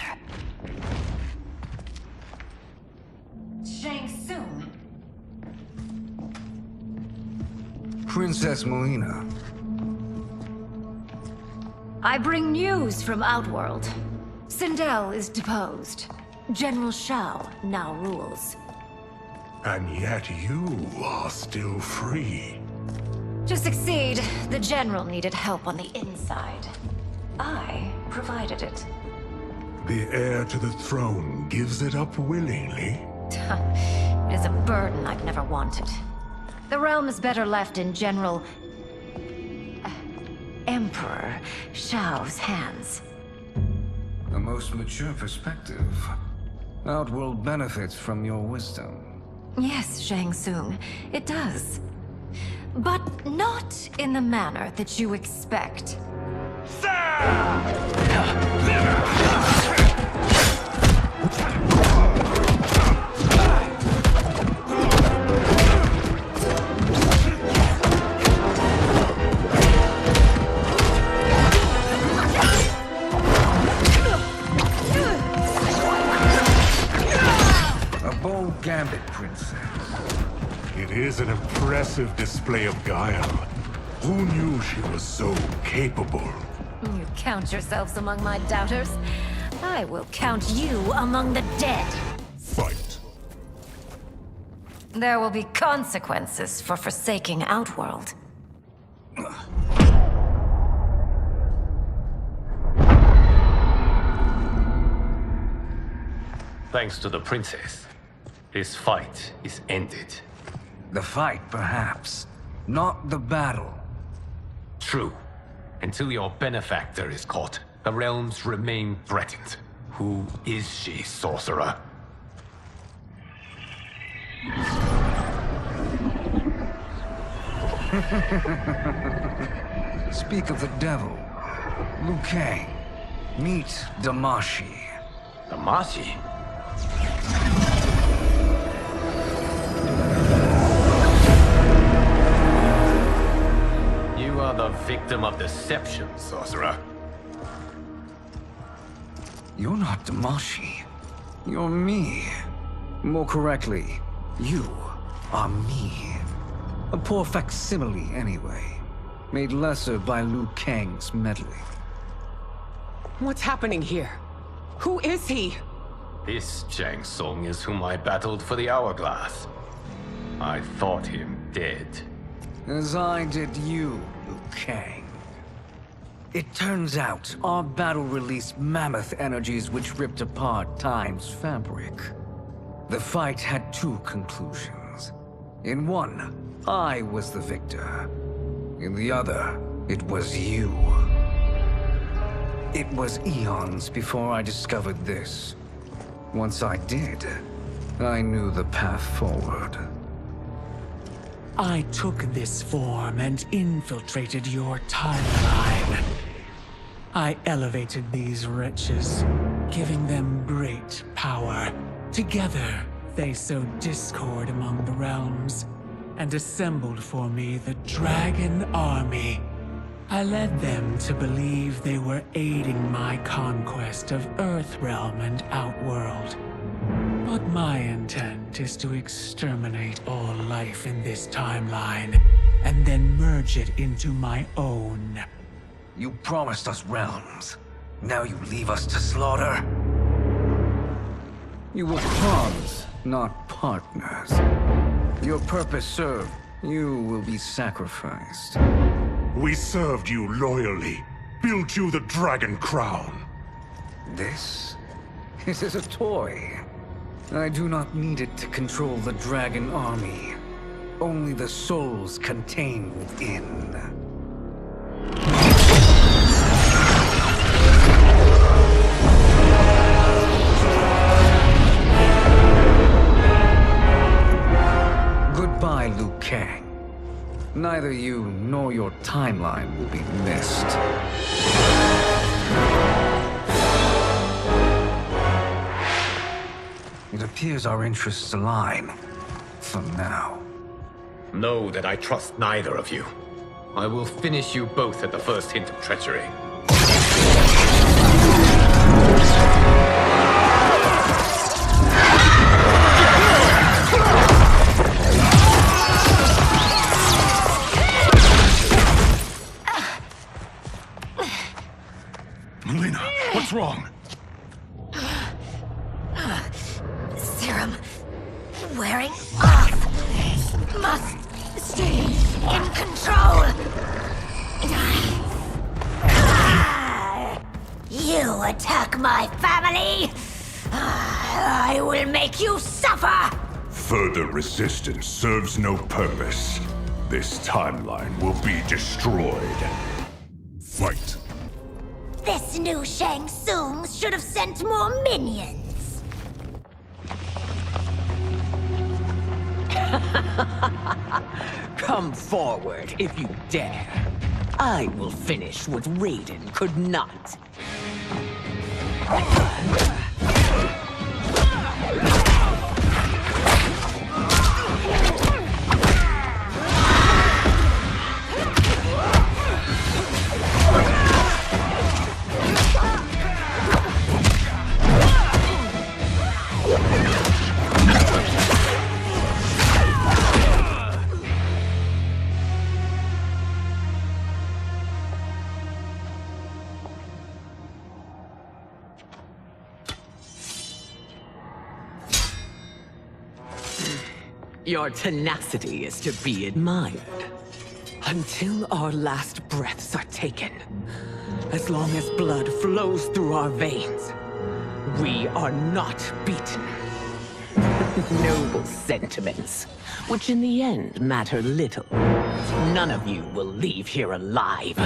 Princess Melina. I bring news from Outworld. Sindel is deposed. General Shao now rules. And yet you are still free. To succeed, the General needed help on the inside. I provided it. The heir to the throne gives it up willingly. It is a burden I've never wanted. The realm is better left in General... Emperor Shao's hands. A most mature perspective. Outworld benefits from your wisdom. Yes, Shang Tsung, it does. But not in the manner that you expect. A bold gambit, Princess. It is an impressive display of guile. Who knew she was so capable? You count yourselves among my doubters. I will count you among the dead. Fight. There will be consequences for forsaking Outworld. Thanks to the princess, this fight is ended. The fight, perhaps. Not the battle. True. Until your benefactor is caught, the realms remain threatened. Who is she, sorcerer? Speak of the devil. Liu Kang. Meet Damashi. Damashi? You are the victim of deception, sorcerer. You're not Damashi. You're me. More correctly, you are me. A poor facsimile, anyway. Made lesser by Liu Kang's meddling. What's happening here? Who is he? This Shang Tsung is whom I battled for the Hourglass. I thought him dead. As I did you, Liu Kang. It turns out our battle released mammoth energies which ripped apart time's fabric. The fight had two conclusions. In one, I was the victor. In the other, it was you. It was eons before I discovered this. Once I did, I knew the path forward. I took this form and infiltrated your timeline. I elevated these wretches, giving them great power. Together, they sowed discord among the realms, and assembled for me the Dragon Army. I led them to believe they were aiding my conquest of Earthrealm and Outworld. But my intent is to exterminate all life in this timeline, and then merge it into my own. You promised us realms. Now you leave us to slaughter? You were pawns, not partners. Your purpose served. You will be sacrificed. We served you loyally, built you the Dragon Crown. This is a toy. I do not need it to control the Dragon Army. Only the souls contained within. Goodbye, Liu Kang. Neither you nor your timeline will be missed. It appears our interests align. For now. Know that I trust neither of you. I will finish you both at the first hint of treachery. What's wrong? Serum wearing off. Must stay in control. You attack my family, I will make you suffer! Further resistance serves no purpose. This timeline will be destroyed. Fight. This new Shang Tsung should have sent more minions. Come forward if you dare. I will finish what Raiden could not. Your tenacity is to be admired. Until our last breaths are taken, as long as blood flows through our veins, we are not beaten. Noble sentiments, which in the end matter little. None of you will leave here alive.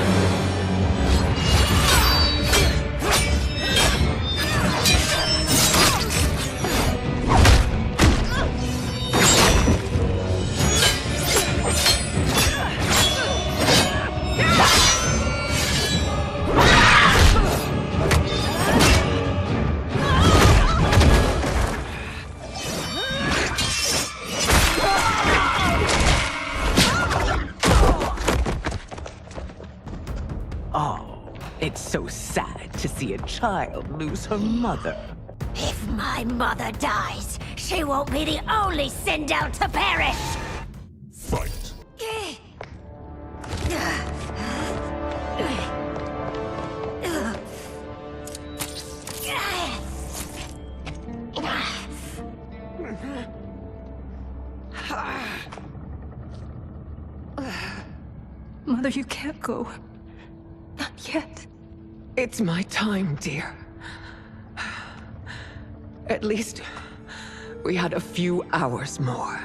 It's so sad to see a child lose her mother. If my mother dies, she won't be the only sinned out to perish! Fight. Mother, you can't go. Not yet. It's my time, dear. At least, we had a few hours more.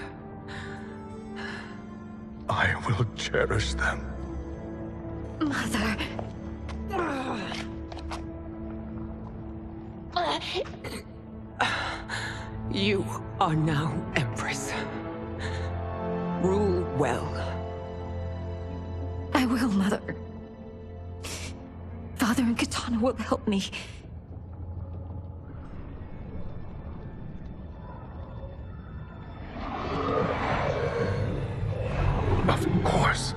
I will cherish them. Mother... You are now Empress. Rule well. I will, Mother. Father and Katana will help me. Of course.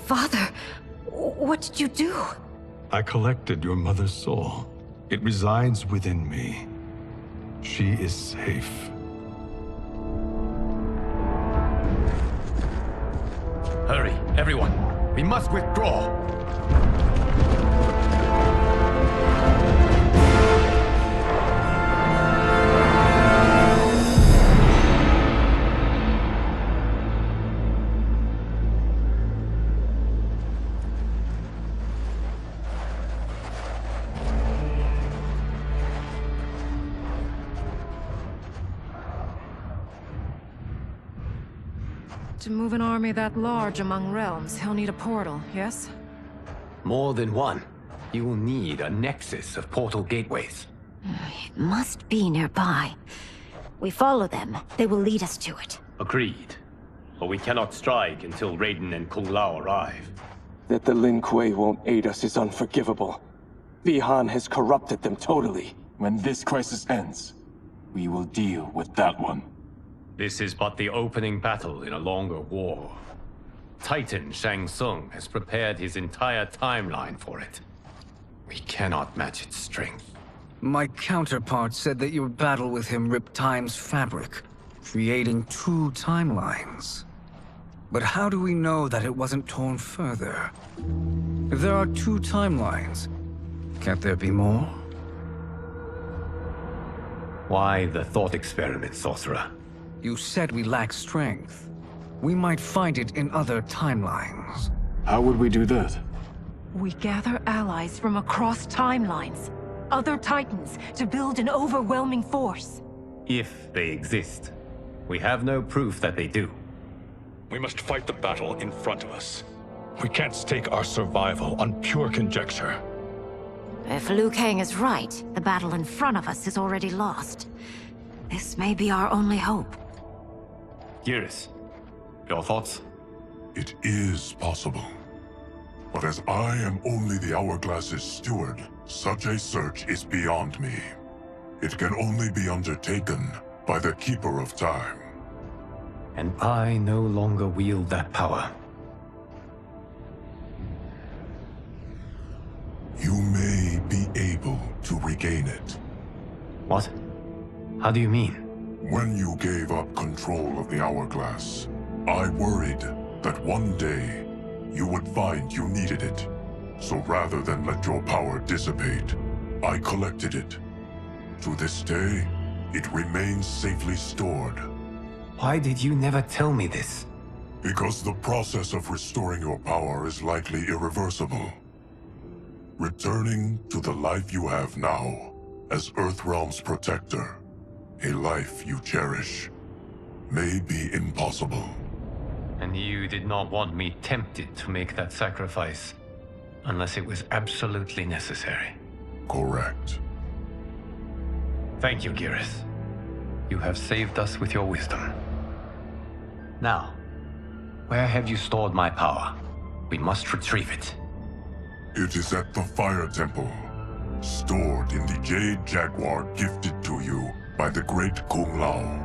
Father, what did you do? I collected your mother's soul. It resides within me. She is safe. Hurry, everyone. We must withdraw. To move an army that large among realms, he'll need a portal, yes? More than one. You will need a nexus of portal gateways. It must be nearby. We follow them, they will lead us to it. Agreed. But we cannot strike until Raiden and Kung Lao arrive. That the Lin Kuei won't aid us is unforgivable. Bi-Han has corrupted them totally. When this crisis ends, we will deal with that one. This is but the opening battle in a longer war. Titan Shang Tsung has prepared his entire timeline for it. We cannot match its strength. My counterpart said that your battle with him ripped time's fabric. creating two timelines. But how do we know that it wasn't torn further? If there are two timelines, can't there be more? Why the thought experiment, Sorcerer? You said we lack strength. We might find it in other timelines. How would we do that? We gather allies from across timelines, other Titans, to build an overwhelming force. If they exist. We have no proof that they do. We must fight the battle in front of us. We can't stake our survival on pure conjecture. If Liu Kang is right, the battle in front of us is already lost. This may be our only hope. Geras, your thoughts? It is possible. But as I am only the Hourglass's steward, such a search is beyond me. It can only be undertaken by the Keeper of Time. And I no longer wield that power. You may be able to regain it. What? How do you mean? When you gave up control of the Hourglass, I worried that one day you would find you needed it. So rather than let your power dissipate, I collected it. To this day, it remains safely stored. Why did you never tell me this? Because the process of restoring your power is likely irreversible. Returning to the life you have now, as Earthrealm's protector, a life you cherish, may be impossible. And you did not want me tempted to make that sacrifice, unless it was absolutely necessary. Correct. Thank you, Geras. You have saved us with your wisdom. Now, where have you stored my power? We must retrieve it. It is at the Fire Temple, stored in the Jade Jaguar gifted to you by the great Kung Lao.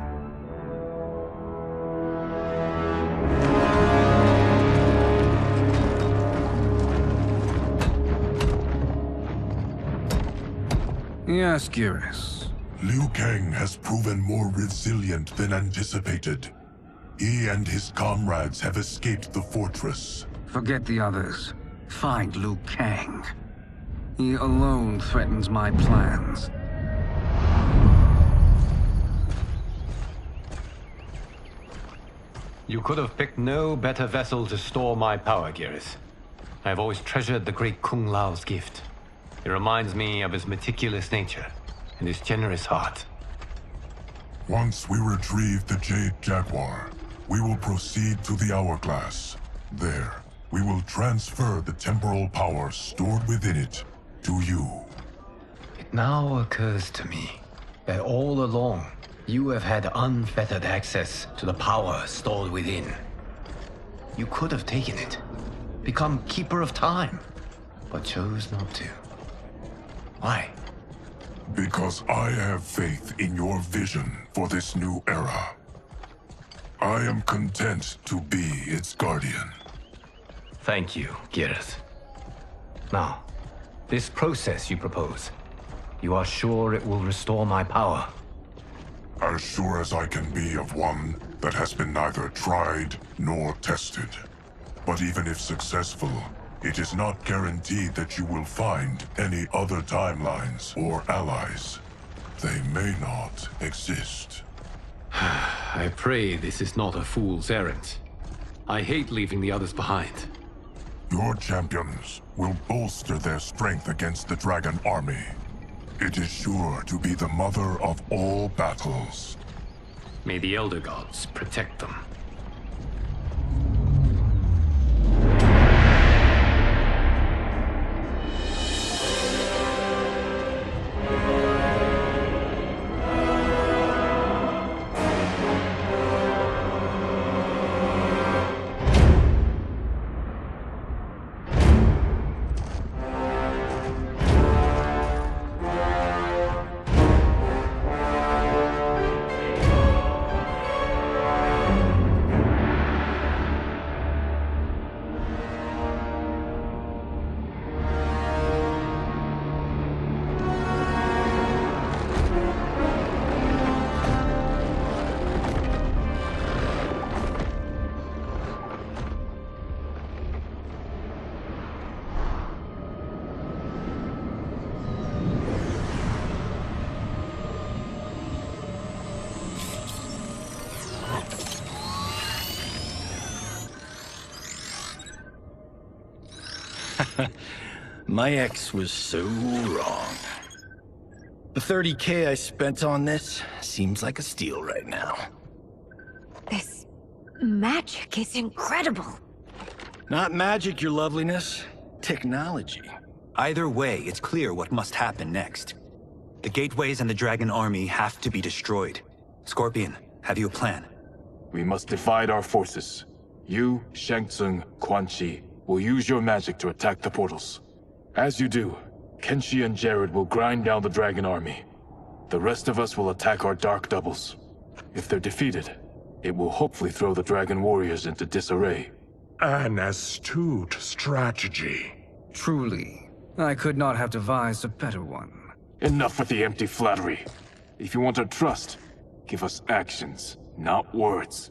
Yes, Geras. Liu Kang has proven more resilient than anticipated. He and his comrades have escaped the fortress. Forget the others. Find Liu Kang. He alone threatens my plans. You could have picked no better vessel to store my power, Geras. I have always treasured the great Kung Lao's gift. It reminds me of his meticulous nature and his generous heart. Once we retrieve the Jade Jaguar, we will proceed to the Hourglass. There, we will transfer the temporal power stored within it to you. It now occurs to me that all along, you have had unfettered access to the power stored within. You could have taken it, become Keeper of Time, but chose not to. Why? Because I have faith in your vision for this new era. I am content to be its guardian. Thank you, Geras. Now, this process you propose, you are sure it will restore my power? As sure as I can be of one that has been neither tried nor tested. But even if successful, it is not guaranteed that you will find any other timelines or allies. They may not exist. I pray this is not a fool's errand. I hate leaving the others behind. Your champions will bolster their strength against the Dragon Army. It is sure to be the mother of all battles. May the Elder Gods protect them. My ex was so wrong. The 30K I spent on this seems like a steal right now. This magic is incredible. Not magic, your loveliness. Technology. Either way, it's clear what must happen next. The gateways and the Dragon Army have to be destroyed. Scorpion, have you a plan? We must divide our forces. You, Shang Tsung, Quan Chi will use your magic to attack the portals. As you do, Kenshi and Jared will grind down the Dragon Army. The rest of us will attack our dark doubles. If they're defeated, it will hopefully throw the Dragon Warriors into disarray. An astute strategy. Truly, I could not have devised a better one. Enough with the empty flattery. If you want our trust, give us actions, not words.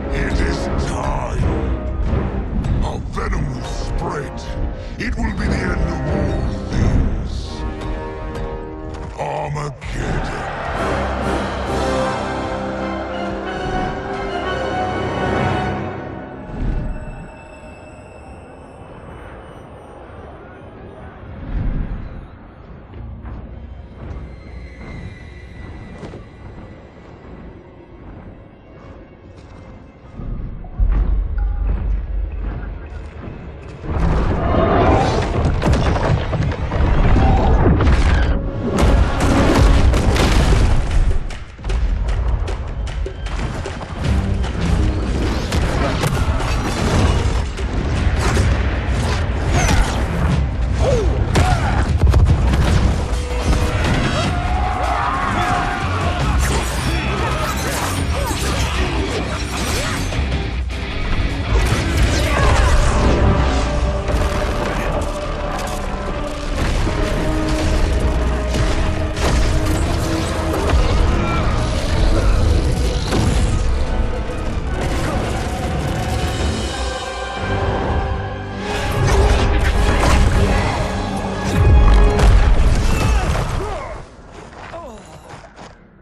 It is time. Our venom will spread. It will be the end of all things. Armageddon.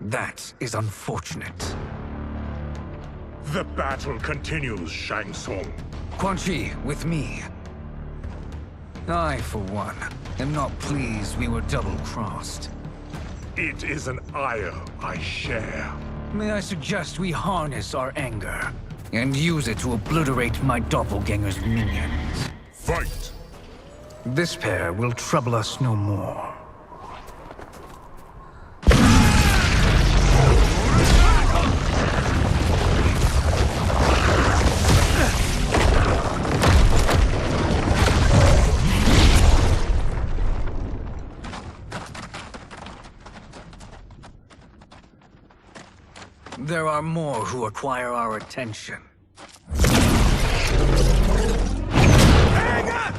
That is unfortunate. The battle continues, Shang Tsung. Quan Chi, with me. I, for one, am not pleased we were double-crossed. It is an ire I share. May I suggest we harness our anger and use it to obliterate my doppelganger's minions? Fight! This pair will trouble us no more. There are more who acquire our attention. Hang on!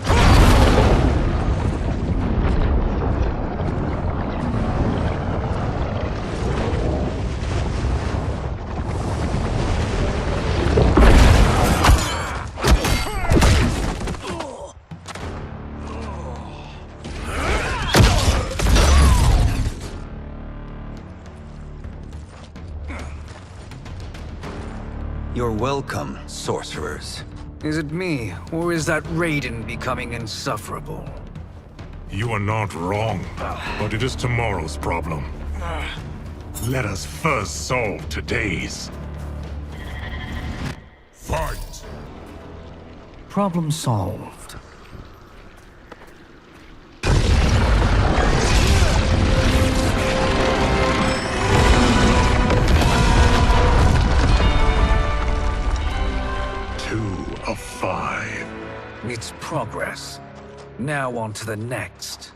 You're welcome, sorcerers. Is it me, or is that Raiden becoming insufferable? You are not wrong, but it is tomorrow's problem. Let us first solve today's. Fight! Problem solved. Of 5. It's progress. Now on to the next.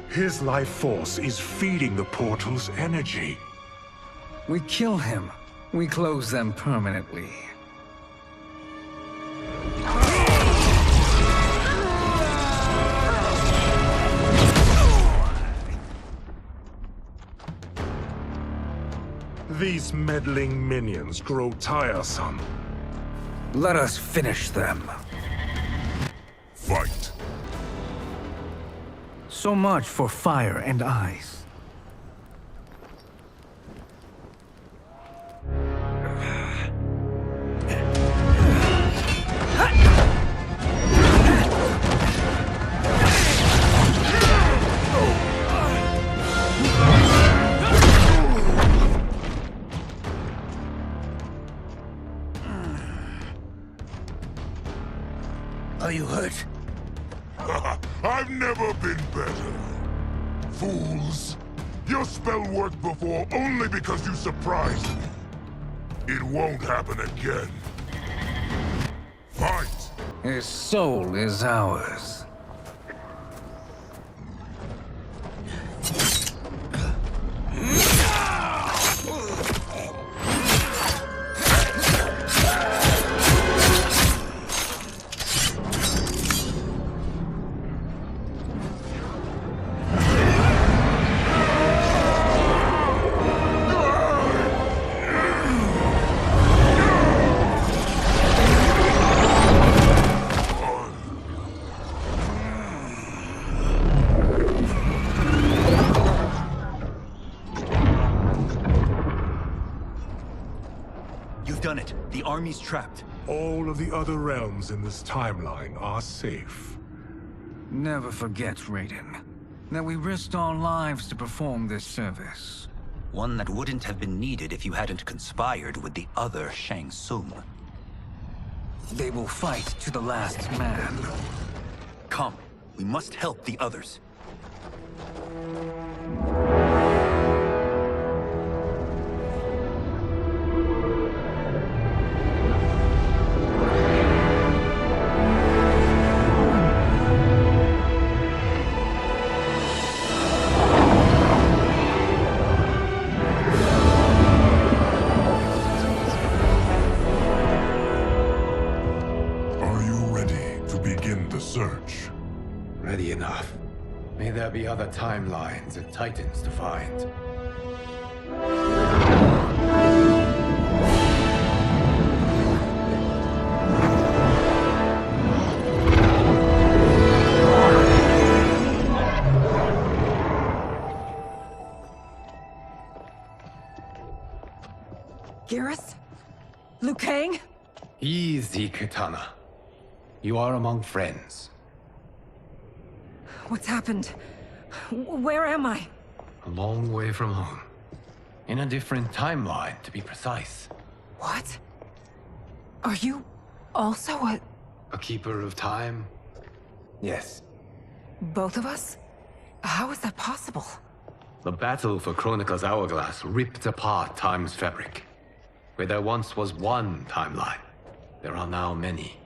His life force is feeding the portal's energy. We kill him. We close them permanently. These meddling minions grow tiresome. Let us finish them. Fight. So much for fire and ice. Are you hurt? I've never been better. Fools! Your spell worked before only because you surprised me. It won't happen again. Fight! His soul is ours. Done it. The army's trapped. All of the other realms in this timeline are safe. Never forget, Raiden, that we risked our lives to perform this service. One that wouldn't have been needed if you hadn't conspired with the other Shang Tsung. They will fight to the last man. Come, we must help the others. Search. Ready enough. May there be other timelines and titans to find. Garrus? Liu Kang? Easy, Kitana. You are among friends. What's happened? Where am I? A long way from home. In a different timeline, to be precise. What? Are you also a keeper of time? Yes. both of us? How is that possible? The battle for Chronica's Hourglass ripped apart time's fabric. Where there once was one timeline, there are now many.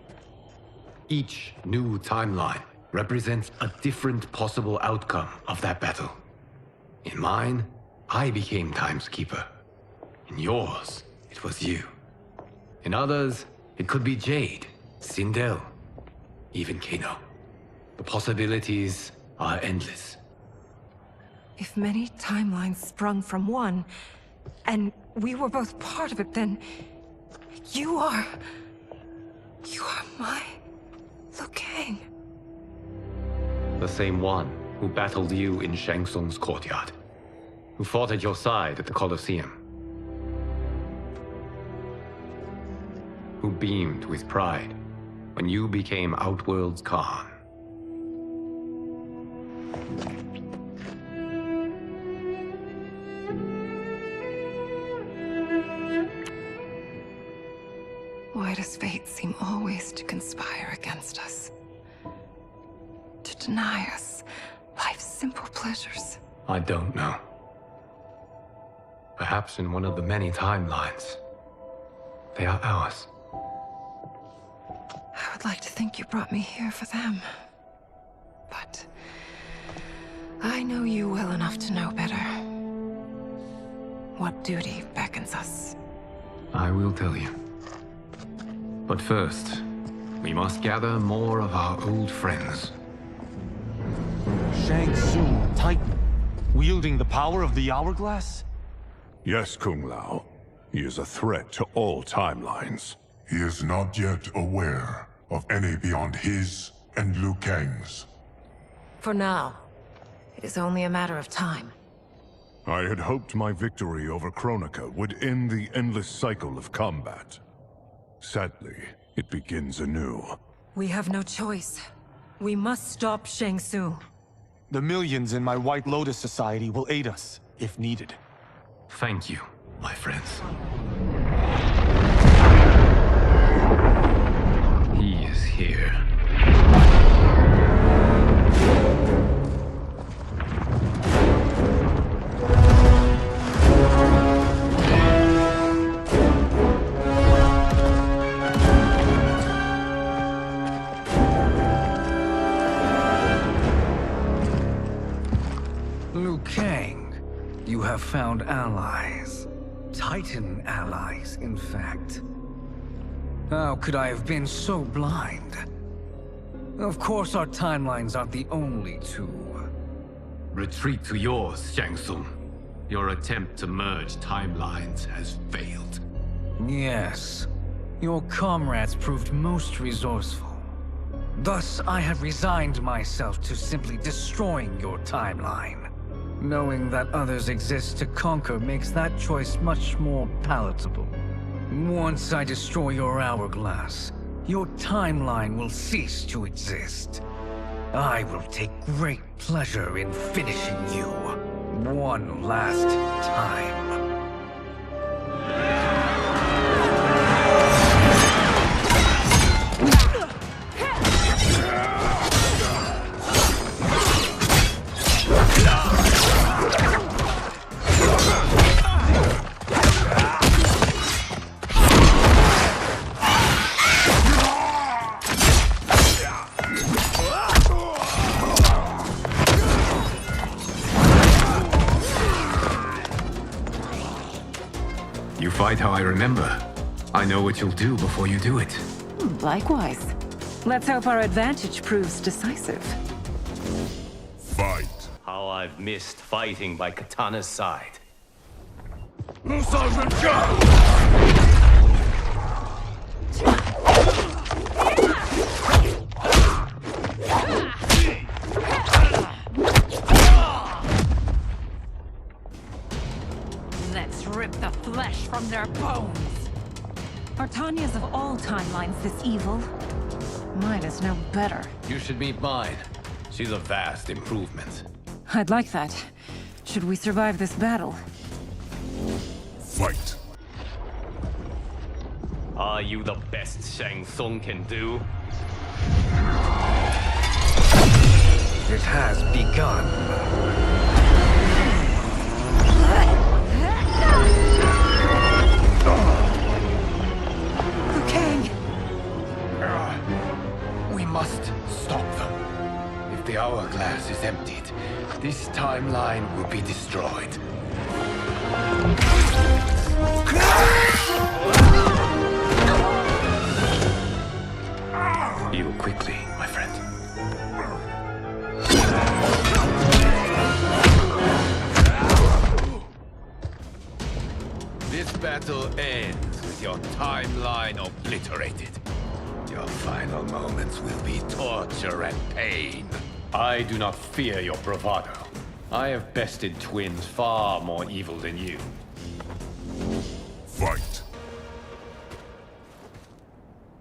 Each new timeline represents a different possible outcome of that battle. In mine, I became Time's Keeper. In yours, it was you. In others, it could be Jade, Sindel, even Kano. The possibilities are endless. If many timelines sprung from one, and we were both part of it, then you are my Liu Kang. The same one who battled you in Shang Tsung's courtyard. Who fought at your side at the Colosseum. Who beamed with pride when you became Outworld's Khan. Why does fate seem always to conspire against us? To deny us life's simple pleasures? I don't know. Perhaps in one of the many timelines, they are ours. I would like to think you brought me here for them. But I know you well enough to know better. what duty beckons us. I will tell you. But first, we must gather more of our old friends. Shang Tsung, Titan, wielding the power of the Hourglass? Yes, Kung Lao. He is a threat to all timelines. He is not yet aware of any beyond his and Liu Kang's. For now, it is only a matter of time. I had hoped my victory over Kronika would end the endless cycle of combat. Sadly, it begins anew. We have no choice. We must stop Shang Tsung. The millions in my White Lotus Society will aid us, if needed. Thank you, my friends. He is here. Liu Kang, you have found allies. Titan allies, in fact. How could I have been so blind? Of course our timelines aren't the only two. Retreat to yours, Shang Tsung. Your attempt to merge timelines has failed. Yes. Your comrades proved most resourceful. Thus, I have resigned myself to simply destroying your timeline. Knowing that others exist to conquer makes that choice much more palatable. Once I destroy your hourglass, your timeline will cease to exist. I will take great pleasure in finishing you one last time. Fight how I remember. I know what you'll do before you do it. Likewise. Let's hope our advantage proves decisive. Fight. How I've missed fighting by Katana's side. Let's rip the flesh from their bones. Are Tanya's of all timelines this evil? Mine is no better. You should meet mine. She's a vast improvement. I'd like that. Should we survive this battle? Fight. Are you the best Shang Tsung can do? It has begun. Liu Kang! We must stop them. If the hourglass is emptied, this timeline will be destroyed. Heal quickly, my friend. This battle ends with your timeline obliterated. Your final moments will be torture and pain. I do not fear your bravado. I have bested twins far more evil than you. Fight.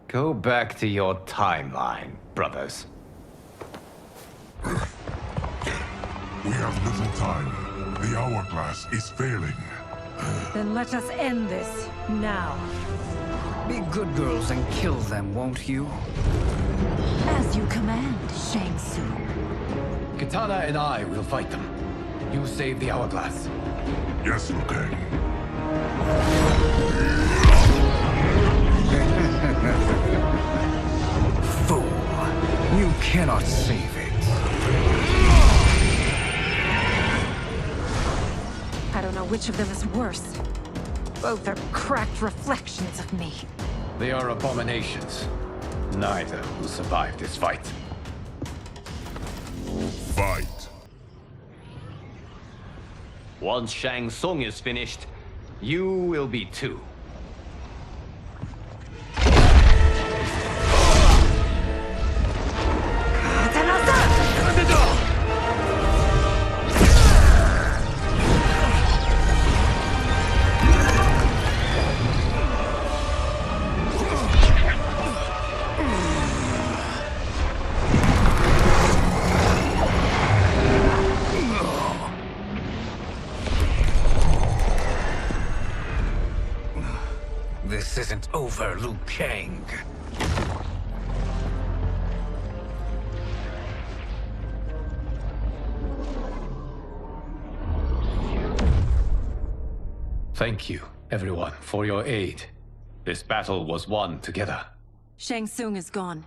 Go back to your timeline, brothers. We have little time. The hourglass is failing. Then let us end this, now. Be good girls and kill them, won't you? As you command, Shang Tsung. Katana and I will fight them. You save the hourglass. Yes, Liu Kang. Fool. You cannot save it. I don't know know which of them is worse. Both are cracked reflections of me. They are abominations. Neither will survive this fight. Fight. Once Shang Tsung is finished, you will be too. This isn't over, Liu Kang. Thank you, everyone, for your aid. This battle was won together. Shang Tsung is gone,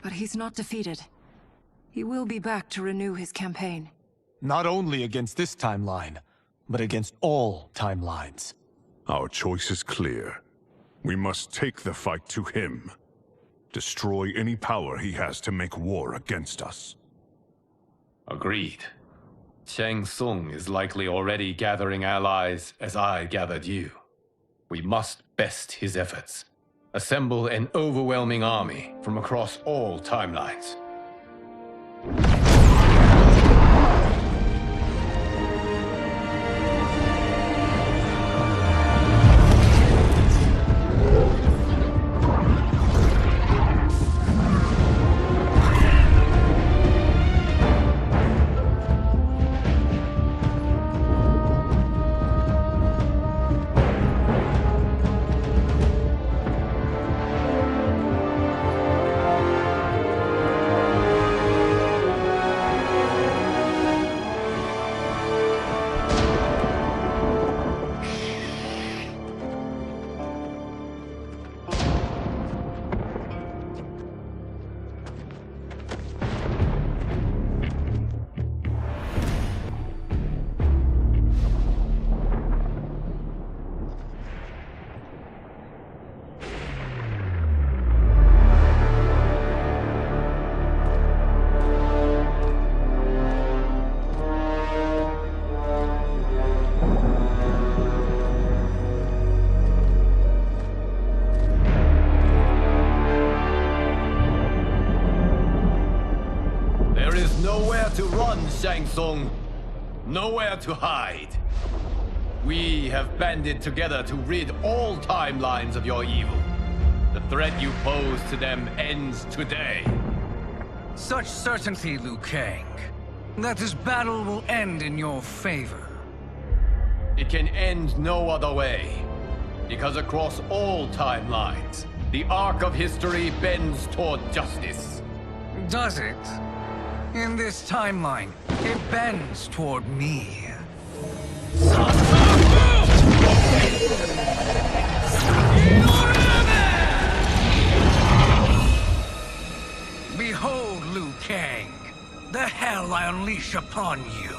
but he's not defeated. He will be back to renew his campaign. Not only against this timeline, but against all timelines. Our choice is clear. We must take the fight to him. Destroy any power he has to make war against us. Agreed. Shang Tsung is likely already gathering allies as I gathered you. We must best his efforts. Assemble an overwhelming army from across all timelines. To run, Shang Tsung. Nowhere to hide. We have banded together to rid all timelines of your evil. The threat you pose to them ends today. Such certainty, Liu Kang, that this battle will end in your favor. It can end no other way. Because across all timelines, the arc of history bends toward justice. Does it? In this timeline, it bends toward me. Behold, Liu Kang, the hell I unleash upon you.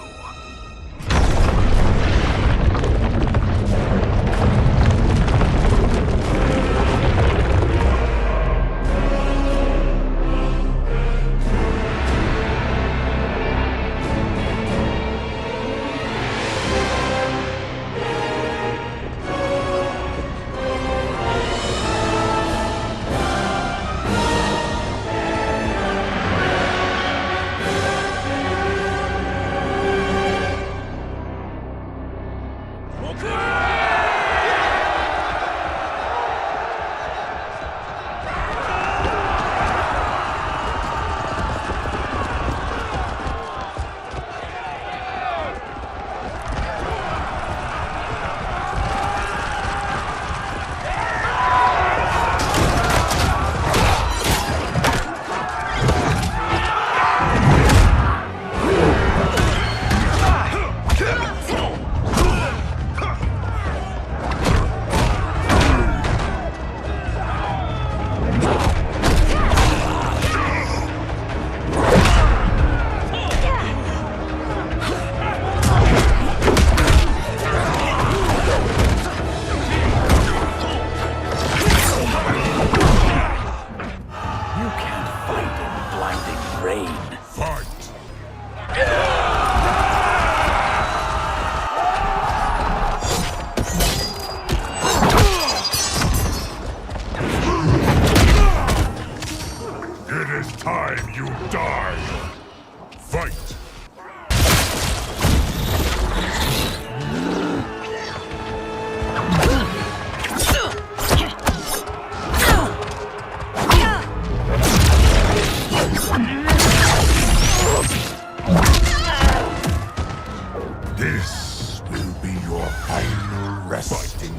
Interesting.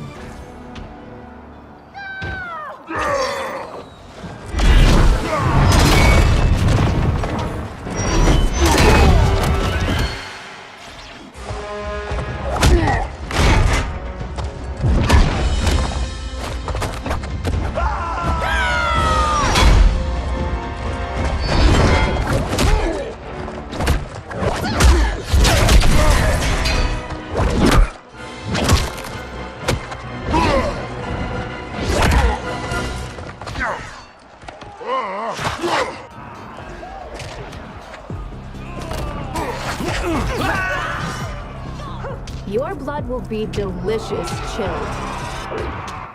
Your blood will be delicious chilled.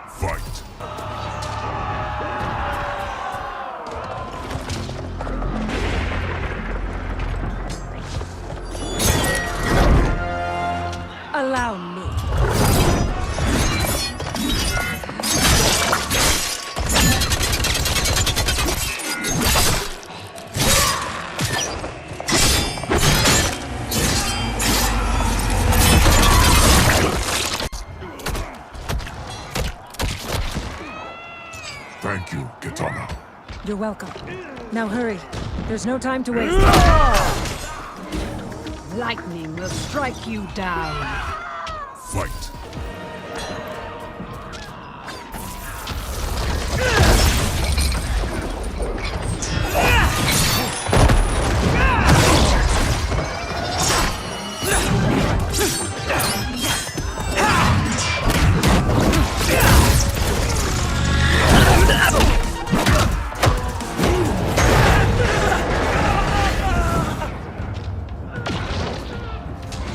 Fight. Allow me. Thank you, Kitana. You're welcome. Now hurry. There's no time to waste. Lightning will strike you down. Fight.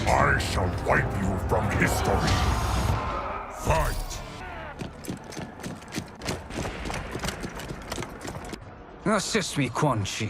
I shall wipe you from history. Fight! Assist me, Quan Chi.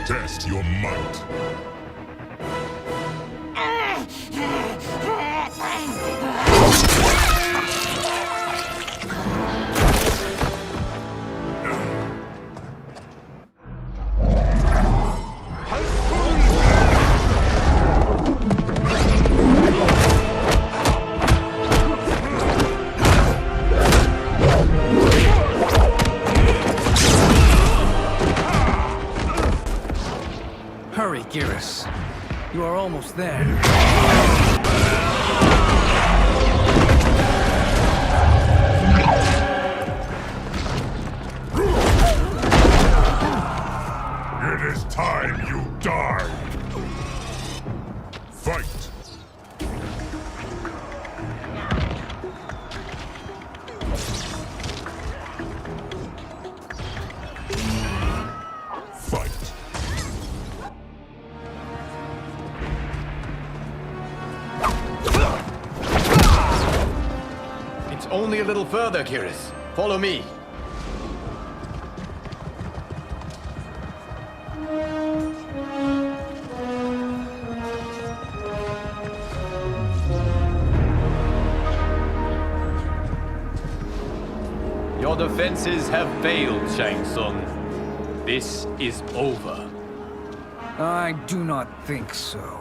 Test your might. Hurry, Geras. You are almost there. It is time you die. Fight. Fight. It's only a little further, Geras. Follow me. Your defenses have failed, Shang Tsung. This is over. I do not think so.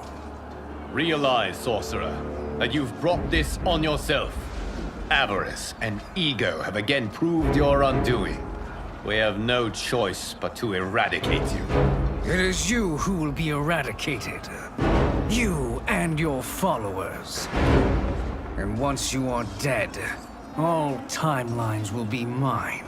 Realize, sorcerer, that you've brought this on yourself. Avarice and ego have again proved your undoing. We have no choice but to eradicate you. It is you who will be eradicated. You and your followers. And once you are dead, all timelines will be mine.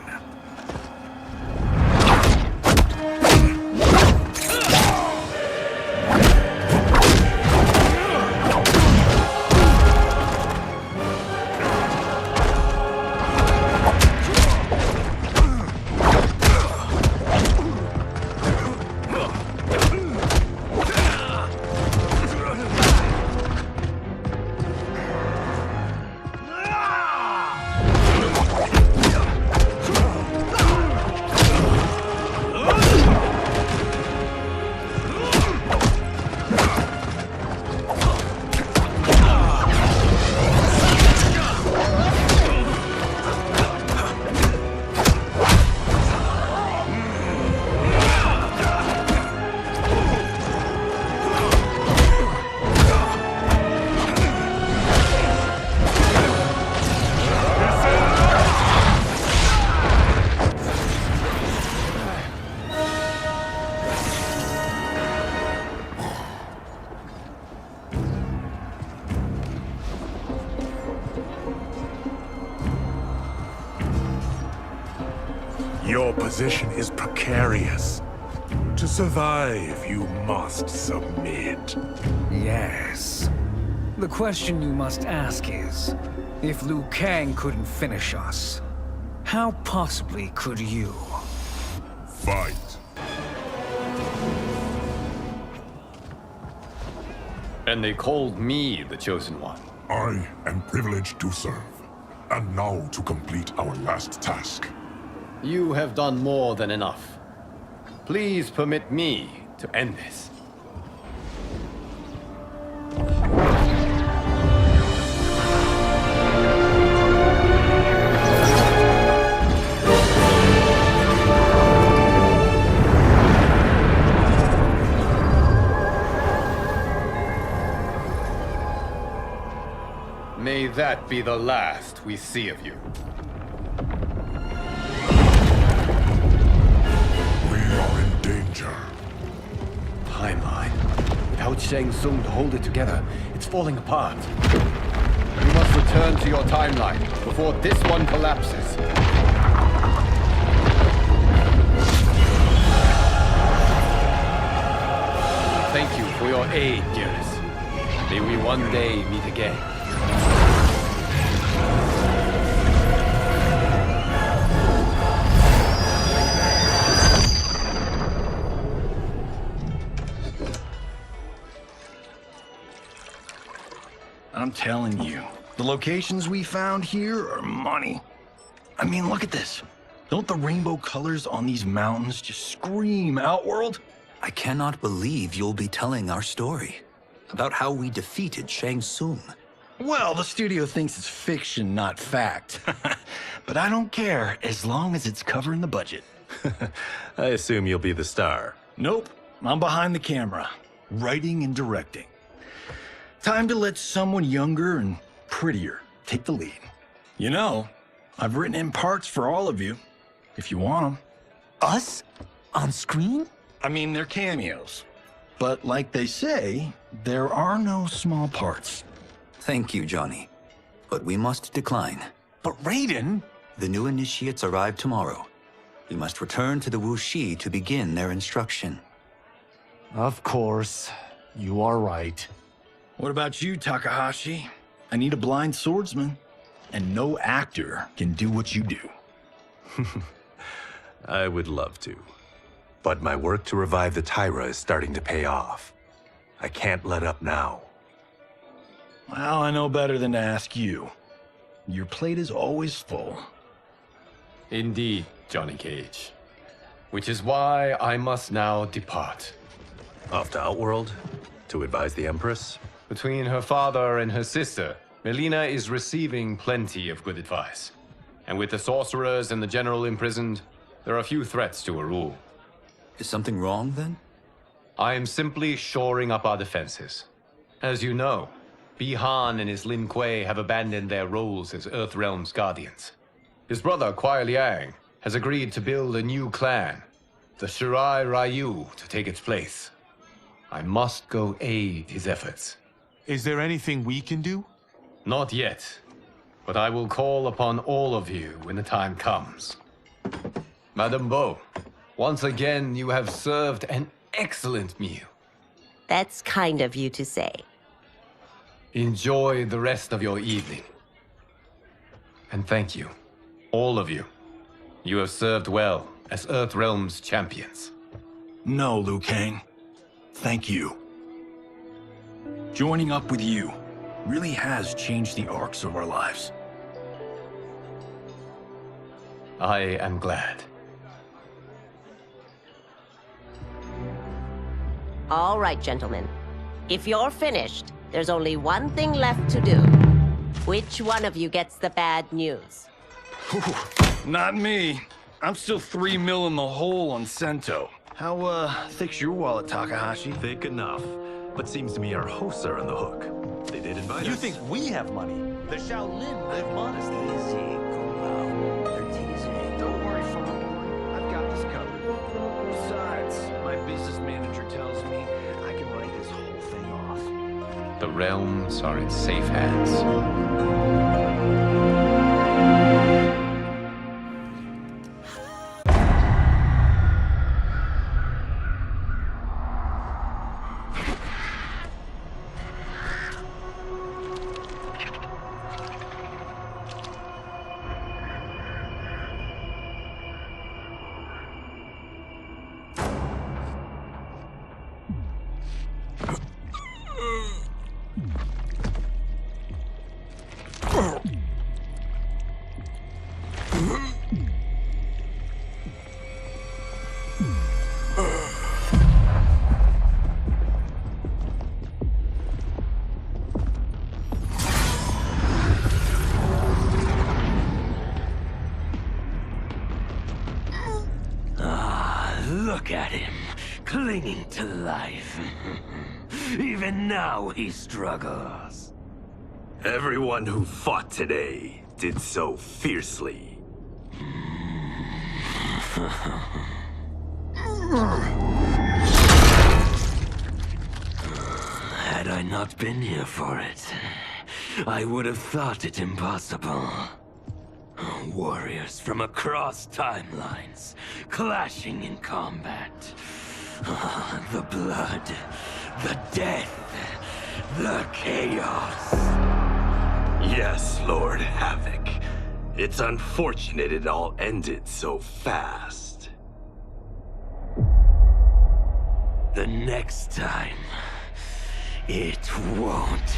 Your position is precarious. To survive, you must submit. Yes. The question you must ask is, if Liu Kang couldn't finish us, how possibly could you? Fight. And they called me the Chosen One. I am privileged to serve. And now to complete our last task. You have done more than enough. Please permit me to end this. May that be the last we see of you. We are in danger. Timeline. Without Shang Tsung to hold it together, it's falling apart. You must return to your timeline before this one collapses. Thank you for your aid, dearest. May we one day meet again. I'm telling you, the locations we found here are money. I mean, look at this. Don't the rainbow colors on these mountains just scream Outworld? I cannot believe you'll be telling our story about how we defeated Shang Tsung. Well, the studio thinks it's fiction, not fact. But I don't care, as long as it's covering the budget. I assume you'll be the star. Nope, I'm behind the camera, writing and directing. Time to let someone younger and prettier take the lead. You know, I've written in parts for all of you, if you want them. Us? On screen? I mean, they're cameos. But like they say, there are no small parts. Thank you, Johnny. But we must decline. But Raiden? The new initiates arrive tomorrow. We must return to the Wuxi to begin their instruction. Of course. You are right. What about you, Takahashi? I need a blind swordsman, and no actor can do what you do. I would love to. But my work to revive the Tyra is starting to pay off. I can't let up now. Well, I know better than to ask you. Your plate is always full. Indeed, Johnny Cage. Which is why I must now depart. Off to Outworld? To advise the Empress? Between her father and her sister, Melina is receiving plenty of good advice. And with the sorcerers and the general imprisoned, there are few threats to her rule. Is something wrong, then? I am simply shoring up our defenses. As you know, Bi-Han and his Lin Kuei have abandoned their roles as Earthrealm's guardians. His brother, Kuai Liang, has agreed to build a new clan, the Shirai Ryu, to take its place. I must go aid his efforts. Is there anything we can do? Not yet, but I will call upon all of you when the time comes. Madame Bo, once again you have served an excellent meal. That's kind of you to say. Enjoy the rest of your evening. And thank you, all of you. You have served well as Earthrealm's champions. No, Liu Kang. Thank you. Joining up with you really has changed the arcs of our lives. I am glad. All right, gentlemen. If you're finished, there's only one thing left to do. Which one of you gets the bad news? Not me. I'm still 3 mil in the hole on Sento. How, thick's your wallet, Takahashi? Thick enough. But seems to me our hosts are on the hook. They did invite us. You think we have money? The Shaolin live modestly. Easy, Kumo. They're teasing. Don't worry, Farmer. I've got this covered. Besides, my business manager tells me I can write this whole thing off. The realms are in safe hands. Look at him, clinging to life. Even now he struggles. Everyone who fought today did so fiercely. Had I not been here for it, I would have thought it impossible. Warriors from across timelines, clashing in combat. The blood, the death, the chaos. Yes, Lord Havoc. It's unfortunate it all ended so fast. The next time, it won't.